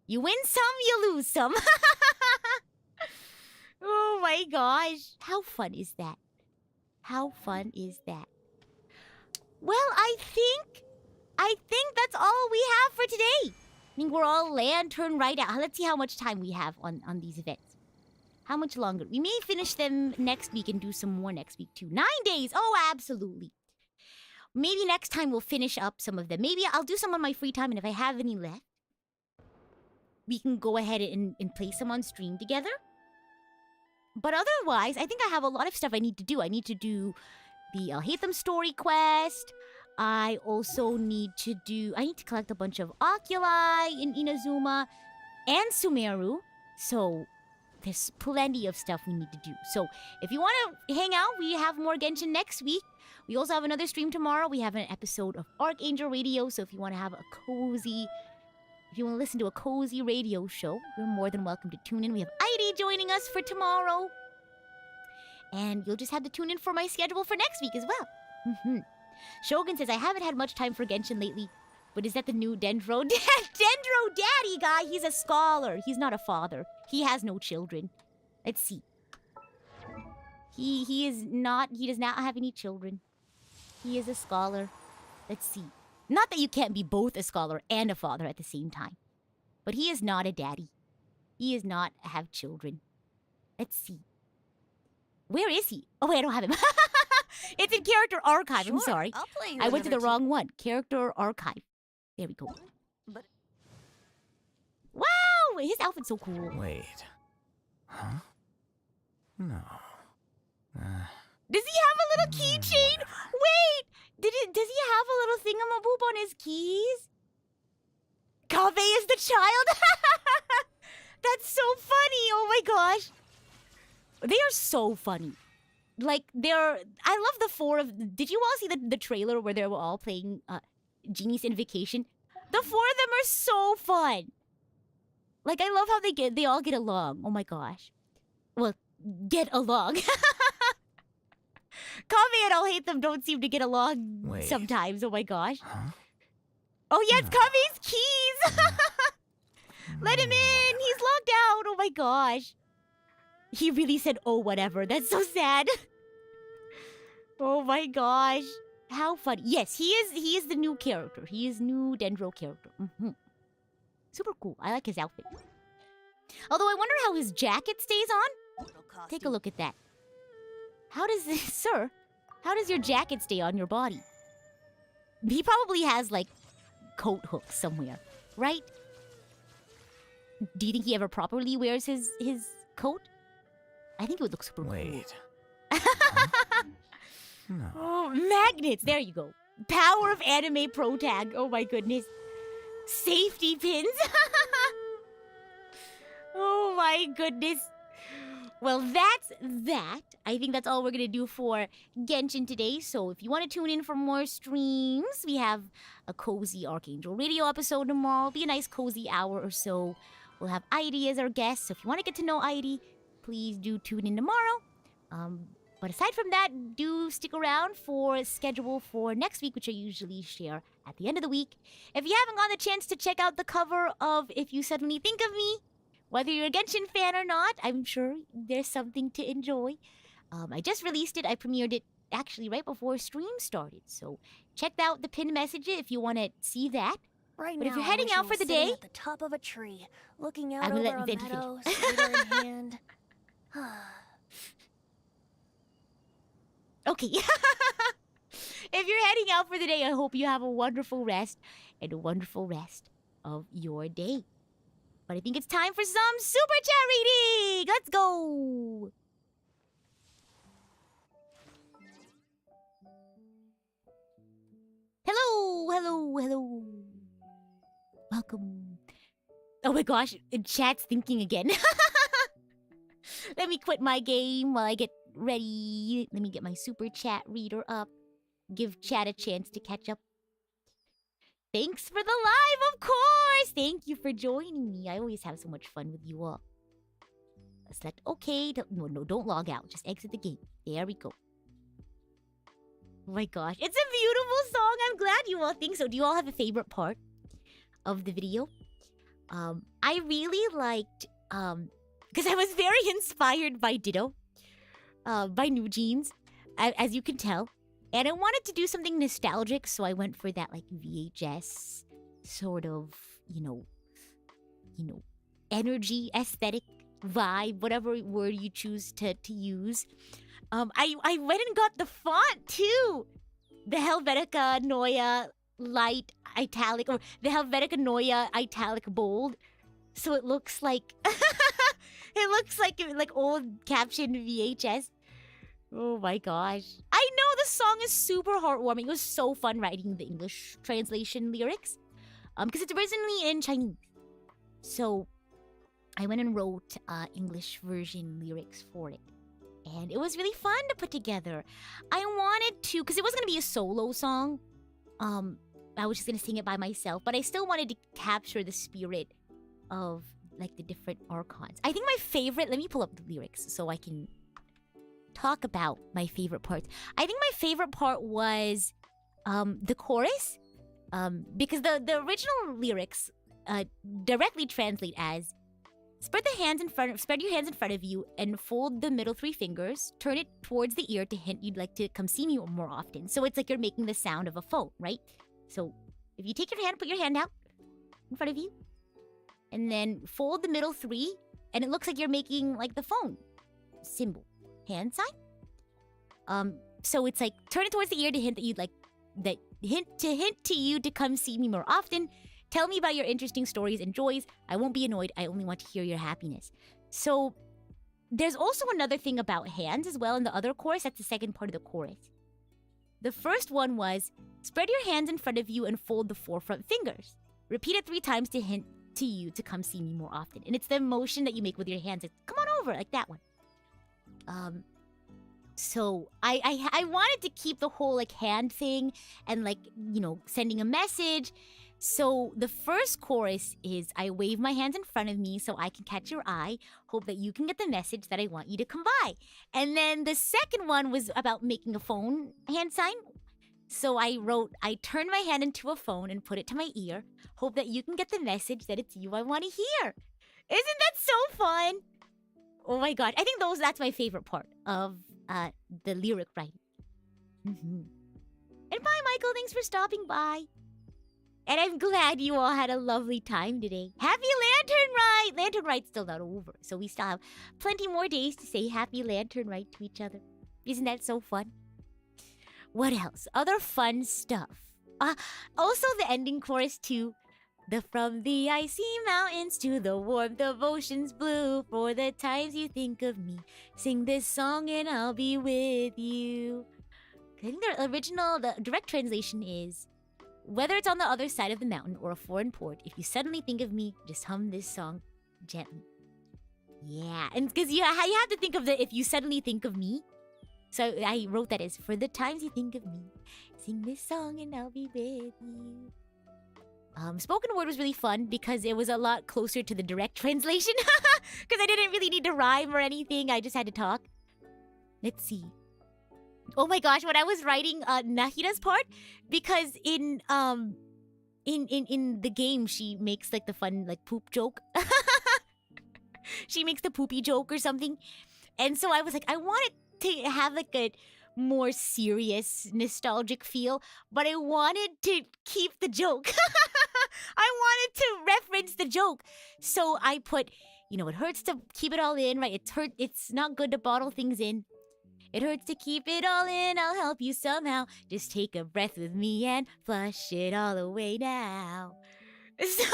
You win some, you lose some. Oh my gosh. How fun is that? How fun is that? Well, I think that's all we have for today. think we're all lantern right out. Let's see how much time we have on these events. How much longer? We may finish them next week and do some more next week too. 9 days. Oh, absolutely. Maybe next time we'll finish up some of them. Maybe I'll do some on my free time, and if I have any left, we can go ahead and play some on stream together. But otherwise, I think I have a lot of stuff I need to do. I need to do the I'll Hate Them story quest. I also need to collect a bunch of oculi in Inazuma and Sumeru. So there's plenty of stuff we need to do. So if you want to hang out, we have more Genshin next week. We also have another stream tomorrow. We have an episode of Archangel Radio. So if you want to listen to a cozy radio show, you're more than welcome to tune in. We have ID joining us for tomorrow. And you'll just have to tune in for my schedule for next week as well. Shogun says, I haven't had much time for Genshin lately. But is that the new Dendro? Dendro daddy guy, he's a scholar. He's not a father. He has no children. Let's see. He does not have any children. He is a scholar. Let's see. Not that you can't be both a scholar and a father at the same time. But he is not a daddy. He does not have children. Let's see. Where is he? Oh, wait, I don't have him. It's in Character Archive. I'm sorry. I'll play you I went to the another wrong one. Character Archive. There we go. But- Wow! His outfit's so cool. Wait. Huh? No. Does he have a little keychain? Wait! Does he have a little thingamaboop on his keys? Kaveh is the child? That's so funny! Oh my gosh. They are so funny. Like, I love the four of... Did you all see the trailer where they were all playing Genie's Invocation? The four of them are so fun. Like, I love how they all get along. Oh my gosh. Well, get along. Kaveh and I'll Hate Them don't seem to get along sometimes. Oh my gosh. Huh? Oh yes, Kaveh's keys! Let him in! He's locked out! Oh my gosh. He really said, oh, whatever. That's so sad. Oh my gosh. How funny. Yes, he is the new character. He is new Dendro character. Super cool. I like his outfit. Although I wonder how his jacket stays on. Take a look at that. How does this... Sir, how does your jacket stay on your body? He probably has, like, coat hooks somewhere, right? Do you think he ever properly wears his coat? I think it would look super cool. Wait. No. Oh, magnets! There you go. Power of anime pro tag. Oh my goodness. Safety pins. Oh my goodness. Well, that's that. I think that's all we're going to do for Genshin today. So if you want to tune in for more streams, we have a cozy Archangel Radio episode tomorrow. It'll be a nice cozy hour or so. We'll have Idy as our guest. So if you want to get to know Idy, please do tune in tomorrow. But aside from that, do stick around for schedule for next week, which I usually share at the end of the week. If you haven't gotten the chance to check out the cover of If You Suddenly Think of Me, whether you're a Genshin fan or not, I'm sure there's something to enjoy. I just released it. I premiered it actually right before stream started. So check out the pinned message if you want to see that. Right But now, if you're heading I wish I out for was the sitting day- at the top of a tree, looking out I'm gonna over let a Venti meadow, finish. cider in hand. Okay. If you're heading out for the day, I hope you have a wonderful rest and a wonderful rest of your day. But I think it's time for some Super Chat reading! Let's go! Hello. Welcome. Oh my gosh, chat's thinking again. Let me quit my game while I get ready. Let me get my Super Chat reader up. Give chat a chance to catch up. Thanks for the live, of course! Thank you for joining me. I always have so much fun with you all. Select OK. No, don't log out. Just exit the game. There we go. Oh my gosh. It's a beautiful song. I'm glad you all think so. Do you all have a favorite part of the video? I really liked... because I was very inspired by Ditto. By New Jeans, as you can tell. And I wanted to do something nostalgic, so I went for that, like, VHS sort of, energy, aesthetic, vibe, whatever word you choose to use. I went and got the font too. The Helvetica Neue Light Italic, or the Helvetica Neue Italic Bold. So it looks like like old captioned VHS. Oh my gosh. I know the song is super heartwarming. It was so fun writing the English translation lyrics. Because it's originally in Chinese. So I went and wrote English version lyrics for it. And it was really fun to put together. I wanted to, because it was going to be a solo song. I was just going to sing it by myself. But I still wanted to capture the spirit of like the different archons. I think my favorite, let me pull up the lyrics so I can talk about my favorite parts. I think my favorite part was the chorus. Because the original lyrics directly translate as spread your hands in front of you and fold the middle 3 fingers. Turn it towards the ear to hint you'd like to come see me more often. So it's like you're making the sound of a phone, right? So if you take your hand, put your hand out in front of you, and then fold the middle 3, and it looks like you're making like the phone symbol, hand sign. So it's like turn it towards the ear to hint that you'd like that hint to you to come see me more often. Tell me about your interesting stories and joys. I won't be annoyed. I only want to hear your happiness. So there's also another thing about hands as well in the other chorus. That's the second part of the chorus. The first one was spread your hands in front of you and fold the 4 front fingers. Repeat it 3 times to hint to you to come see me more often. And it's the motion that you make with your hands. It's come on over, like that one. So I wanted to keep the whole like hand thing and like, sending a message. So the first chorus is I wave my hands in front of me so I can catch your eye. Hope that you can get the message that I want you to come by. And then the second one was about making a phone hand sign. So I wrote, I turn my hand into a phone and put it to my ear. Hope that you can get the message that it's you I want to hear. Isn't that so fun? Oh my god. I think that's my favorite part of the lyric writing. And bye, Michael. Thanks for stopping by. And I'm glad you all had a lovely time today. Happy Lantern Rite! Lantern Rite's still not over, so we still have plenty more days to say Happy Lantern Rite to each other. Isn't that so fun? What else? Other fun stuff. Also the ending chorus too. From the icy mountains to the warmth of ocean's blue, for the times you think of me, sing this song and I'll be with you. I think the direct translation is, whether it's on the other side of the mountain or a foreign port, if you suddenly think of me, just hum this song gently. Yeah, and because you have to think of if you suddenly think of me. So I wrote that as, for the times you think of me, sing this song and I'll be with you. Spoken word was really fun because it was a lot closer to the direct translation. Because I didn't really need to rhyme or anything. I just had to talk. Let's see. Oh my gosh, when I was writing Nahira's part, because in the game she makes like the fun like poop joke. She makes the poopy joke or something. And so I was like, I want it to have like a more serious, nostalgic feel, but I wanted to keep the joke. I wanted to reference the joke. So I put, it hurts to keep it all in, right? It's not good to bottle things in. It hurts to keep it all in, I'll help you somehow. Just take a breath with me and flush it all away now. So,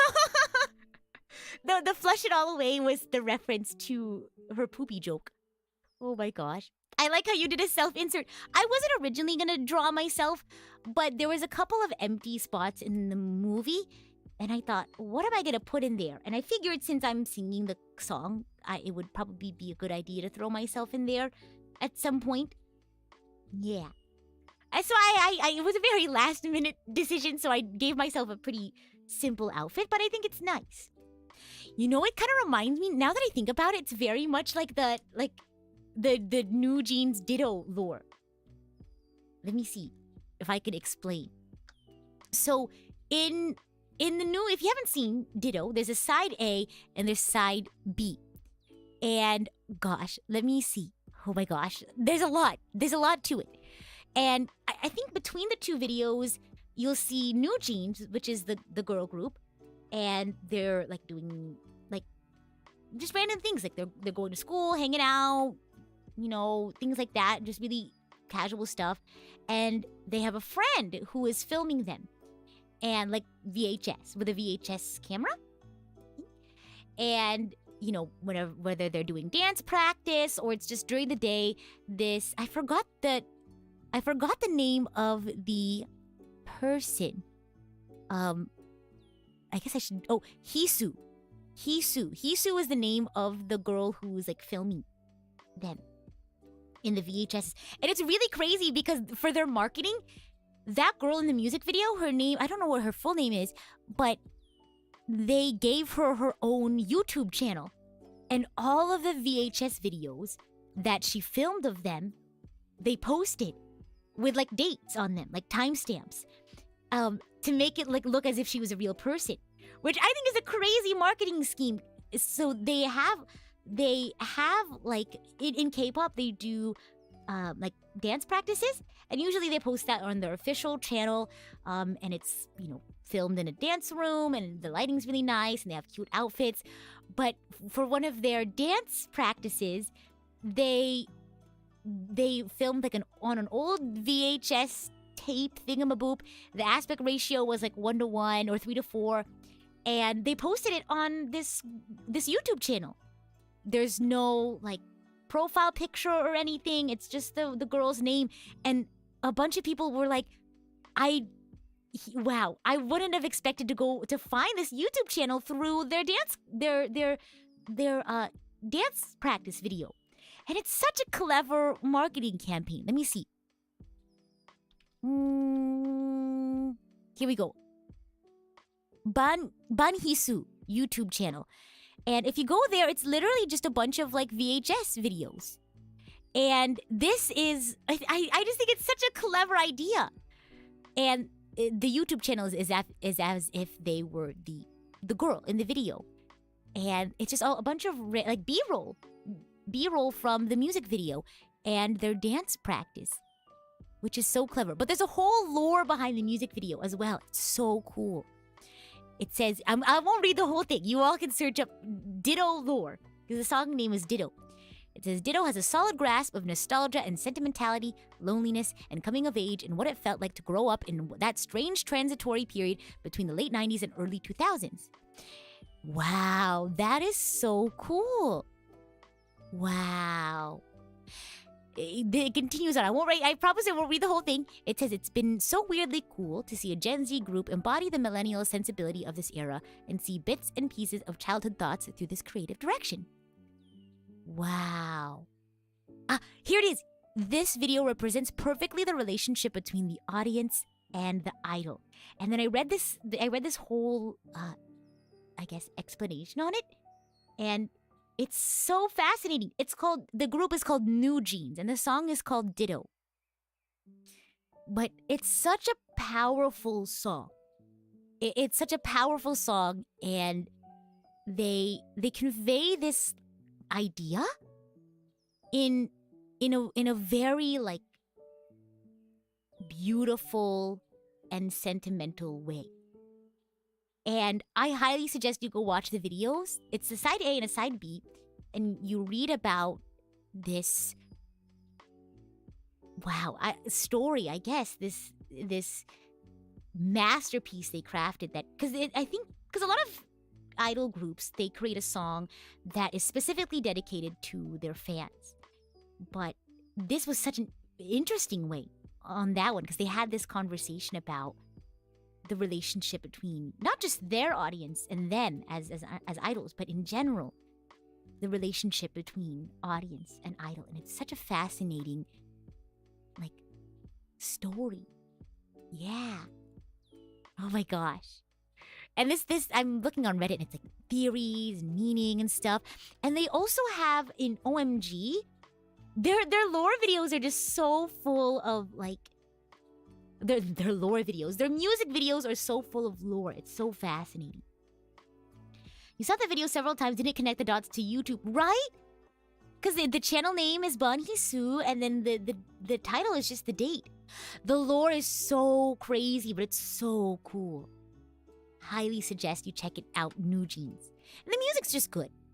the flush it all away was the reference to her poopy joke. Oh my gosh. I like how you did a self-insert. I wasn't originally going to draw myself, but there was a couple of empty spots in the movie, and I thought, what am I going to put in there? And I figured since I'm singing the song, it would probably be a good idea to throw myself in there at some point. Yeah. So it was a very last-minute decision, so I gave myself a pretty simple outfit, but I think it's nice. It kind of reminds me, now that I think about it, it's very much like the New Jeans Ditto lore. Let me see if I could explain. So in the new, if you haven't seen Ditto, there's a side A and there's side B. And gosh, let me see. Oh my gosh, there's a lot to it. And I think between the 2 videos, you'll see New Jeans, which is the girl group, and they're like doing just random things. Like they're going to school, hanging out, things like that. Just really casual stuff. And they have a friend who is filming them. And like VHS, with a VHS camera. And, whether they're doing dance practice or it's just during the day, I forgot the name of the person. I guess I should. Oh, Hisu. Hisu is the name of the girl who's like filming them in the VHS. And it's really crazy because for their marketing, that girl in the music video, her name, I don't know what her full name is, but they gave her own YouTube channel. And all of the VHS videos that she filmed of them, they posted with like dates on them, like timestamps, to make it like look as if she was a real person, which I think is a crazy marketing scheme. So they have like in K-pop they do like dance practices, and usually they post that on their official channel, and it's filmed in a dance room, and the lighting's really nice, and they have cute outfits. But for one of their dance practices, they filmed like on an old VHS tape thingamaboop. The aspect ratio was like 1:1 or 3:4, and they posted it on this YouTube channel. There's no like profile picture or anything. It's just the girl's name, and a bunch of people were like, wow, I wouldn't have expected to find this YouTube channel through their dance practice video. And it's such a clever marketing campaign. Let me see. Here we go. Ban Hisu YouTube channel. And if you go there, it's literally just a bunch of like VHS videos. And this is, I just think it's such a clever idea. And the YouTube channel is as if they were the girl in the video. And it's just a bunch of like B-roll from the music video and their dance practice, which is so clever. But there's a whole lore behind the music video as well. It's so cool. It says, I won't read the whole thing. You all can search up Ditto lore, because the song name is Ditto. It says, Ditto has a solid grasp of nostalgia and sentimentality, loneliness, and coming of age, and what it felt like to grow up in that strange transitory period between the late 90s and early 2000s. Wow, that is so cool. Wow. It continues on. I promise I won't read the whole thing. It says, it's been so weirdly cool to see a Gen Z group embody the millennial sensibility of this era and see bits and pieces of childhood thoughts through this creative direction. Wow. Here it is. This video represents perfectly the relationship between the audience and the idol. And then I read this whole, I guess, explanation on it. And it's so fascinating. The group is called New Jeans, and the song is called Ditto. But it's such a powerful song. It's such a powerful song, and they convey this idea in a very like beautiful and sentimental way. And I highly suggest you go watch the videos. It's a side A and a side B, and you read about this story, I guess, this masterpiece they crafted, that because a lot of idol groups, they create a song that is specifically dedicated to their fans. But this was such an interesting way on that one, because they had this conversation about the relationship between not just their audience and them as idols, but in general, the relationship between audience and idol. And it's such a fascinating, like, story. Yeah. Oh my gosh. And this I'm looking on Reddit, and it's like theories, meaning, and stuff. And they also have in OMG, their lore videos are just so full of like their lore videos. Their music videos are so full of lore. It's so fascinating. You saw the video several times, didn't connect the dots to YouTube, right? Because the channel name is Ban Hisu, and then the title is just the date. The lore is so crazy, but it's so cool. Highly suggest you check it out, New Jeans. And the music's just good.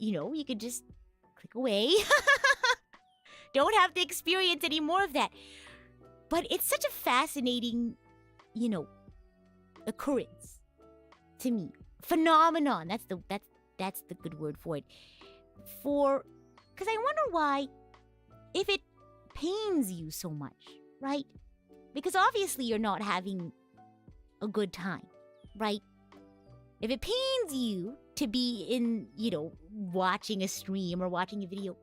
you could just click away. Don't have to experience any more of that. But it's such a fascinating, occurrence to me. Phenomenon. That's the good word for it. Because I wonder why, if it pains you so much, right? Because obviously you're not having a good time, right? If it pains you to be in, watching a stream or watching a video,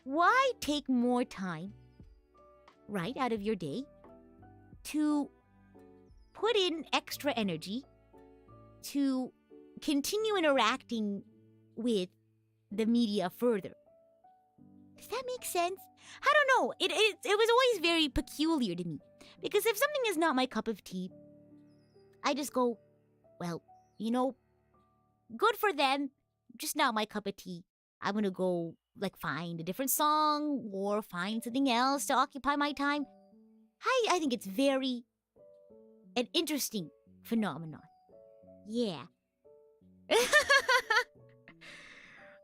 why take more time, right, out of your day to put in extra energy to continue interacting with the media further? Does that make sense? I don't know. It was always very peculiar to me. Because if something is not my cup of tea, I just go, well, good for them, just not my cup of tea. I'm gonna go, find a different song or find something else to occupy my time. I think it's very an interesting phenomenon. Yeah.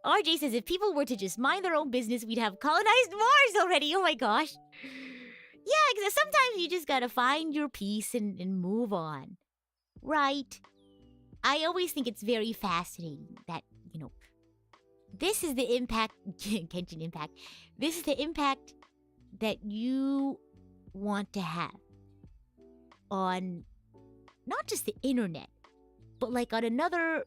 RJ says if people were to just mind their own business, we'd have colonized Mars already. Oh my gosh. Yeah, because sometimes you just gotta find your peace and move on. Right? I always think it's very fascinating that, this is the impact, Genshin impact. This is the impact that you want to have on not just the internet, but on another,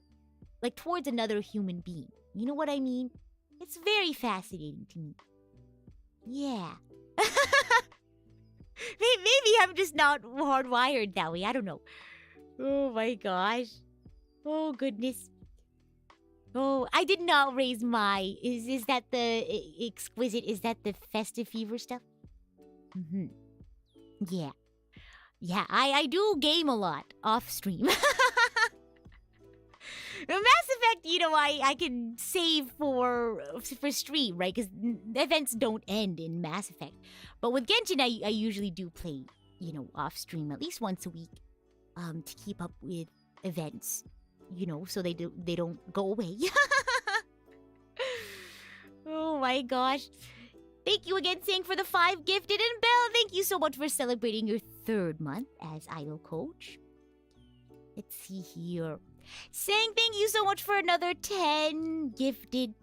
towards another human being. You know what I mean? It's very fascinating to me. Yeah. Maybe I'm just not hardwired that way. I don't know. Oh my gosh. Oh goodness. Oh, I did not raise my... Is that the exquisite? Is that the festive fever stuff? Mm-hmm. Yeah. Yeah, I do game a lot off stream. Mass Effect, I can save for stream, right? Because events don't end in Mass Effect. But with Genshin, I usually do play, off stream at least once a week, to keep up with events, so they don't go away. Oh my gosh. Thank you again, Sing, for the 5 gifted. And Belle, thank you so much for celebrating your 3rd month as Idol Coach. Let's see here. Sang, thank you so much for another 10 gifted.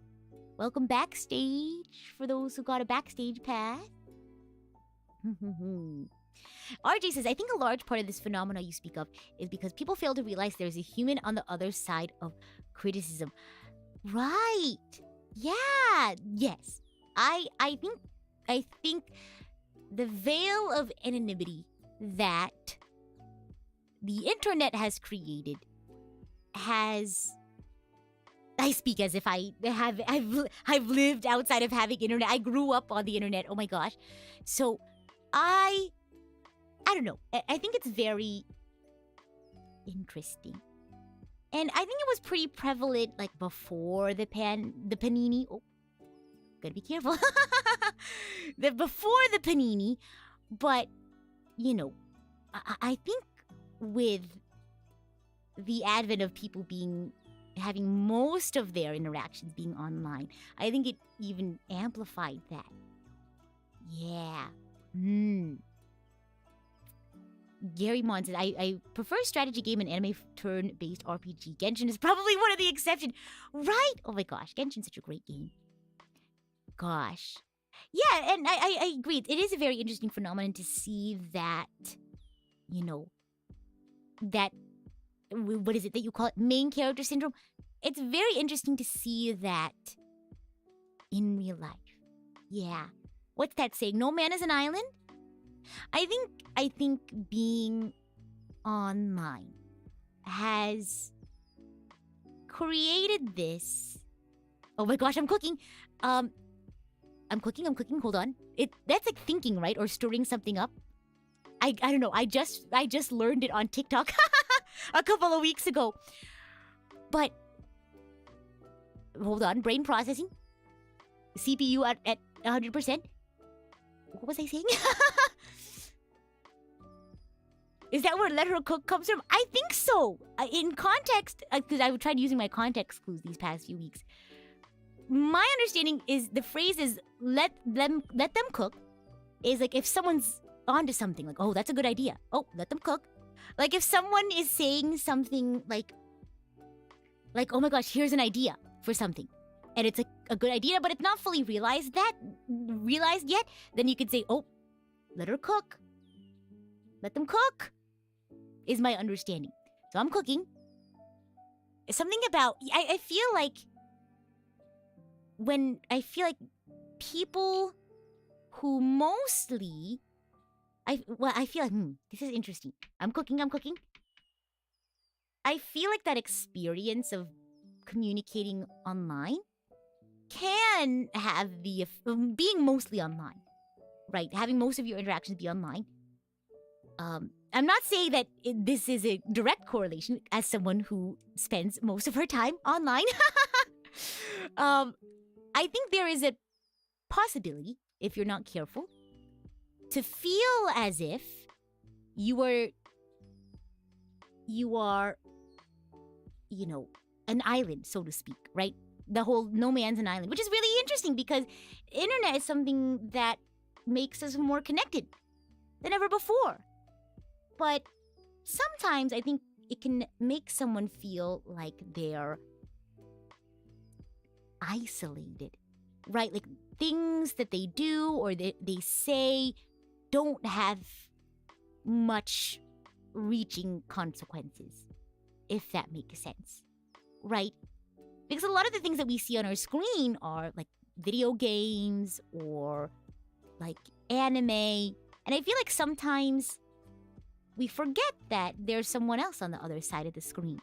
Welcome backstage for those who got a backstage pass. RJ says, I think a large part of this phenomena you speak of is because people fail to realize there's a human on the other side of criticism. Right. Yeah. Yes. I think the veil of anonymity that the internet has created has... I speak as if I've lived outside of having internet. I grew up on the internet. Oh my gosh. So I don't know. I think it's very interesting. And I think it was pretty prevalent before the panini. Oh, gotta be careful. Before the panini, but I think with the advent of people having most of their interactions being online, I think it even amplified that. Yeah. Gary Mon said, I prefer strategy game and anime turn-based RPG. Genshin is probably one of the exceptions. Right? Oh my gosh, Genshin's such a great game. Gosh. Yeah, and I agree. It is a very interesting phenomenon to see that, that, what is it that you call it? Main character syndrome. It's very interesting to see that in real life. Yeah. What's that saying? No man is an island? I think being online has created this. Oh my gosh, I'm cooking. I'm cooking. Hold on. That's like thinking, right? Or stirring something up. I don't know. I just learned it on TikTok a couple of weeks ago. But hold on, brain processing. CPU at 100%. What was I saying? Is that where let her cook comes from? I think so. In context, because I've tried using my context clues these past few weeks. my understanding is the phrase is let them cook is like if someone's onto something, like, oh, that's a good idea. Oh, let them cook. Like if someone is saying something like, oh my gosh, here's an idea for something. And it's a good idea, but it's not fully realized yet, then you could say, oh, let her cook. Let them cook, is my understanding. So I'm cooking. Something about, I feel like people who mostly, I feel like, this is interesting. I'm cooking. I feel like that experience of communicating online can have being mostly online, right? Having most of your interactions be online. I'm not saying that this is a direct correlation as someone who spends most of her time online. I think there is a possibility, if you're not careful, to feel as if you are, an island, so to speak, right? The whole no man's an island, which is really interesting because internet is something that makes us more connected than ever before. But sometimes I think it can make someone feel like they're isolated, right? Like things that they do or they say don't have much reaching consequences, if that makes sense, right? Because a lot of the things that we see on our screen are like video games or like anime. And I feel like sometimes we forget that there's someone else on the other side of the screen.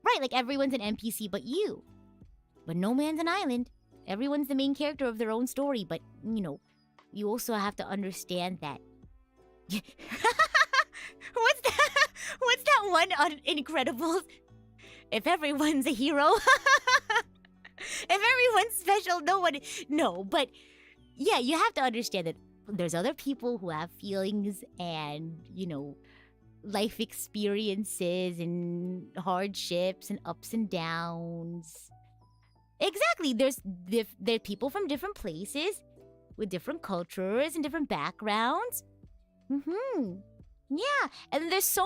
Right, like everyone's an NPC but you. But no man's an island. Everyone's the main character of their own story, but, you also have to understand that. What's that one on Incredibles? If everyone's a hero. If everyone's special, no, but yeah, you have to understand that there's other people who have feelings and, life experiences and hardships and ups and downs. Exactly. There are people from different places with different cultures and different backgrounds. Yeah. And there's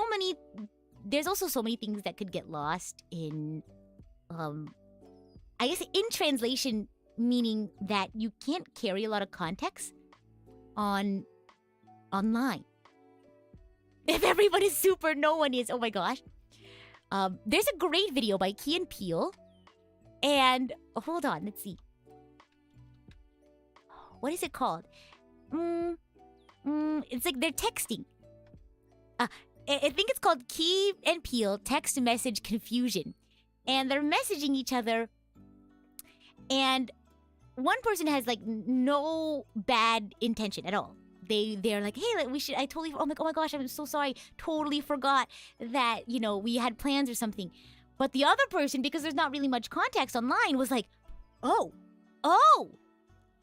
also so many things that could get lost in, I guess in translation, meaning that you can't carry a lot of context online. If everyone is super, no one is. Oh my gosh. There's a great video by Key and Peele. And hold on, let's see. What is it called? It's like they're texting. I think it's called Key and Peele Text Message Confusion. And they're messaging each other. And one person has like no bad intention at all. They're like, hey, like, oh my gosh, I'm so sorry. Totally forgot that, we had plans or something. But the other person, because there's not really much context online, was like, oh,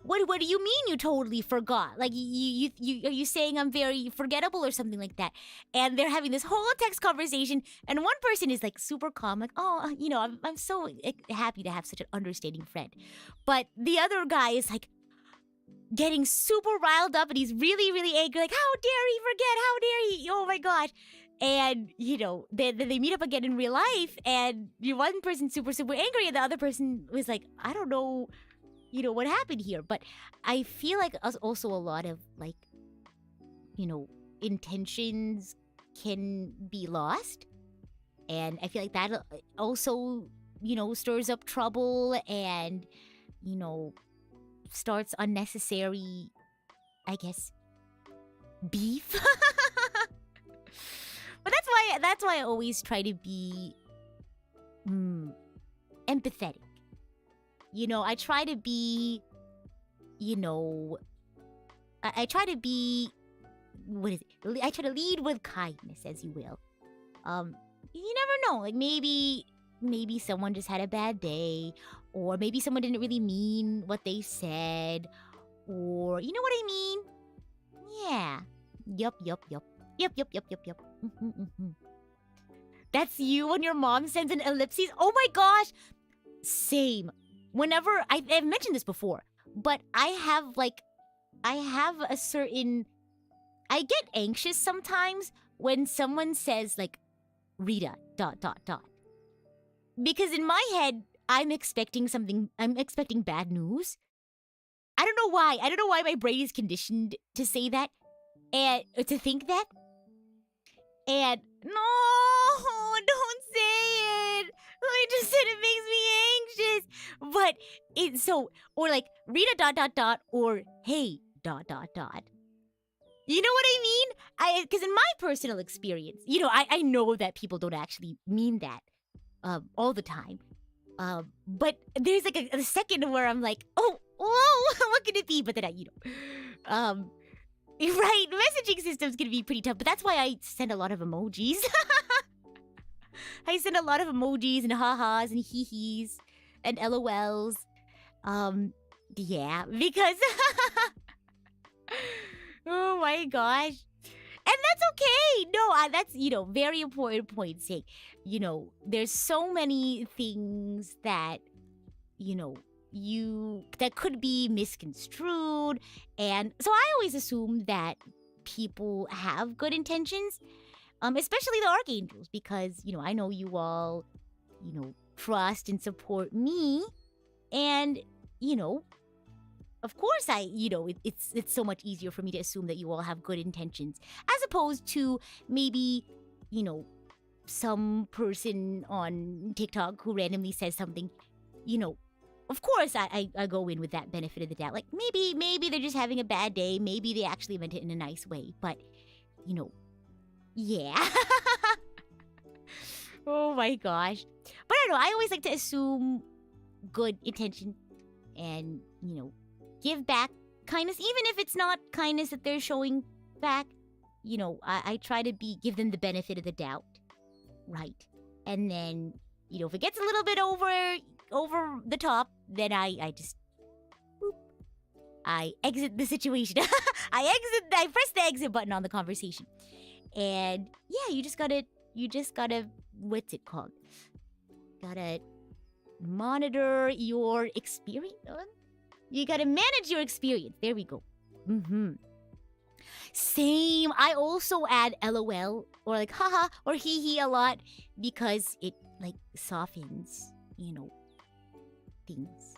what do you mean you totally forgot? Like, you are you saying I'm very forgettable or something like that? And they're having this whole text conversation, and one person is like super calm, like, oh, I'm so happy to have such an understanding friend. But the other guy is like getting super riled up, and he's really, really angry, like, how dare he forget? How dare he? Oh my gosh. And, then they meet up again in real life, and one person's super, super angry, and the other person was like, I don't know, what happened here. But I feel like also a lot of, like, intentions can be lost. And I feel like that also, stirs up trouble and, starts unnecessary, I guess, beef. But that's why I always try to be empathetic. I try to be, I try to be, what is it? I try to lead with kindness, as you will. You never know. Like maybe someone just had a bad day, or maybe someone didn't really mean what they said, or you know what I mean? Yeah. Yup. That's you when your mom sends an ellipses? Oh my gosh! Same. whenever I've mentioned this before, but I have a certain, I get anxious sometimes when someone says like Rita ... Because in my head, I'm expecting bad news. I don't know why. I don't know why my brain is conditioned to say that and to think that. And no, don't say it. I just said it makes me anxious. But it's so, or like Rita ... or hey ... You know what I mean? Because in my personal experience, I know that people don't actually mean that all the time. But there's like a second where I'm like, oh, whoa, what could it be? But then right, messaging systems can be pretty tough, but that's why I send a lot of emojis. I send a lot of emojis and ha-has and hee-hees and LOLs. Yeah, because oh my gosh. And that's okay. No, that's, very important point saying, there's so many things that, that could be misconstrued. And so I always assume that people have good intentions, especially the archangels, because, I know you all, trust and support me. And, of course it's so much easier for me to assume that you all have good intentions as opposed to maybe, some person on TikTok who randomly says something, of course I go in with that benefit of the doubt. Like maybe they're just having a bad day. Maybe they actually meant it in a nice way. But, yeah. Oh my gosh. But I don't know. I always like to assume good intention and, give back kindness, even if it's not kindness that they're showing back. I try to give them the benefit of the doubt, right? And then, if it gets a little bit over the top, then I just, boop, I exit the situation. I press the exit button on the conversation, and yeah, you just gotta, what's it called? Gotta monitor your experience. You gotta manage your experience. There we go. Same. I also add LOL or like haha or hee hee a lot because it like softens, things.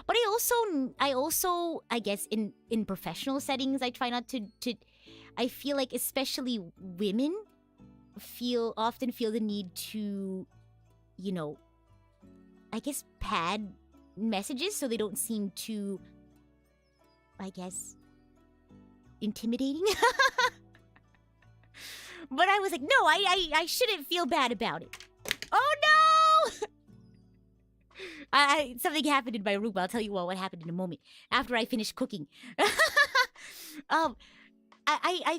But I also I guess in professional settings I try not to I feel like especially women often feel the need to, I guess pad messages so they don't seem too, I guess, intimidating. But I was like, no, I shouldn't feel bad about it. Oh no! Something happened in my room. I'll tell you all what happened in a moment after I finished cooking. I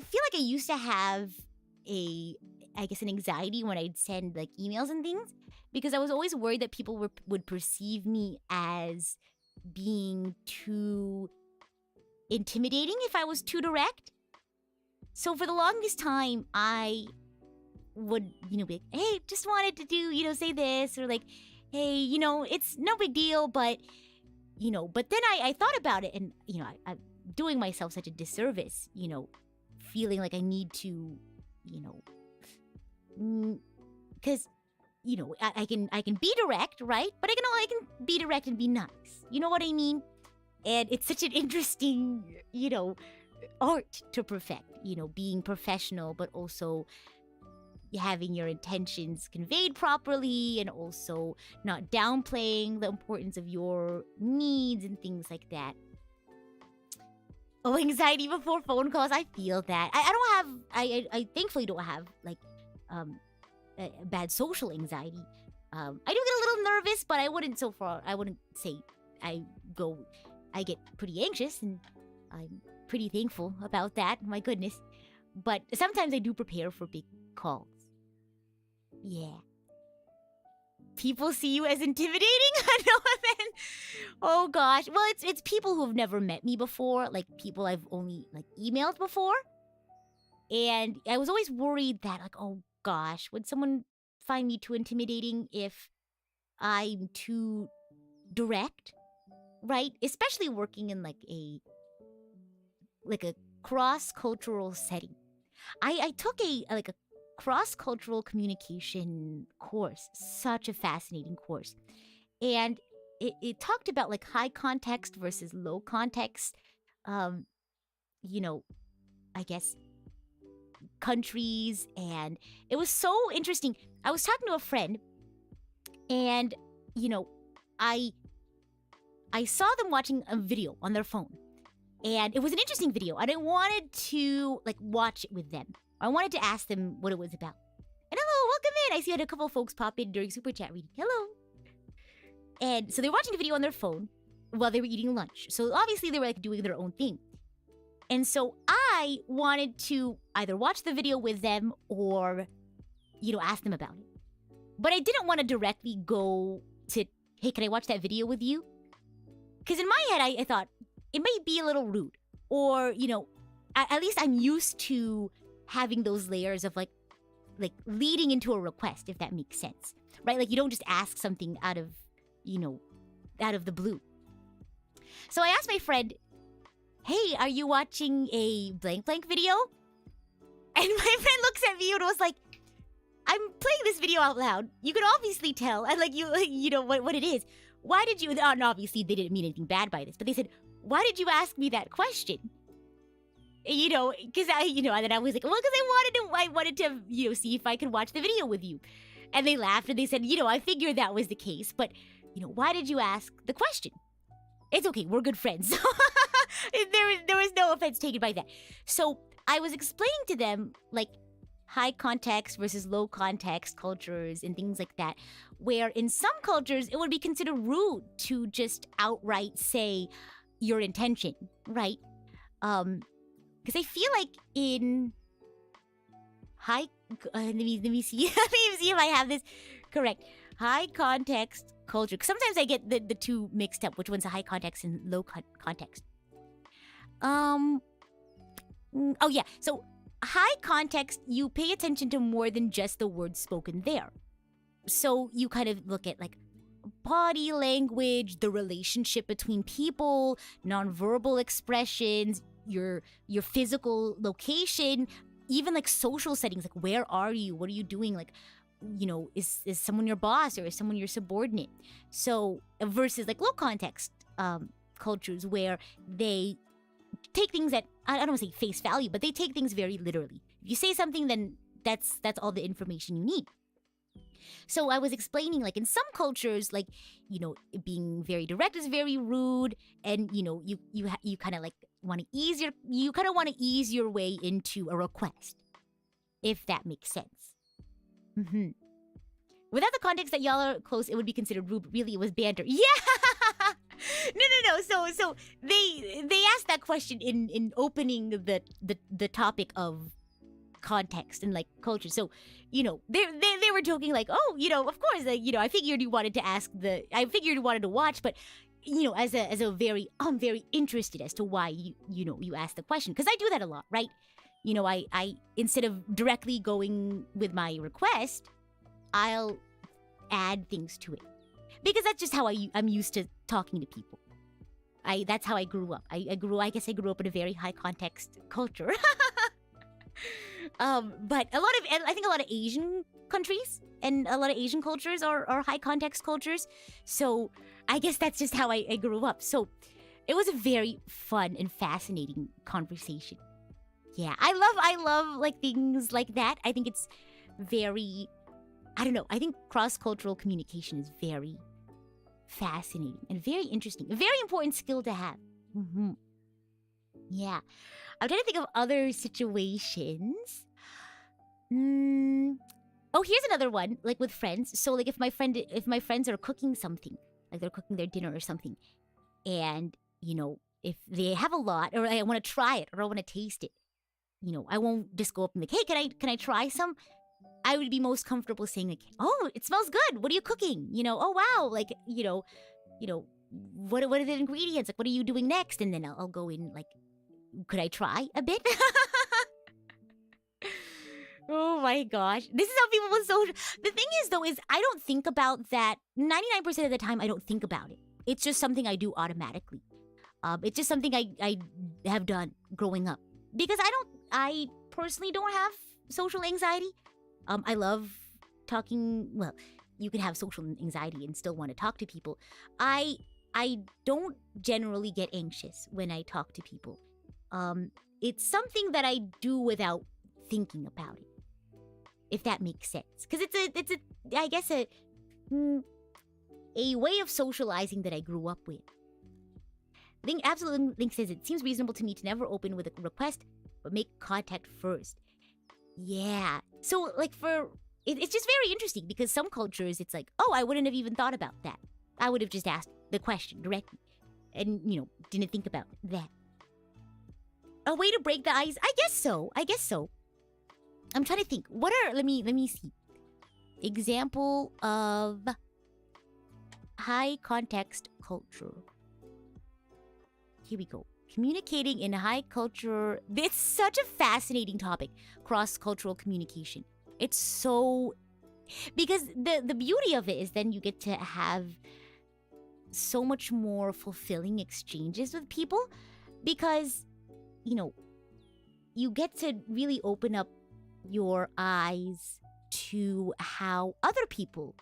feel like I used to have an anxiety when I'd send like emails and things because I was always worried that people would perceive me as being too intimidating if I was too direct. So for the longest time, I would, be like, hey, just wanted to do, say this, or like, hey, it's no big deal, but, but then I thought about it and, I'm doing myself such a disservice, feeling like I need to, because, I can be direct, right? But I can be direct and be nice. You know what I mean? And it's such an interesting, art to perfect, being professional, but also having your intentions conveyed properly and also not downplaying the importance of your needs and things like that. Oh, anxiety before phone calls. I feel that. I thankfully don't have like bad social anxiety. I do get a little nervous, but I wouldn't say I get pretty anxious, and I'm pretty thankful about that. My goodness. But sometimes I do prepare for big calls. Yeah. People see you as intimidating? No offense. Oh gosh. Well, it's people who've never met me before, like people I've only like emailed before. And I was always worried that like, oh gosh, would someone find me too intimidating if I'm too direct, right? Especially working in like a cross-cultural setting. I took a cross-cultural communication course, such a fascinating course. And it talked about like high context versus low context, you know, I guess countries, and it was so interesting. I was talking to a friend, and you know, I saw them watching a video on their phone, and it was an interesting video, and I wanted to like watch it with them. I wanted to ask them what it was about. And hello, welcome in. I see I had a couple folks pop in during Super Chat reading. Hello. And so they were watching a video on their phone while they were eating lunch. So obviously they were like doing their own thing. And so I wanted to either watch the video with them or, you know, ask them about it. But I didn't want to directly go to, hey, can I watch that video with you? Because in my head, I thought it might be a little rude. Or, you know, at least I'm used to having those layers of like leading into a request, if that makes sense. Right? Like you don't just ask something out of the blue. So I asked my friend, hey, are you watching a blank blank video? And my friend looks at me and was like, I'm playing this video out loud. You can obviously tell, and like you know what it is. Why did you? And obviously they didn't mean anything bad by this, but they said, why did you ask me that question? You know, because and then I was like, well, because I wanted to, you know, see if I could watch the video with you. And they laughed and they said, you know, I figured that was the case, but you know, why did you ask the question? It's okay, we're good friends. there was no offense taken by that. So I was explaining to them like high context versus low context cultures and things like that, where in some cultures it would be considered rude to just outright say your intention, right? Because I feel like in high, let me see, let me see if I have this correct. High context culture. Because sometimes I get the two mixed up. Which one's a high context and low context? Oh yeah. So high context, you pay attention to more than just the words spoken there. So you kind of look at like body language, the relationship between people, nonverbal expressions, your physical location, even like social settings, like where are you? What are you doing? Like, you know, is someone your boss or is someone your subordinate? So versus like low context cultures where they take things at, I don't want to say face value, but they take things very literally. If you say something, then that's all the information you need. So I was explaining, like in some cultures, like, you know, being very direct is very rude, and you know, you kind of like want to ease your way into a request, if that makes sense. Mm-hmm. Without the context that y'all are close, it would be considered rude. But really, it was banter. Yeah. No. So they asked that question in opening the topic of context and like culture. So, you know, they were joking like, oh, you know, of course, like, you know, I figured you wanted to watch, but you know, as a very, I'm very interested as to why you asked the question, because I do that a lot, right? You know, I instead of directly going with my request, I'll add things to it, because that's just how I'm used to talking to people. That's how I grew up. I grew up in a very high context culture. But I think a lot of Asian countries and a lot of Asian cultures are high context cultures. So I guess that's just how I grew up. So it was a very fun and fascinating conversation. Yeah, I love like things like that. I think it's very, I don't know, I think cross-cultural communication is very fascinating and very interesting. A very important skill to have. Mm-hmm. Yeah. I'm trying to think of other situations. Oh, here's another one, like with friends. So like if my friends are cooking something, like they're cooking their dinner or something, and, you know, if they have a lot, or I want to try it, or I want to taste it, you know, I won't just go up and like, hey, can I try some? I would be most comfortable saying like, oh, it smells good. What are you cooking? You know, oh wow, like, you know, what are the ingredients? Like, what are you doing next? And then I'll go in like, could I try a bit? Oh my gosh. This is how people with social... The thing is, though, is I don't think about that. 99% of the time, I don't think about it. it's just something I do automatically. It's just something I have done growing up because I personally don't have social anxiety. I love talking. Well, you can have social anxiety and still want to talk to people. I don't generally get anxious when I talk to people. It's something that I do without thinking about it, if that makes sense. Because it's a I guess a way of socializing that I grew up with. Absolute Link says it seems reasonable to me to never open with a request, but make contact first. Yeah. So like it's just very interesting because some cultures it's like, oh, I wouldn't have even thought about that. I would have just asked the question directly, and didn't think about that. A way to break the ice? I guess so. I'm trying to think. Let me see. Example of high context culture. Here we go. Communicating in high culture. It's such a fascinating topic. Cross-cultural communication. It's so... Because the beauty of it is then you get to have so much more fulfilling exchanges with people. Because, you get to really open up your eyes to how other people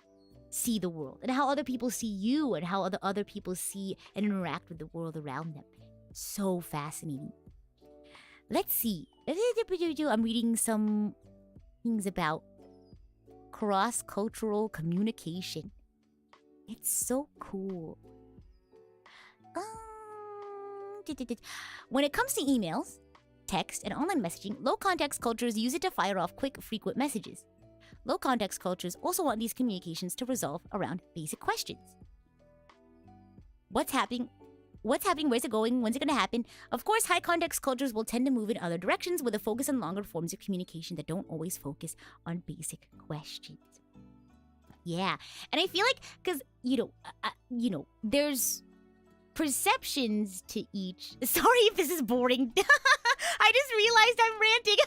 see the world and how other people see you and how other people see and interact with the world around them. So fascinating. Let's see. I'm reading some things about cross-cultural communication. It's so cool. When it comes to emails, text, and online messaging, low-context cultures use it to fire off quick, frequent messages. Low-context cultures also want these communications to resolve around basic questions. What's happening? Where's it going? When's it going to happen? Of course, high-context cultures will tend to move in other directions with a focus on longer forms of communication that don't always focus on basic questions. Yeah, and I feel like, because, there's perceptions to each... Sorry if this is boring. I just realized I'm ranting.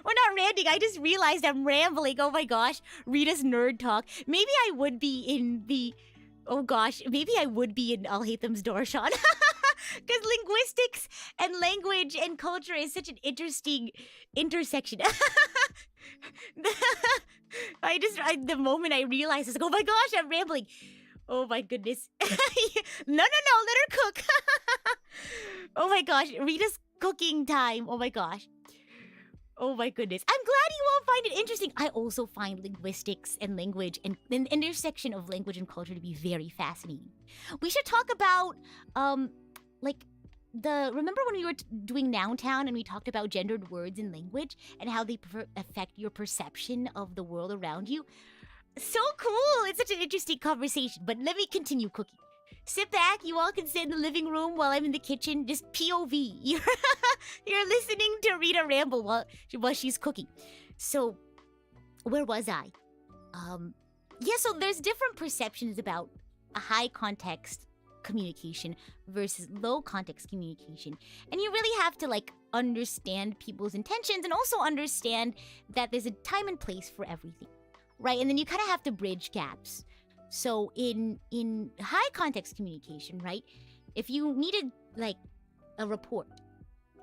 Well, not ranting. I just realized I'm rambling. Oh my gosh. Rita's nerd talk. Maybe I would be in the... Oh gosh. Maybe I would be in Alhatham's Darshan. Because linguistics and language and culture is such an interesting intersection. The moment I realized, I was like, oh my gosh, I'm rambling. Oh my goodness. No, let her cook. Oh my gosh, Rita's cooking time. Oh my gosh. Oh my goodness. I'm glad you all find it interesting. I also find linguistics and language and the intersection of language and culture to be very fascinating. We should talk about, remember when we were doing Noun Town and we talked about gendered words in language and how they affect your perception of the world around you? So cool! It's such an interesting conversation, but let me continue cooking. Sit back, you all can sit in the living room while I'm in the kitchen, just POV. You're listening to Rita ramble while she's cooking. So, where was I? So there's different perceptions about a high context communication versus low context communication. And you really have to understand people's intentions and also understand that there's a time and place for everything. Right? And then you kind of have to bridge gaps. So in high context communication, right? If you needed a report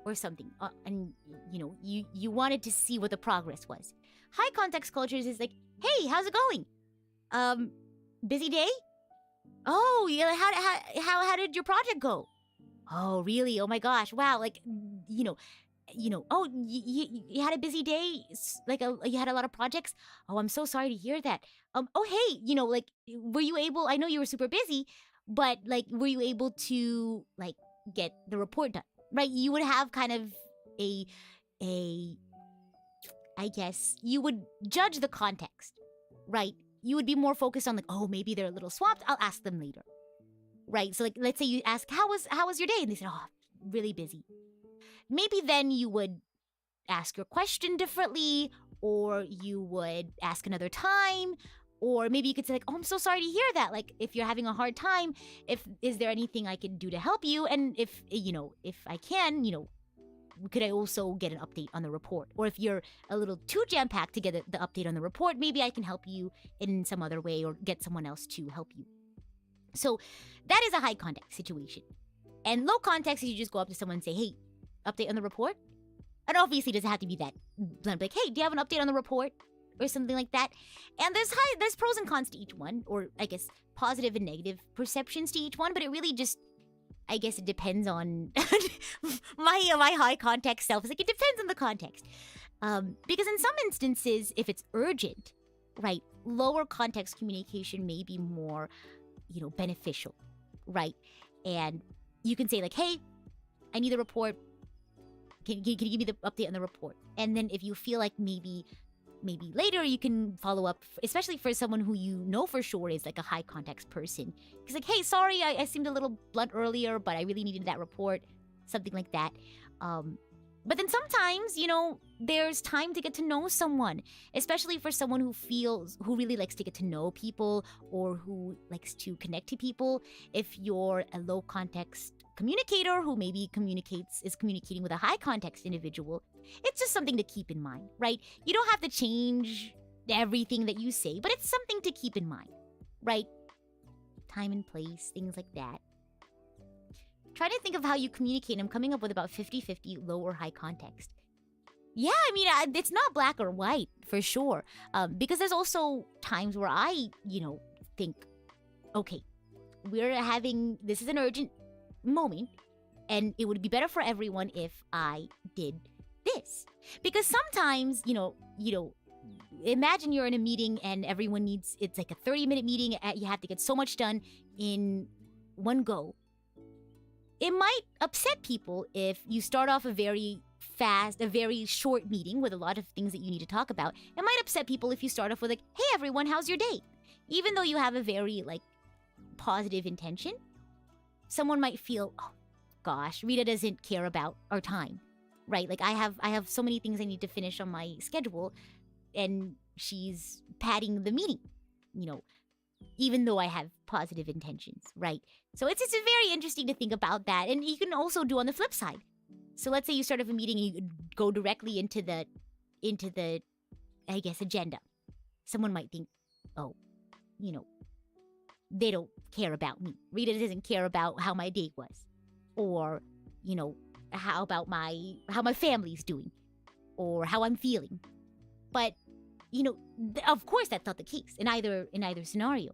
or something, and you wanted to see what the progress was. High context cultures is like, hey, how's it going? Busy day? Oh, yeah. How did your project go? Oh, really? Oh my gosh! Wow! Oh, you had a busy day? You had a lot of projects? Oh, I'm so sorry to hear that. Oh, hey, were you able... I know you were super busy, but, were you able to, get the report done? Right? You would have kind of I guess, you would judge the context, right? You would be more focused on, oh, maybe they're a little swamped. I'll ask them later. Right? So, let's say you ask, how was your day? And they said, oh, really busy. Maybe then you would ask your question differently, or you would ask another time, or maybe you could say oh, I'm so sorry to hear that. If you're having a hard time, is there anything I can do to help you? And if I can, could I also get an update on the report? Or if you're a little too jam-packed to get the update on the report, maybe I can help you in some other way or get someone else to help you. So that is a high context situation. And low context is you just go up to someone and say, hey, update on the report? And obviously it doesn't have to be that blunt, like, hey, do you have an update on the report? Or something like that. And there's pros and cons to each one, or I guess positive and negative perceptions to each one, but it really just, I guess it depends on my high context self. It's like, it depends on the context. Because in some instances, if it's urgent, right, lower context communication may be more, beneficial, right? And you can say like, hey, I need the report. Can you give me the update on the report? And then if you feel like maybe later you can follow up, especially for someone who you know for sure is like a high context person. Because like, hey, sorry, I seemed a little blunt earlier, but I really needed that report. Something like that. But then sometimes, there's time to get to know someone, especially for someone who really likes to get to know people or who likes to connect to people. If you're a low context communicator who maybe is communicating with a high context individual, it's just something to keep in mind, right? You don't have to change everything that you say, but it's something to keep in mind, right? Time and place, things like that. Try to think of how you communicate. I'm coming up with about 50-50 low or high context. Yeah, I mean, it's not black or white, for sure. Because there's also times where I, think, okay, this is an urgent moment, and it would be better for everyone if I did this. Because sometimes, imagine you're in a meeting and it's like a 30-minute meeting, you have to get so much done in one go. It might upset people if you start off a very short meeting with a lot of things that you need to talk about. It might upset people if you start off with like, hey everyone, how's your day? Even though you have a very positive intention, someone might feel, oh gosh, Rita doesn't care about our time, right? Like I have so many things I need to finish on my schedule, and she's padding the meeting, even though I have positive intentions, right? So it's very interesting to think about that. And you can also do on the flip side. So let's say you start off a meeting and you go directly into the I guess, agenda. Someone might think, oh, they don't care about me. Rita doesn't care about how my day was. Or, how my family's doing. Or how I'm feeling. But, of course that's not the case in either scenario.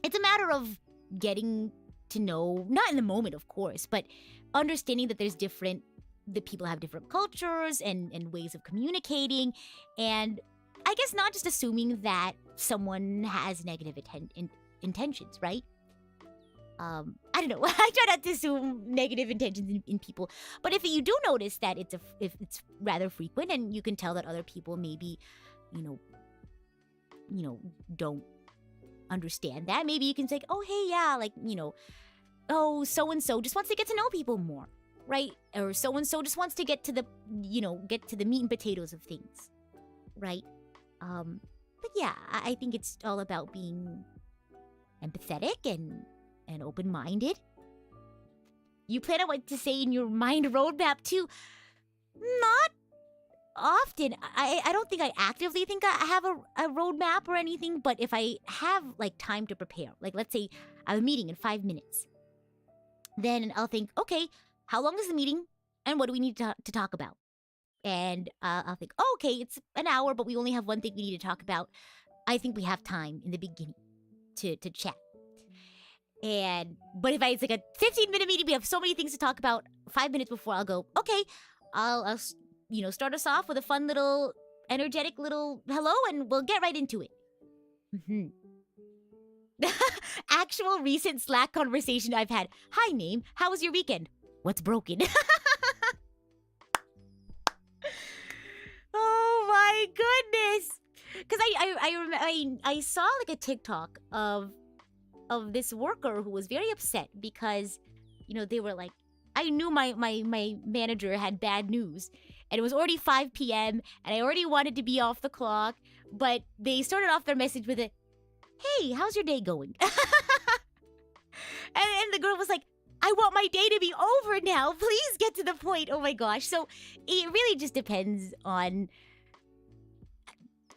It's a matter of getting to know, not in the moment, of course, but understanding that that people have different cultures and ways of communicating, and I guess not just assuming that someone has negative intentions, right? I don't know. I try not to assume negative intentions in people, but if you do notice that if it's rather frequent, and you can tell that other people maybe, don't understand that, maybe you can say, oh hey, yeah, oh so and so just wants to get to know people more, right? Or so and so just wants to get to the meat and potatoes of things, right? But yeah, I think it's all about being empathetic and open-minded. You plan on what to say in your mind roadmap too. Not often. I don't think I actively think I have a roadmap or anything, but if I have time to prepare, let's say I have a meeting in 5 minutes, then I'll think, okay, how long is the meeting and what do we need to talk about? And I'll think, oh, okay, it's an hour, but we only have one thing we need to talk about. I think we have time in the beginning to chat. But if it's a 15-minute meeting, we have so many things to talk about. 5 minutes before, I'll go, okay, I'll start us off with a fun little, energetic little hello, and we'll get right into it. Actual recent Slack conversation I've had. Hi, name. How was your weekend? What's broken? Oh my goodness! Because I saw a TikTok of this worker who was very upset because, they were like, I knew my manager had bad news. And it was already 5 p.m. and I already wanted to be off the clock. But they started off their message with a, hey, how's your day going? and the girl was like, I want my day to be over now. Please get to the point. Oh my gosh. So it really just depends on,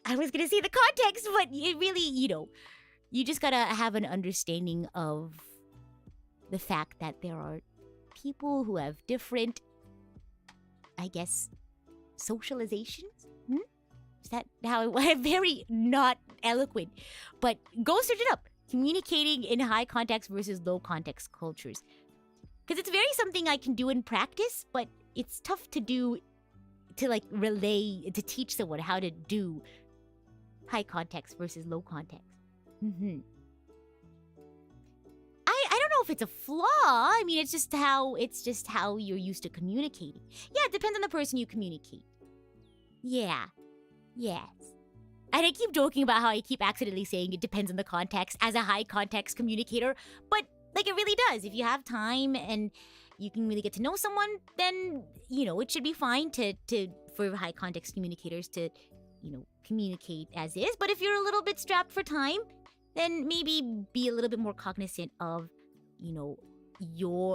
I was going to say the context, but it really, You just gotta have an understanding of the fact that there are people who have different, I guess, socializations. Is that how I'm very not eloquent? But go search it up. Communicating in high context versus low context cultures. Because it's very something I can do in practice, but it's tough to do, to like relay, to teach someone how to do high context versus low context. I don't know if it's a flaw. I mean, it's just how you're used to communicating. Yeah, it depends on the person you communicate. Yeah. Yes. And I keep joking about how I keep accidentally saying it depends on the context as a high context communicator, but like it really does. If you have time and you can really get to know someone, then, you know, it should be fine for high context communicators to, you know, communicate as is. But if you're a little bit strapped for time, then maybe be a little bit more cognizant of, you know,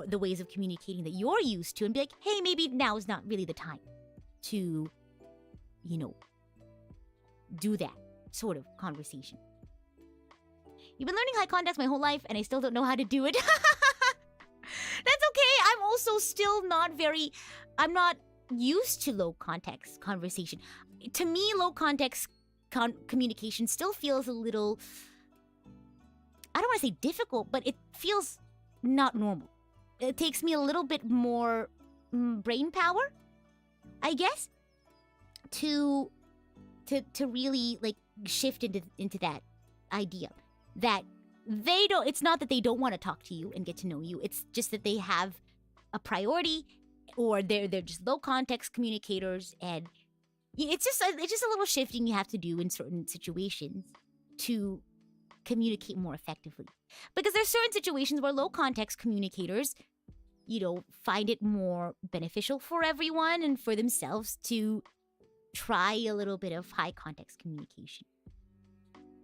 the ways of communicating that you're used to, and be like, hey, maybe now is not really the time to, you know, do that sort of conversation. You've been learning high context my whole life, and I still don't know how to do it. That's okay. I'm also still I'm not used to low context conversation. To me, low context communication still feels a little, I don't want to say difficult, but it feels not normal. It takes me a little bit more brain power, I guess, to really like shift into that idea that it's not that they don't want to talk to you and get to know you. It's just that they have a priority, or they're just low context communicators, and it's just a little shifting you have to do in certain situations to communicate more effectively. Because there's certain situations where low context communicators, you know, find it more beneficial for everyone and for themselves to try a little bit of high context communication.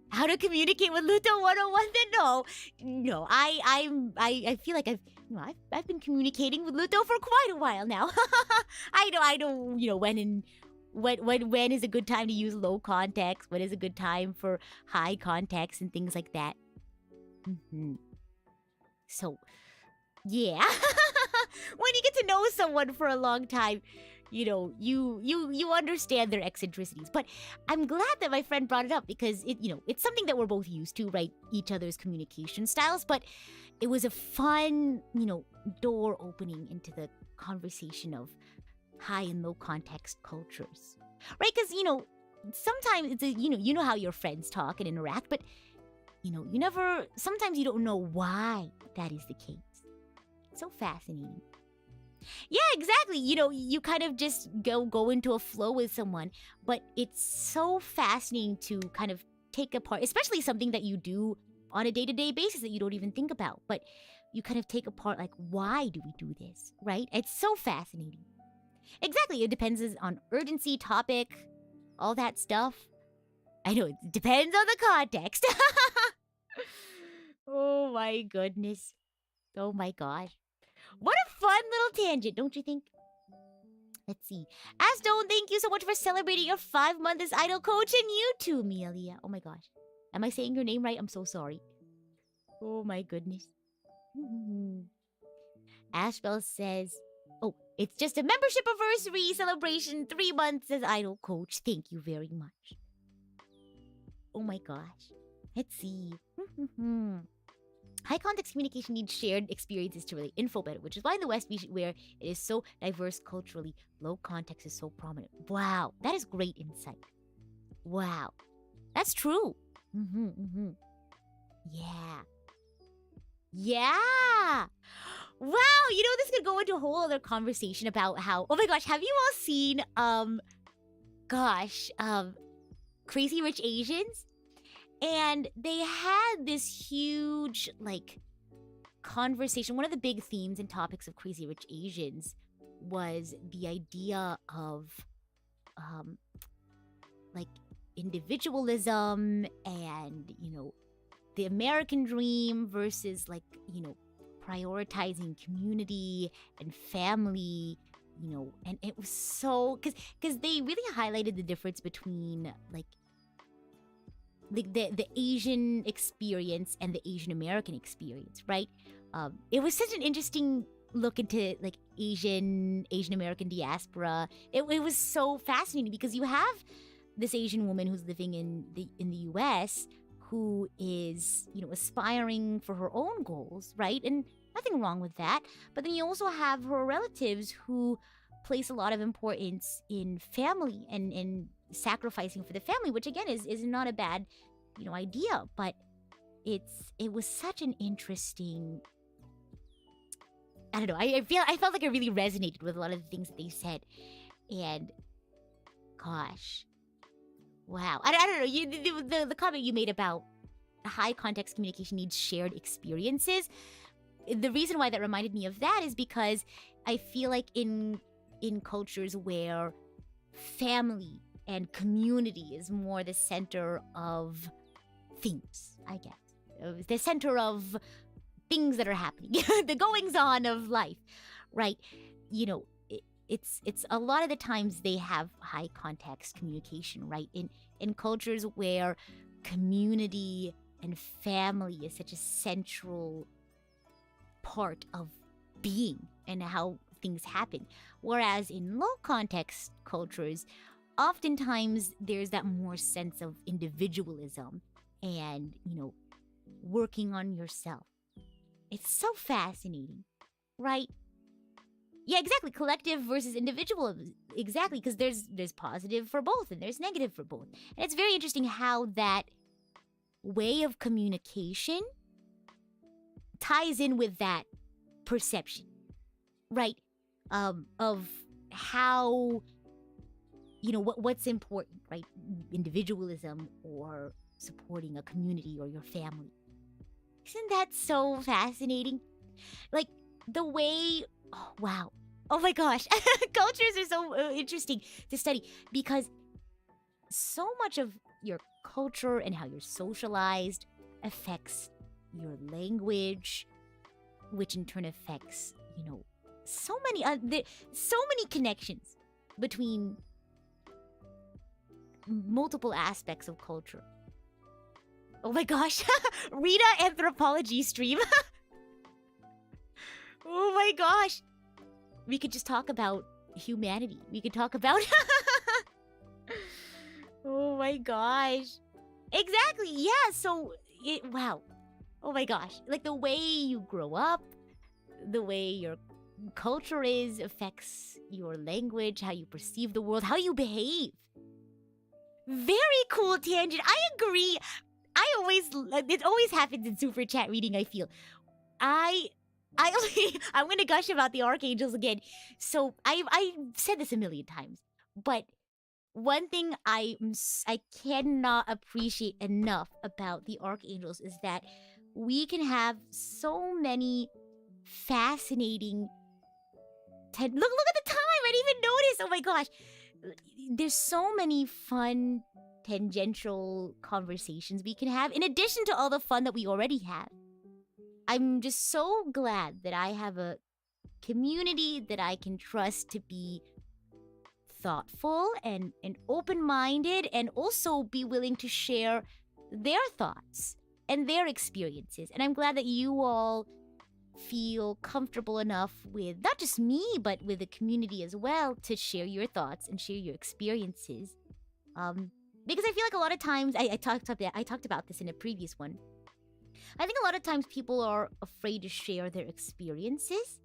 How to communicate with Luto 101? Then no, I feel like I've been communicating with Luto for quite a while now. I know, you know, when is a good time to use low context, when is a good time for high context and things like that. So, yeah. When you get to know someone for a long time, you know, you understand their eccentricities. But I'm glad that my friend brought it up, because it's something that we're both used to, right? Each other's communication styles. But it was a fun, door opening into the conversation of high and low context cultures, right? Because sometimes it's you know how your friends talk and interact, but sometimes you don't know why that is the case. It's so fascinating. Yeah, exactly. You kind of just go into a flow with someone, but it's so fascinating to kind of take apart, especially something that you do on a day-to-day basis that you don't even think about, but you kind of take apart, like, why do we do this, right? It's so fascinating. Exactly. It depends on urgency, topic, all that stuff. I know, it depends on the context. Oh my goodness. Oh my gosh. What a fun little tangent, don't you think? Let's see. Astone, thank you so much for celebrating your 5 months as idol coach, and you too, Amelia. Oh my gosh. Am I saying your name right? I'm so sorry. Oh my goodness. Ashbel says, oh, it's just a membership anniversary celebration, 3 months as idol coach. Thank you very much. Oh my gosh. Let's see. High context communication needs shared experiences to relay info better, which is why in the West, where it is so diverse culturally, low context is so prominent. Wow, that is great insight. Wow, that's true. Yeah. Wow, this could go into a whole other conversation about how, oh my gosh, have you all seen, Crazy Rich Asians? And they had this huge, conversation. One of the big themes and topics of Crazy Rich Asians was the idea of, individualism and, the American dream versus, prioritizing community and family, and it was so, because they really highlighted the difference between, the Asian experience and the Asian American experience, right? It was such an interesting look into like Asian American diaspora. It was so fascinating because you have this Asian woman who's living in the US who is, aspiring for her own goals, right? And nothing wrong with that. But then you also have her relatives who place a lot of importance in family and sacrificing for the family, which again is not a bad, idea. But it was such an interesting. I don't know. I felt like I really resonated with a lot of the things that they said, and gosh, wow. I don't know. The comment you made about high context communication needs shared experiences. The reason why that reminded me of that is because I feel like in cultures where family and community is more the center of things, I guess, the center of things that are happening, the goings on of life, right? It's a lot of the times they have high context communication, right? In cultures where community and family is such a central part of being and how things happen. Whereas in low context cultures, oftentimes there's that more sense of individualism and, working on yourself. It's so fascinating, right? Yeah, exactly. Collective versus individual. Exactly, because there's positive for both and there's negative for both. And it's very interesting how that way of communication ties in with that perception, right? Of how, what's important, right? Individualism or supporting a community or your family. Isn't that so fascinating? Like, the way... Oh, wow. Oh my gosh. Cultures are so interesting to study because so much of your culture and how you're socialized affects your language, which in turn affects, so many connections between multiple aspects of culture. Oh my gosh. Rita anthropology stream. Oh my gosh. We could just talk about humanity. We could talk about... Oh my gosh. Exactly. Yeah. So, wow. Oh my gosh. Like the way you grow up, the way your culture is affects your language, how you perceive the world, how you behave. Very cool tangent. I agree. It always happens in super chat reading, I feel. I'm gonna gush about the archangels again. So I've said this a million times, but one thing I cannot appreciate enough about the archangels is that we can have so many fascinating. Look at the time. I didn't even notice. Oh my gosh, there's so many fun tangential conversations we can have in addition to all the fun that we already have. I'm just so glad that I have a community that I can trust to be thoughtful and open-minded and also be willing to share their thoughts and their experiences. And I'm glad that you all feel comfortable enough with not just me, but with the community as well to share your thoughts and share your experiences. Because I feel like a lot of times, I talked about this in a previous one, I think a lot of times people are afraid to share their experiences.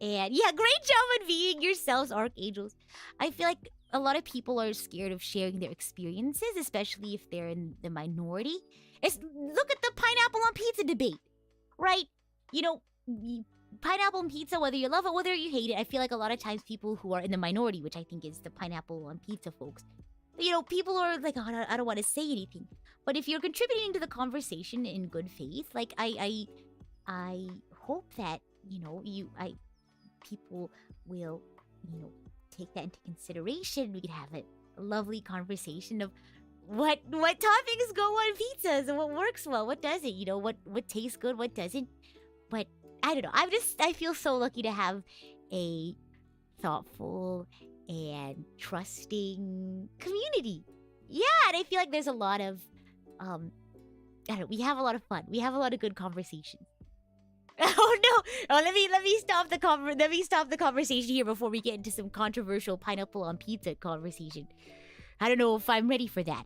And yeah, great job on being yourselves, archangels. I feel like a lot of people are scared of sharing their experiences, especially if they're in the minority. Look at the pineapple on pizza debate, right? Pineapple on pizza, whether you love it, whether you hate it, I feel like a lot of times people who are in the minority, which I think is the pineapple on pizza folks, people are like, oh, I don't want to say anything. But if you're contributing to the conversation in good faith, like I hope that people will take that into consideration. We could have a lovely conversation of what toppings go on pizzas and what works well, what doesn't. What tastes good, what doesn't. But I don't know. I feel so lucky to have a thoughtful and trusting community. Yeah, and I feel like there's a lot of I don't know, we have a lot of fun. We have a lot of good conversations. Oh no! Oh, let me stop the conversation here before we get into some controversial pineapple on pizza conversation. I don't know if I'm ready for that.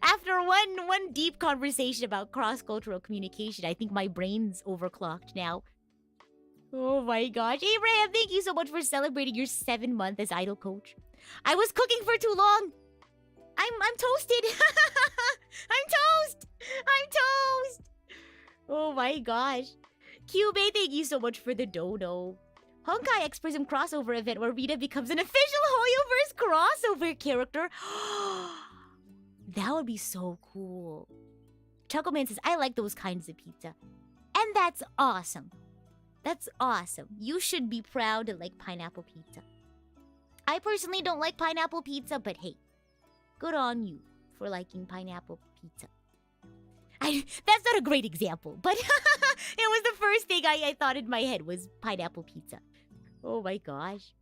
After one deep conversation about cross-cultural communication, I think my brain's overclocked now. Oh my gosh. Abraham, thank you so much for celebrating your 7th month as idol coach. I was cooking for too long. I'm toasted. I'm toast. Oh my gosh. Cube, thank you so much for the dono. Honkai X PRISM crossover event where Rita becomes an official Hoyoverse crossover character. That would be so cool. Chuckleman says, I like those kinds of pizza. And that's awesome. That's awesome. You should be proud to like pineapple pizza. I personally don't like pineapple pizza, but hey, good on you for liking pineapple pizza. That's not a great example, but it was the first thing I thought in my head was pineapple pizza. Oh my gosh.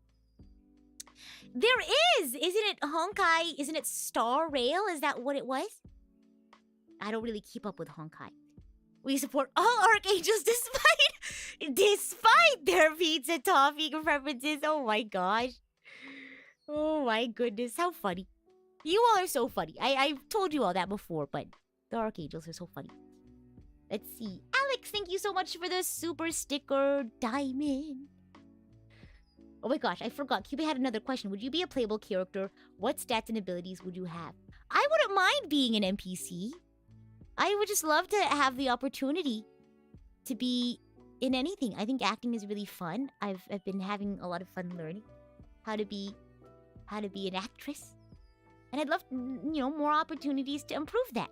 There isn't it Honkai? Isn't it Star Rail? Is that what it was? I don't really keep up with Honkai. We support all Archangels despite their pizza topping preferences. Oh my gosh. Oh my goodness, how funny. You all are so funny. I've told you all that before, but the Archangels are so funny. Let's see. Alex, thank you so much for the super sticker diamond. Oh my gosh, I forgot. Cupid had another question. Would you be a playable character? What stats and abilities would you have? I wouldn't mind being an NPC. I would just love to have the opportunity to be in anything. I think acting is really fun. I've been having a lot of fun learning how to be an actress. And I'd love, more opportunities to improve that.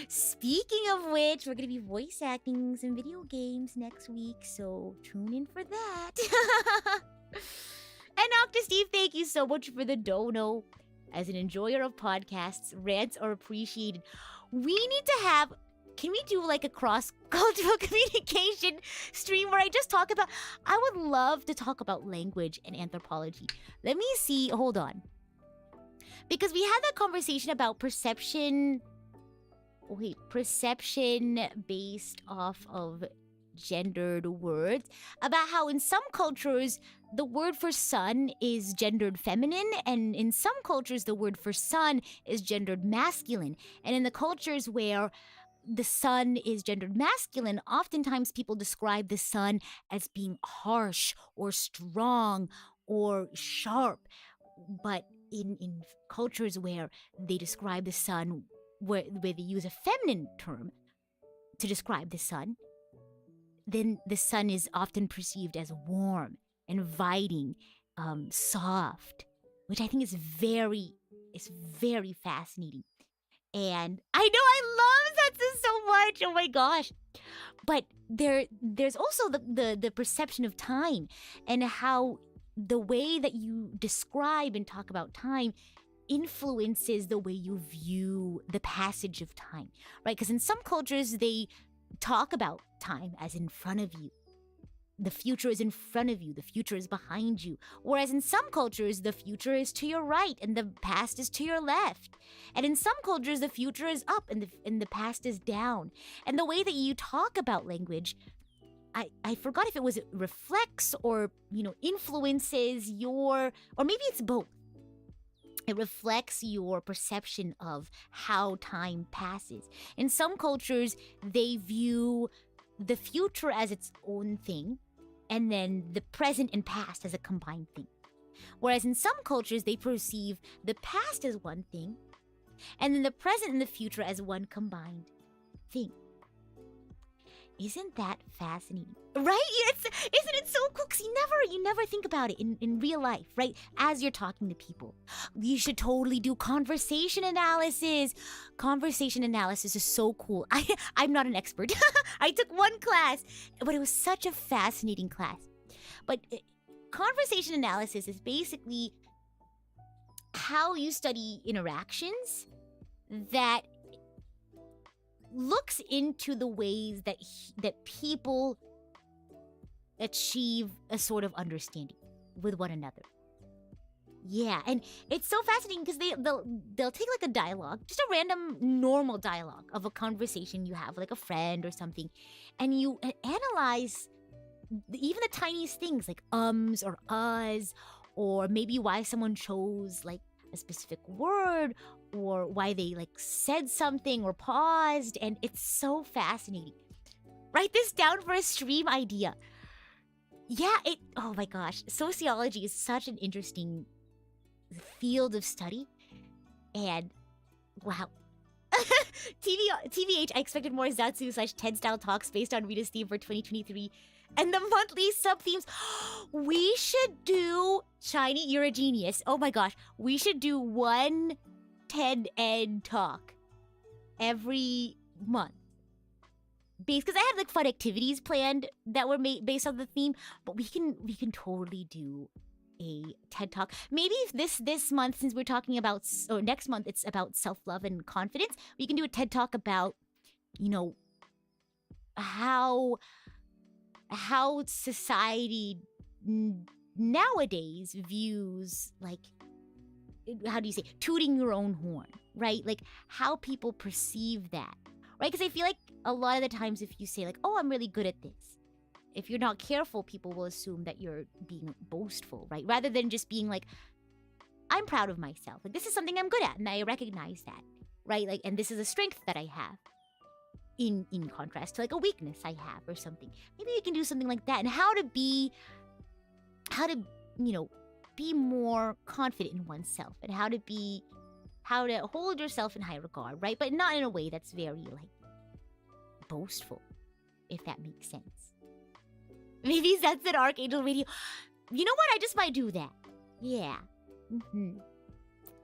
Speaking of which, we're going to be voice acting some video games next week, so tune in for that. And Octasteve, thank you so much for the dono. As an enjoyer of podcasts, rants are appreciated. We need to have... Can we do like a cross-cultural communication stream where I just talk about... I would love to talk about language and anthropology. Let me see. Hold on. Because we had that conversation about perception... Wait, perception based off of gendered words. About how in some cultures, the word for sun is gendered feminine, and in some cultures, the word for sun is gendered masculine. And in the cultures where the sun is gendered masculine, oftentimes people describe the sun as being harsh or strong or sharp. But in cultures where they describe the sun, where they use a feminine term to describe the sun, then the sun is often perceived as warm, inviting, soft, which I think is very fascinating. And I know I love Setsu so much. Oh my gosh. But there's also the perception of time and how the way that you describe and talk about time influences the way you view the passage of time, right? Because in some cultures, they talk about time as in front of you. The future is in front of you. The future is behind you. Whereas in some cultures, the future is to your right and the past is to your left. And in some cultures, the future is up and the past is down. And the way that you talk about language, I forgot if it was reflects or, influences your, or maybe it's both. It reflects your perception of how time passes. In some cultures, they view the future as its own thing, and then the present and past as a combined thing. Whereas in some cultures, they perceive the past as one thing, and then the present and the future as one combined thing. Isn't that fascinating? Right? Isn't it so cool? Because you never think about it in real life, right? As you're talking to people. You should totally do conversation analysis. Conversation analysis is so cool. I'm not an expert. I took one class, but it was such a fascinating class. But conversation analysis is basically how you study interactions that looks into the ways that people achieve a sort of understanding with one another. Yeah, and it's so fascinating because they'll take like a dialogue, just a random normal dialogue of a conversation you have, like a friend or something, and you analyze even the tiniest things like ums or uhs, or maybe why someone chose like a specific word, or why they like said something or paused, and it's so fascinating. Write this down for a stream idea. Yeah, oh my gosh, sociology is such an interesting field of study, and wow. TVH, I expected more Zatsu/TED style talks based on Rita's theme for 2023 and the monthly sub themes. We should do Shiny, you're a genius. Oh my gosh, we should do one TED Ed talk every month. Because I have like fun activities planned that were made based on the theme, but we can totally do a TED talk. Maybe if this month, since we're talking about, or next month, it's about self-love and confidence, we can do a TED talk about, you know, how society nowadays views, like, how do you say, tooting your own horn, right? Like how people perceive that, right? Because I feel like a lot of the times if you say like, oh, I'm really good at this, if you're not careful, people will assume that you're being boastful, right? Rather than just being like, I'm proud of myself. Like, this is something I'm good at, and I recognize that, right? Like, and this is a strength that I have, in contrast to like a weakness I have or something. Maybe you can do something like that, and how to you know, be more confident in oneself, and how to hold yourself in high regard, right? But not in a way that's very like boastful, if that makes sense. Maybe that's an Archangel Radio. You know what? I just might do that. Yeah.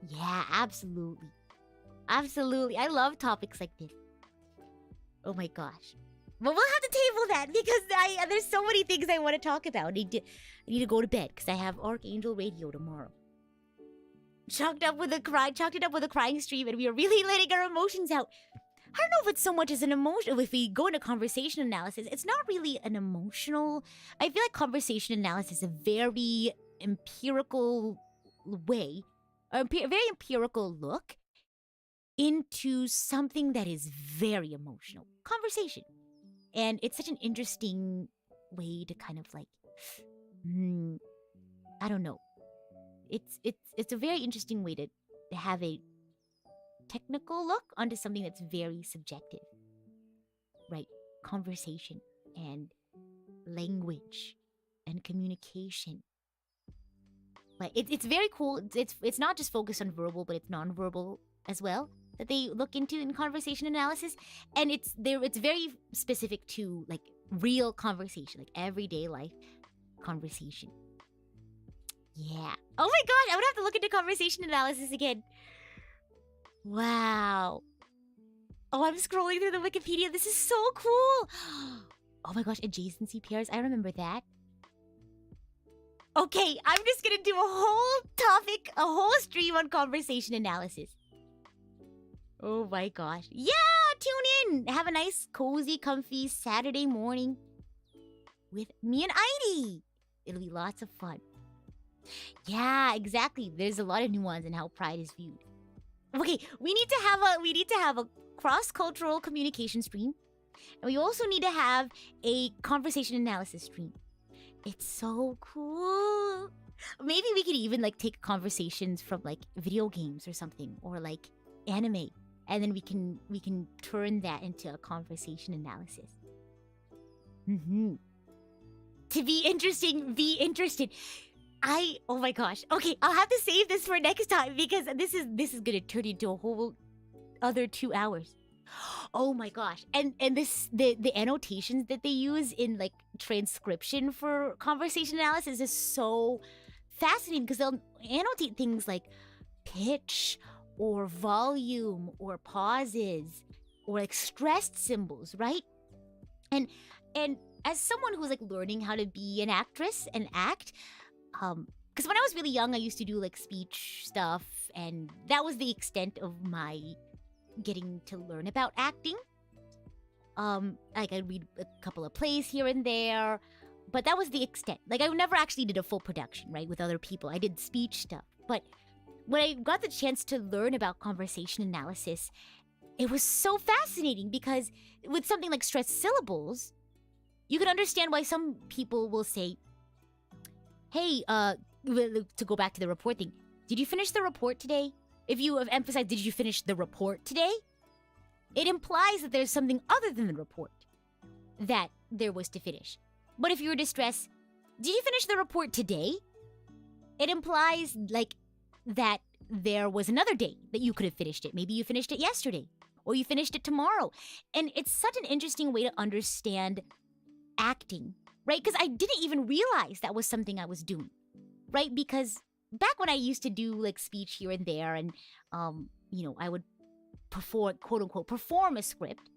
Yeah, absolutely. Absolutely. I love topics like this. Oh my gosh. But we'll have to table that because there's so many things I want to talk about. I need to go to bed because I have Archangel Radio tomorrow. Chalked it up with a crying stream, and we are really letting our emotions out. I don't know if it's so much as an emotion. If we go into conversation analysis, it's not really an emotional. I feel like conversation analysis is a very empirical way, a very empirical look into something that is very emotional. Conversation. And it's such an interesting way to kind of like, I don't know. It's a very interesting way to have a technical look onto something that's very subjective, right? Conversation and language and communication. Like it's very cool. It's not just focused on verbal, but it's nonverbal as well that they look into in conversation analysis, and it's very specific to like real conversation, like everyday life conversation. Yeah. Oh my gosh, I would have to look into conversation analysis again. Wow. Oh, I'm scrolling through the Wikipedia. This is so cool. Oh my gosh, adjacency pairs. I remember that. Okay, I'm just gonna do a whole topic, a whole stream on conversation analysis. Oh my gosh. Yeah, tune in. Have a nice, cozy, comfy Saturday morning with me and Heidi. It'll be lots of fun. Yeah, exactly. There's a lot of nuance in how pride is viewed. Okay, we need to have a cross-cultural communication stream, and we also need to have a conversation analysis stream. It's so cool. Maybe we could even like take conversations from like video games or something, or like anime, and then we can turn that into a conversation analysis. To be interesting, be interested. Oh my gosh. Okay, I'll have to save this for next time because this is gonna turn into a whole other 2 hours. Oh my gosh. And the annotations that they use in like transcription for conversation analysis is so fascinating because they'll annotate things like pitch or volume or pauses or like stressed symbols, right? And as someone who's like learning how to be an actress and act, because when I was really young, I used to do like speech stuff, and that was the extent of my getting to learn about acting. Like I'd read a couple of plays here and there, but that was the extent. Like I never actually did a full production, right, with other people. I did speech stuff, But when I got the chance to learn about conversation analysis, it was so fascinating because with something like stressed syllables, you can understand why some people will say, hey, to go back to the report thing, did you finish the report today? If you have emphasized, did you finish the report today? It implies that there's something other than the report that there was to finish. But if you were distressed, did you finish the report today? It implies, like, that there was another day that you could have finished it. Maybe you finished it yesterday, or you finished it tomorrow. And it's such an interesting way to understand acting, right? Because I didn't even realize that was something I was doing, right? Because back when I used to do, like, speech here and there, and, I would perform, quote unquote, perform a script,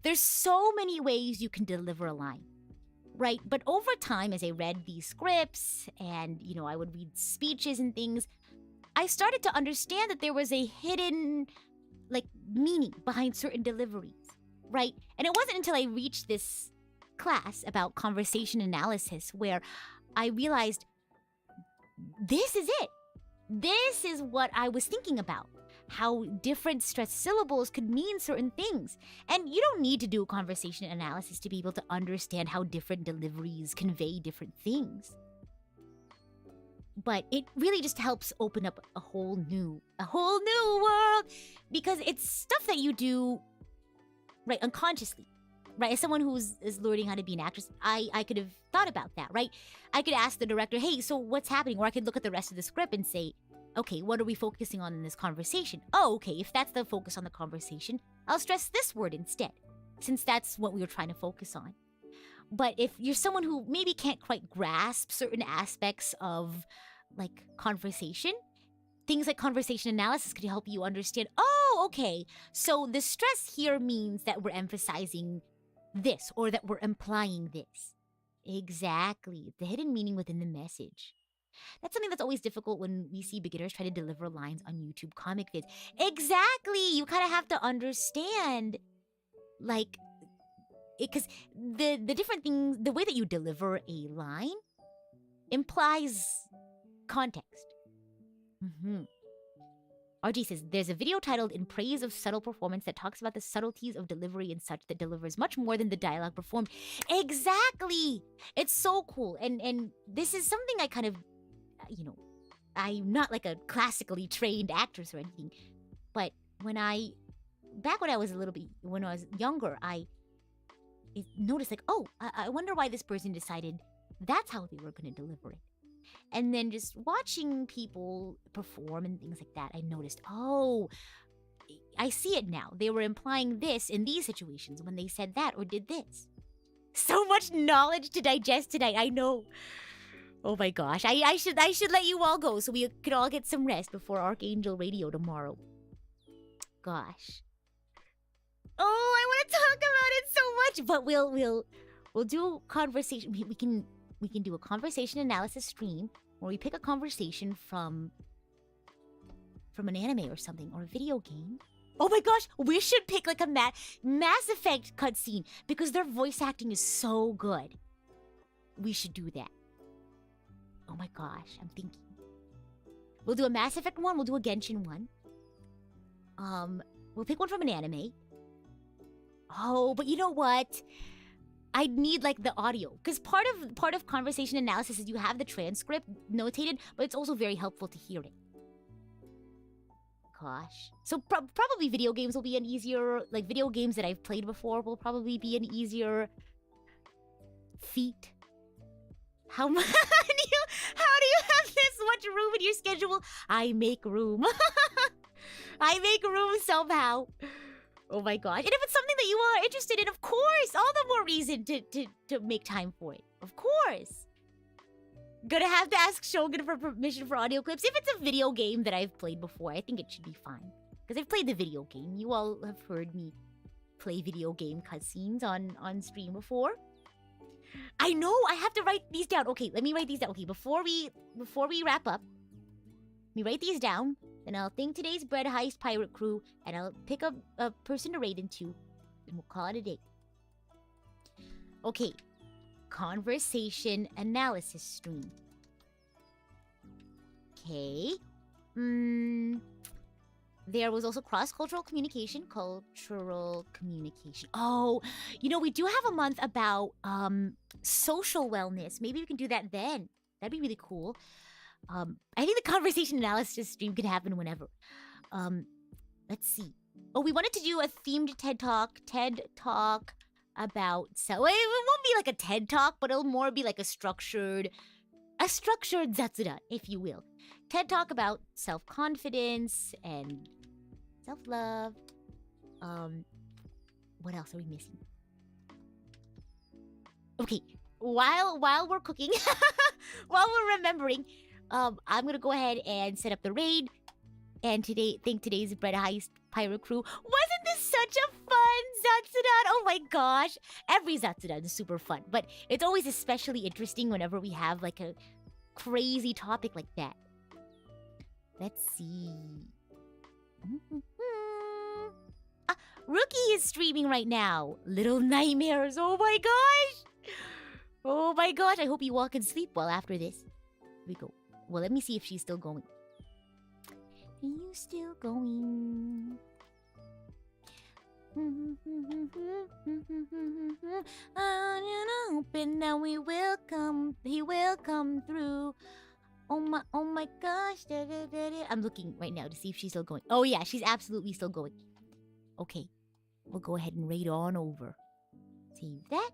there's so many ways you can deliver a line, right? But over time, as I read these scripts and, I would read speeches and things, I started to understand that there was a hidden, like, meaning behind certain deliveries, right? And it wasn't until I reached this class about conversation analysis where I realized this is it. This is what I was thinking about. How different stressed syllables could mean certain things. And you don't need to do conversation analysis to be able to understand how different deliveries convey different things. But it really just helps open up a whole new world, because it's stuff that you do, right, unconsciously. Right, as someone who's learning how to be an actress, I could have thought about that, right? I could ask the director, hey, so what's happening? Or I could look at the rest of the script and say, okay, what are we focusing on in this conversation? Oh, okay, if that's the focus on the conversation, I'll stress this word instead, since that's what we were trying to focus on. But if you're someone who maybe can't quite grasp certain aspects of, like, conversation, things like conversation analysis could help you understand, oh, okay, so the stress here means that we're emphasizing this, or that we're implying this. Exactly. The hidden meaning within the message. That's something that's always difficult when we see beginners try to deliver lines on YouTube comic vids. Exactly! You kind of have to understand, like, because the different things, the way that you deliver a line implies context. RG says, there's a video titled In Praise of Subtle Performance that talks about the subtleties of delivery and such that delivers much more than the dialogue performed. Exactly! It's so cool. And this is something I kind of, I'm not like a classically trained actress or anything. But back when I was younger, I noticed, like, oh, I wonder why this person decided that's how they were going to deliver it. And then just watching people perform and things like that, I noticed, oh, I see it now. They were implying this in these situations when they said that or did this. So much knowledge to digest tonight, I know. Oh my gosh, I should let you all go so we could all get some rest before Archangel Radio tomorrow. Gosh. Oh, I want to talk about it so much, but we'll do conversation. We can do a conversation analysis stream where we pick a conversation from an anime or something, or a video game. Oh my gosh, we should pick like a Mass Effect cutscene because their voice acting is so good. We should do that. Oh my gosh, I'm thinking. We'll do a Mass Effect one, we'll do a Genshin one. We'll pick one from an anime. Oh, but you know what? I need like the audio, because part of conversation analysis is you have the transcript notated, but it's also very helpful to hear it. Gosh, so probably video games will be an easier, like video games that I've played before will probably be an easier feat. How do you have this much room in your schedule? I make room. I make room somehow. Oh my gosh. And if it's something that you all are interested in, of course, all the more reason to make time for it. Of course. Gonna have to ask Shogun for permission for audio clips. If it's a video game that I've played before, I think it should be fine. Because I've played the video game. You all have heard me play video game cutscenes on stream before. I know, I have to write these down. Okay, let me write these down. Okay, before we wrap up, let me write these down. Then I'll think today's bread heist pirate crew, and I'll pick up a person to raid into, and we'll call it a day. Okay, conversation analysis stream. Okay, There was also cross-cultural communication, cultural communication. Oh, we do have a month about social wellness. Maybe we can do that then. That'd be really cool. I think the conversation analysis stream could happen whenever. Let's see. Oh, we wanted to do a themed TED Talk about it won't be like a TED Talk, but it'll more be like a structured Zatsuda, if you will. TED Talk about self-confidence and self-love. What else are we missing? Okay, while we're cooking, while we're remembering, I'm gonna go ahead and set up the raid. And today's Bread Heist Pirate Crew. Wasn't this such a fun Zatsudan? Oh my gosh. Every Zatsudan is super fun, but it's always especially interesting whenever we have like a crazy topic like that. Let's see. Rookie is streaming right now. Little Nightmares. Oh my gosh. Oh my gosh. I hope you all can sleep well after this. Here we go. Well, let me see if she's still going. Are you still going? Open now he will come through. Oh my gosh. I'm looking right now to see if she's still going. Oh yeah, she's absolutely still going. Okay, we'll go ahead and raid on over. Save that.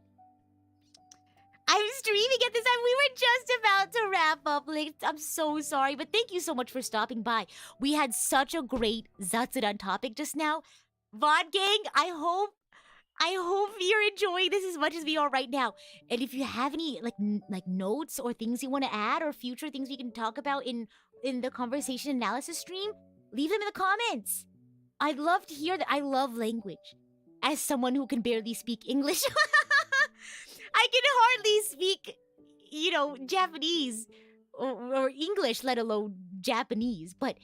I'm streaming at this time. We were just about to wrap up. Like, I'm so sorry, but thank you so much for stopping by. We had such a great Zatsudan topic just now. VOD gang, I hope you're enjoying this as much as we are right now. And if you have any like notes or things you want to add or future things we can talk about in the conversation analysis stream, leave them in the comments. I'd love to hear that. I love language. As someone who can barely speak English, I can hardly speak, Japanese or English, let alone Japanese. But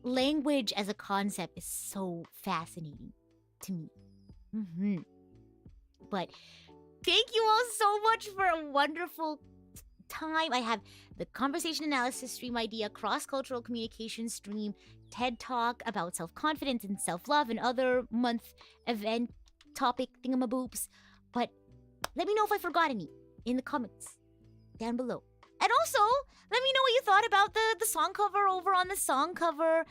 language as a concept is so fascinating to me. But thank you all so much for a wonderful time. I have the conversation analysis stream idea, cross-cultural communication stream, TED Talk about self-confidence and self-love and other month event topic thingamaboops. But let me know if I forgot any in the comments down below. And also, let me know what you thought about the song cover over on the song cover,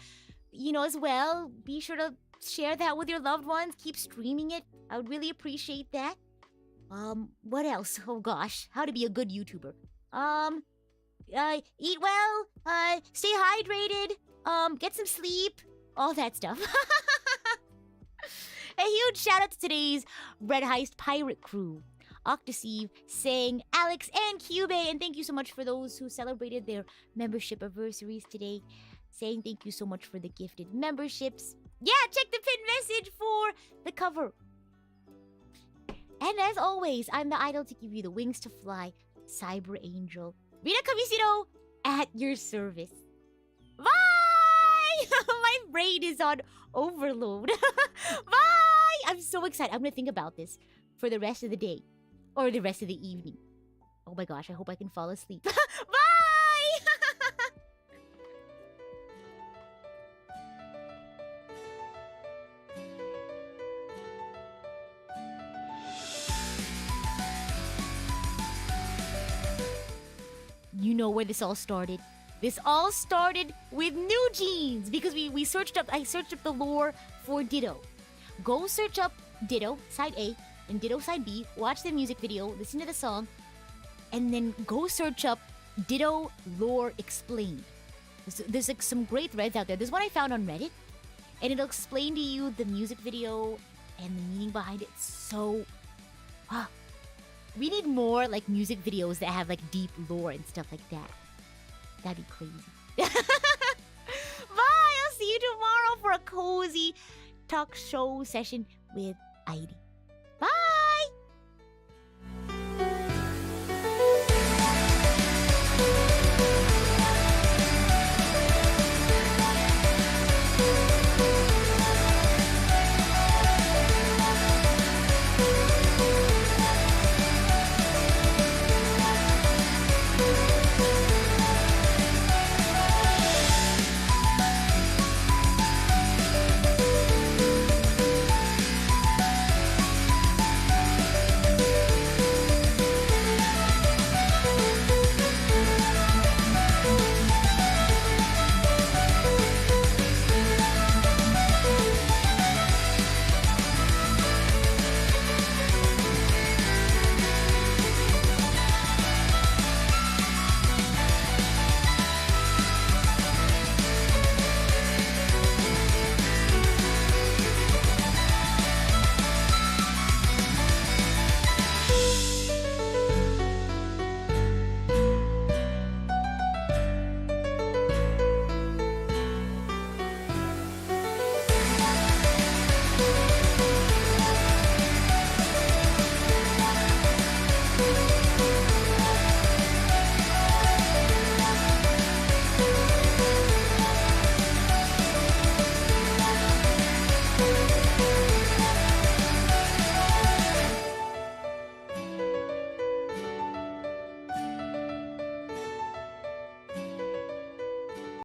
as well. Be sure to share that with your loved ones. Keep streaming it. I would really appreciate that. What else? Oh gosh, how to be a good YouTuber. Eat well, stay hydrated, get some sleep, all that stuff. A huge shout out to today's Red Heist Pirate Crew. Octasive, Sang, Alex, and Cube. And thank you so much for those who celebrated their membership anniversaries today. Saying thank you so much for the gifted memberships. Yeah, check the pinned message for the cover. And as always, I'm the idol to give you the wings to fly, Cyber Angel, Rita Kamishiro, at your service. Bye! My brain is on overload. Bye! I'm so excited. I'm gonna think about this for the rest of the day. Or the rest of the evening. Oh my gosh, I hope I can fall asleep. Bye! You know where this all started. This all started with New Jeans because I searched up the lore for Ditto. Go search up Ditto, Side A, and Ditto Side B, watch the music video, listen to the song, and then go search up Ditto Lore Explained. There's like some great threads out there. There's one I found on Reddit, and it'll explain to you the music video and the meaning behind it. So, we need more like music videos that have like deep lore and stuff like that. That'd be crazy. Bye! I'll see you tomorrow for a cozy talk show session with Heidi.